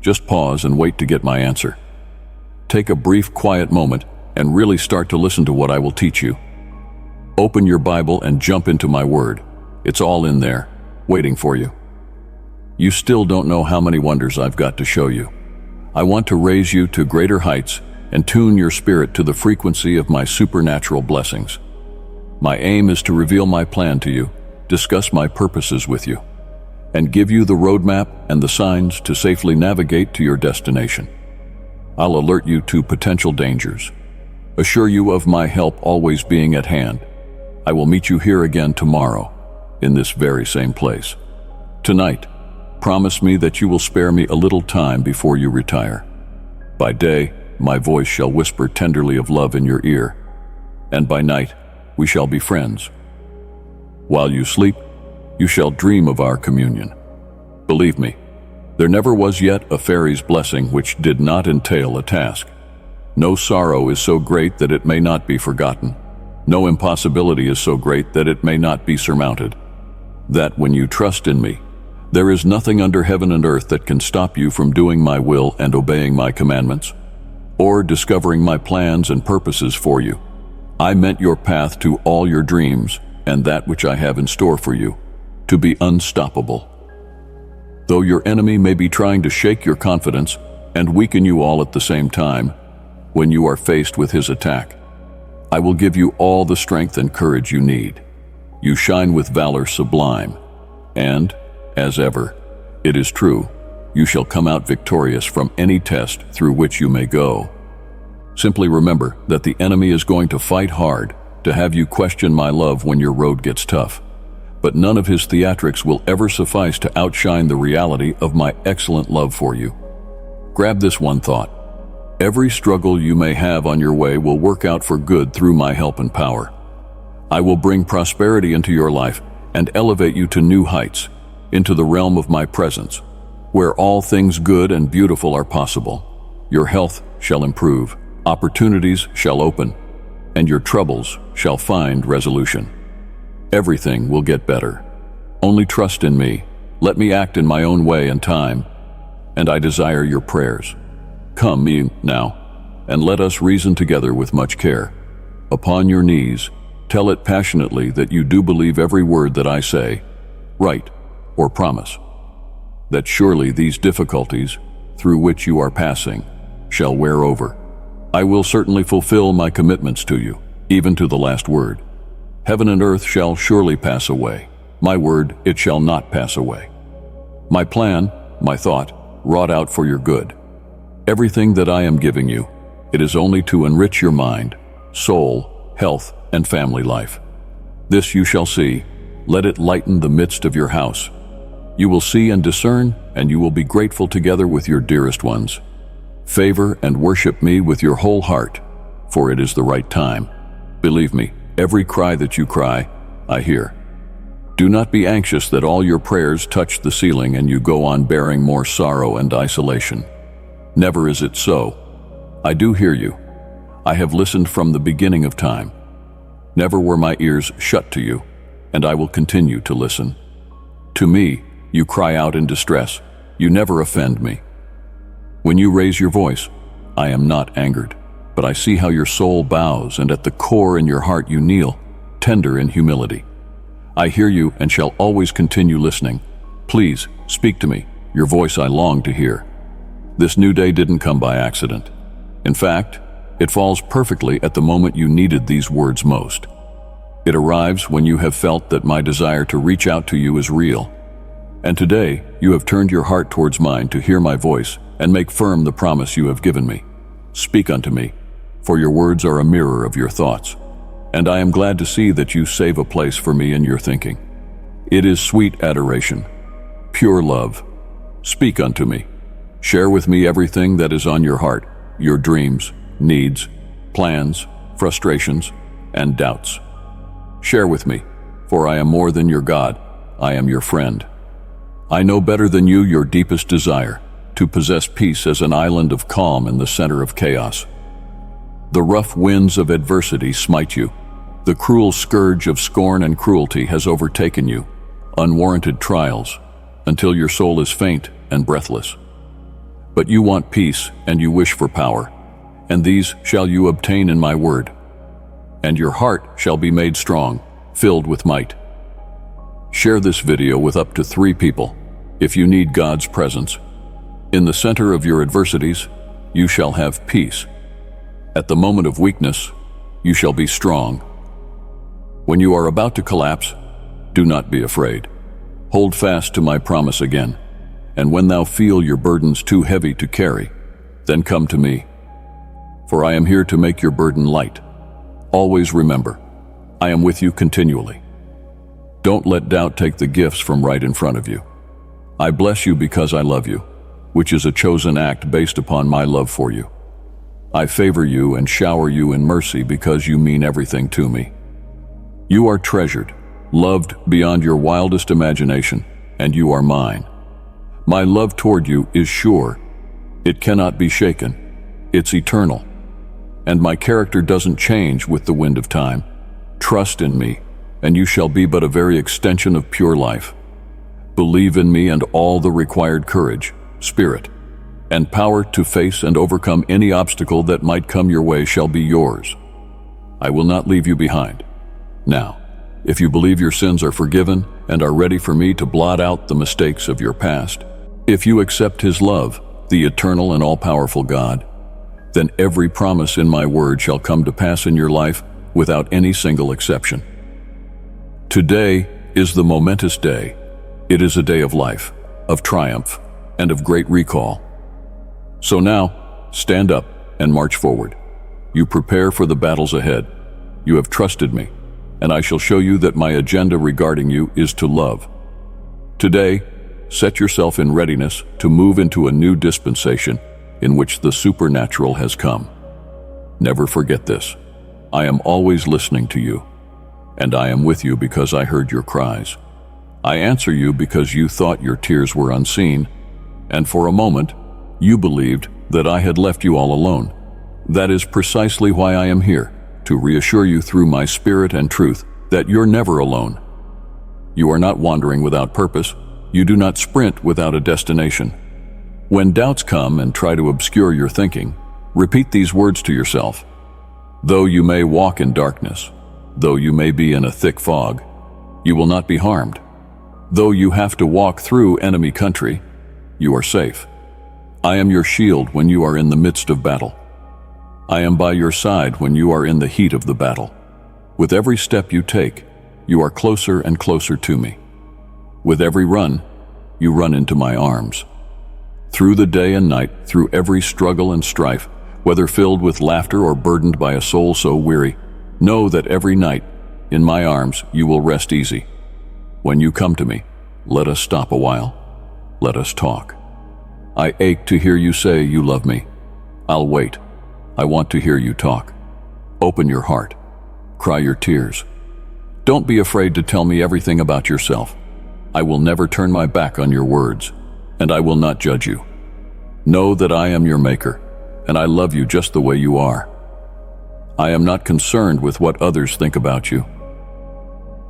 just pause and wait to get my answer. Take a brief, quiet moment and really start to listen to what I will teach you. Open your Bible and jump into my word. It's all in there, waiting for you. You still don't know how many wonders I've got to show you. I want to raise you to greater heights and tune your spirit to the frequency of my supernatural blessings. My aim is to reveal my plan to you, discuss my purposes with you, and give you the roadmap and the signs to safely navigate to your destination. I'll alert you to potential dangers, assure you of my help always being at hand. I will meet you here again tomorrow, in this very same place. Tonight, promise me that you will spare me a little time before you retire. By day, my voice shall whisper tenderly of love in your ear, and by night, we shall be friends. While you sleep, you shall dream of our communion. Believe me, there never was yet a fairy's blessing which did not entail a task. No sorrow is so great that it may not be forgotten. No impossibility is so great that it may not be surmounted. That when you trust in me, there is nothing under heaven and earth that can stop you from doing my will and obeying my commandments, or discovering my plans and purposes for you. I meant your path to all your dreams and that which I have in store for you, to be unstoppable. Though your enemy may be trying to shake your confidence and weaken you all at the same time, when you are faced with his attack, I will give you all the strength and courage you need. You shine with valor sublime, and, as ever, it is true, you shall come out victorious from any test through which you may go. Simply remember that the enemy is going to fight hard to have you question my love when your road gets tough, but none of his theatrics will ever suffice to outshine the reality of my excellent love for you. Grab this one thought. Every struggle you may have on your way will work out for good through my help and power. I will bring prosperity into your life and elevate you to new heights, into the realm of my presence, where all things good and beautiful are possible. Your health shall improve, opportunities shall open, and your troubles shall find resolution. Everything will get better. Only trust in me. Let me act in my own way and time, and I desire your prayers. Come me now, and let us reason together with much care. Upon your knees, tell it passionately that you do believe every word that I say, write, or promise. That surely these difficulties, through which you are passing, shall wear over. I will certainly fulfill my commitments to you, even to the last word. Heaven and earth shall surely pass away. My word, it shall not pass away. My plan, my thought, wrought out for your good. Everything that I am giving you, it is only to enrich your mind, soul, health, and family life. This you shall see. Let it lighten the midst of your house. You will see and discern, and you will be grateful together with your dearest ones. Favor and worship me with your whole heart, for it is the right time. Believe me, every cry that you cry, I hear. Do not be anxious that all your prayers touch the ceiling and you go on bearing more sorrow and isolation. Never is it so. I do hear you. I have listened from the beginning of time. Never were my ears shut to you, and I will continue to listen. To me, you cry out in distress. You never offend me. When you raise your voice, I am not angered, but I see how your soul bows, and at the core in your heart you kneel, tender in humility. I hear you and shall always continue listening. Please, speak to me. Your voice I long to hear. This new day didn't come by accident. In fact, it falls perfectly at the moment you needed these words most. It arrives when you have felt that my desire to reach out to you is real. And today, you have turned your heart towards mine to hear my voice and make firm the promise you have given me. Speak unto me, for your words are a mirror of your thoughts, and I am glad to see that you save a place for me in your thinking. It is sweet adoration, pure love. Speak unto me. Share with me everything that is on your heart, your dreams, needs, plans, frustrations, and doubts. Share with me, for I am more than your God, I am your friend. I know better than you your deepest desire, to possess peace as an island of calm in the center of chaos. The rough winds of adversity smite you. The cruel scourge of scorn and cruelty has overtaken you, unwarranted trials, until your soul is faint and breathless. But you want peace and you wish for power, and these shall you obtain in my word. And your heart shall be made strong, filled with might. Share this video with up to 3 people if you need God's presence. In the center of your adversities, you shall have peace. At the moment of weakness, you shall be strong. When you are about to collapse, do not be afraid. Hold fast to my promise again, and when thou feel your burdens too heavy to carry, then come to me. for I am here to make your burden light. Always remember, I am with you continually. Don't let doubt take the gifts from right in front of you. I bless you because I love you, which is a chosen act based upon my love for you. I favor you and shower you in mercy because you mean everything to me. You are treasured, loved beyond your wildest imagination, and you are mine. My love toward you is sure. It cannot be shaken. It's eternal. And my character doesn't change with the wind of time. Trust in me, and you shall be but a very extension of pure life. Believe in me, and all the required courage, spirit, and power to face and overcome any obstacle that might come your way shall be yours. I will not leave you behind. Now, if you believe your sins are forgiven and are ready for me to blot out the mistakes of your past, if you accept His love, the eternal and all-powerful God, then every promise in my word shall come to pass in your life without any single exception. Today is the momentous day. It is a day of life, of triumph, and of great recall. So now, stand up and march forward. You prepare for the battles ahead. You have trusted me, and I shall show you that my agenda regarding you is to love. Today, set yourself in readiness to move into a new dispensation in which the supernatural has come. Never forget this. I am always listening to you, and I am with you because I heard your cries. I answer you because you thought your tears were unseen, and for a moment, you believed that I had left you all alone. That is precisely why I am here, to reassure you through my spirit and truth that you're never alone. You are not wandering without purpose. You do not sprint without a destination. When doubts come and try to obscure your thinking, repeat these words to yourself. Though you may walk in darkness, though you may be in a thick fog, you will not be harmed. Though you have to walk through enemy country, you are safe. I am your shield when you are in the midst of battle. I am by your side when you are in the heat of the battle. With every step you take, you are closer and closer to me. With every run, you run into my arms. Through the day and night, through every struggle and strife, whether filled with laughter or burdened by a soul so weary, know that every night, in my arms, you will rest easy. When you come to me, let us stop a while. Let us talk. I ache to hear you say you love me. I'll wait. I want to hear you talk. Open your heart. Cry your tears. Don't be afraid to tell me everything about yourself. I will never turn my back on your words, and I will not judge you. Know that I am your maker, and I love you just the way you are. I am not concerned with what others think about you.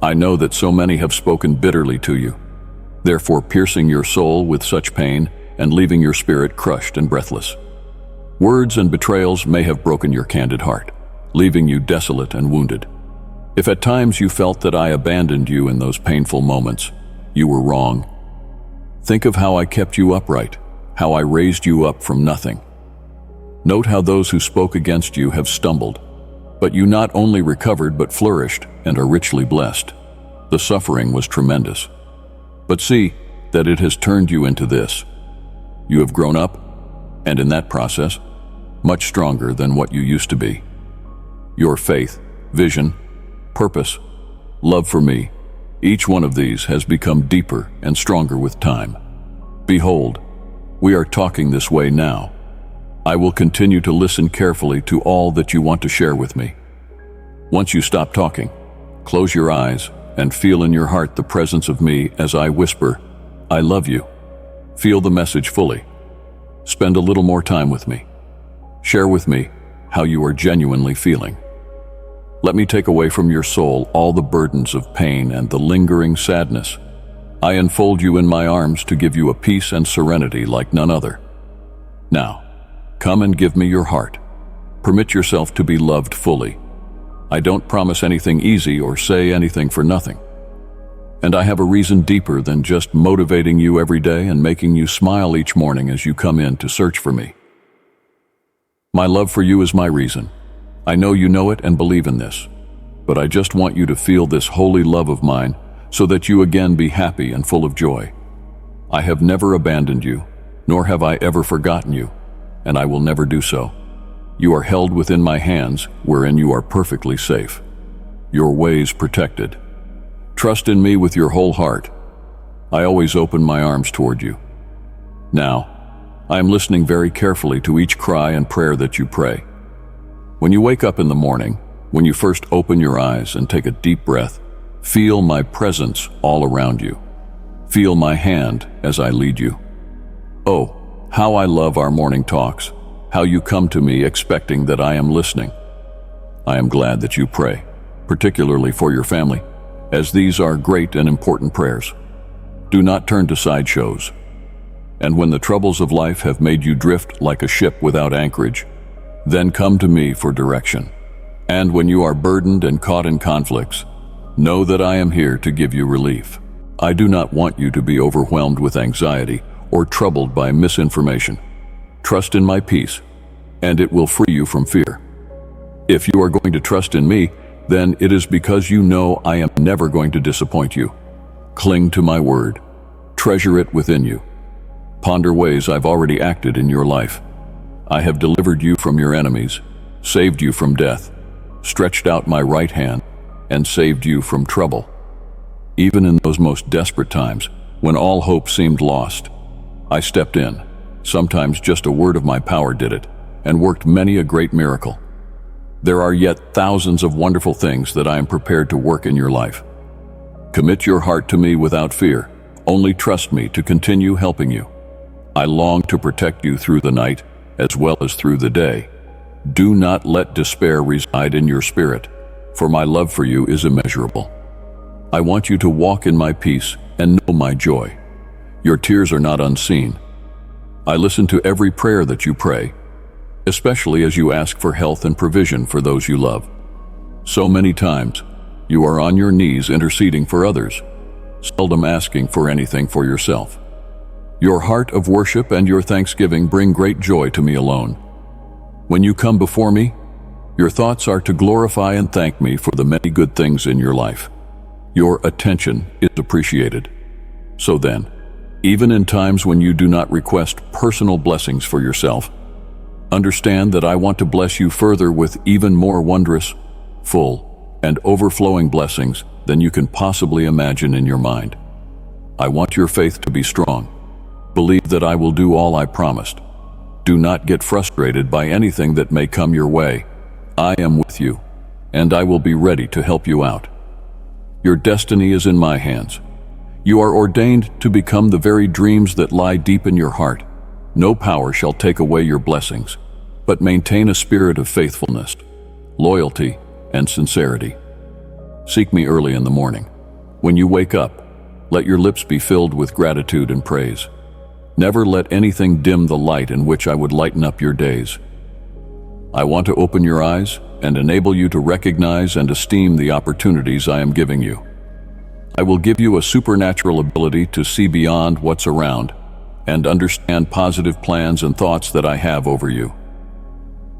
I know that so many have spoken bitterly to you, therefore piercing your soul with such pain and leaving your spirit crushed and breathless. Words and betrayals may have broken your candid heart, leaving you desolate and wounded. If at times you felt that I abandoned you in those painful moments, you were wrong. Think of how I kept you upright, how I raised you up from nothing. Note how those who spoke against you have stumbled, but you not only recovered but flourished and are richly blessed. The suffering was tremendous. But see that it has turned you into this. You have grown up, and in that process, much stronger than what you used to be. Your faith, vision, purpose, love for me, each one of these has become deeper and stronger with time. Behold, we are talking this way now. I will continue to listen carefully to all that you want to share with me. Once you stop talking, close your eyes and feel in your heart the presence of me as I whisper, I love you. Feel the message fully. Spend a little more time with me. Share with me how you are genuinely feeling. Let me take away from your soul all the burdens of pain and the lingering sadness. I enfold you in my arms to give you a peace and serenity like none other. Now, come and give me your heart. Permit yourself to be loved fully. I don't promise anything easy or say anything for nothing. And I have a reason deeper than just motivating you every day and making you smile each morning as you come in to search for me. My love for you is my reason. I know you know it and believe in this, but I just want you to feel this holy love of mine so that you again be happy and full of joy. I have never abandoned you, nor have I ever forgotten you, and I will never do so. You are held within my hands, wherein you are perfectly safe, your ways protected. Trust in me with your whole heart. I always open my arms toward you. Now, I am listening very carefully to each cry and prayer that you pray. When you wake up in the morning, when you first open your eyes and take a deep breath, feel my presence all around you. Feel my hand as I lead you. Oh, how I love our morning talks, how you come to me expecting that I am listening. I am glad that you pray, particularly for your family, as these are great and important prayers. Do not turn to sideshows. And when the troubles of life have made you drift like a ship without anchorage, then come to me for direction. And when you are burdened and caught in conflicts, know that I am here to give you relief. I do not want you to be overwhelmed with anxiety or troubled by misinformation. Trust in my peace, and it will free you from fear. If you are going to trust in me, then it is because you know I am never going to disappoint you. Cling to my word. Treasure it within you. Ponder ways I've already acted in your life. I have delivered you from your enemies, saved you from death, stretched out my right hand, and saved you from trouble. Even in those most desperate times, when all hope seemed lost, I stepped in. Sometimes just a word of my power did it, and worked many a great miracle. There are yet thousands of wonderful things that I am prepared to work in your life. Commit your heart to me without fear. Only trust me to continue helping you. I long to protect you through the night, as well as through the day. Do not let despair reside in your spirit, for my love for you is immeasurable. I want you to walk in my peace and know my joy. Your tears are not unseen. I listen to every prayer that you pray, especially as you ask for health and provision for those you love. So many times, you are on your knees interceding for others, seldom asking for anything for yourself. Your heart of worship and your thanksgiving bring great joy to me alone. When you come before me, your thoughts are to glorify and thank me for the many good things in your life. Your attention is appreciated. So then, even in times when you do not request personal blessings for yourself, understand that I want to bless you further with even more wondrous, full, and overflowing blessings than you can possibly imagine in your mind. I want your faith to be strong. Believe that I will do all I promised. Do not get frustrated by anything that may come your way. I am with you, and I will be ready to help you out. Your destiny is in my hands. You are ordained to become the very dreams that lie deep in your heart. No power shall take away your blessings, but maintain a spirit of faithfulness, loyalty, and sincerity. Seek me early in the morning. When you wake up, let your lips be filled with gratitude and praise. Never let anything dim the light in which I would lighten up your days. I want to open your eyes and enable you to recognize and esteem the opportunities I am giving you. I will give you a supernatural ability to see beyond what's around and understand positive plans and thoughts that I have over you.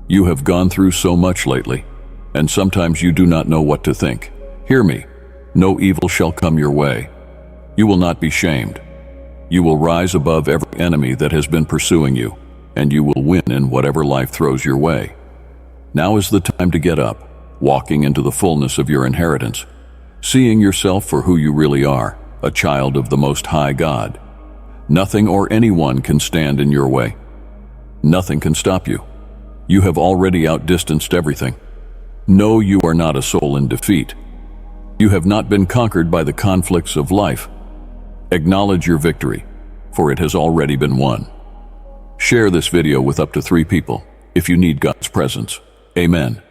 You have gone through so much lately, and sometimes you do not know what to think. Hear me. No evil shall come your way. You will not be shamed. You will rise above every enemy that has been pursuing you, and you will win in whatever life throws your way. Now is the time to get up, walking into the fullness of your inheritance, seeing yourself for who you really are, a child of the Most High God. Nothing or anyone can stand in your way. Nothing can stop you. You have already outdistanced everything. No, you are not a soul in defeat. You have not been conquered by the conflicts of life. Acknowledge your victory, for it has already been won. Share this video with up to 3 people if you need God's presence. Amen.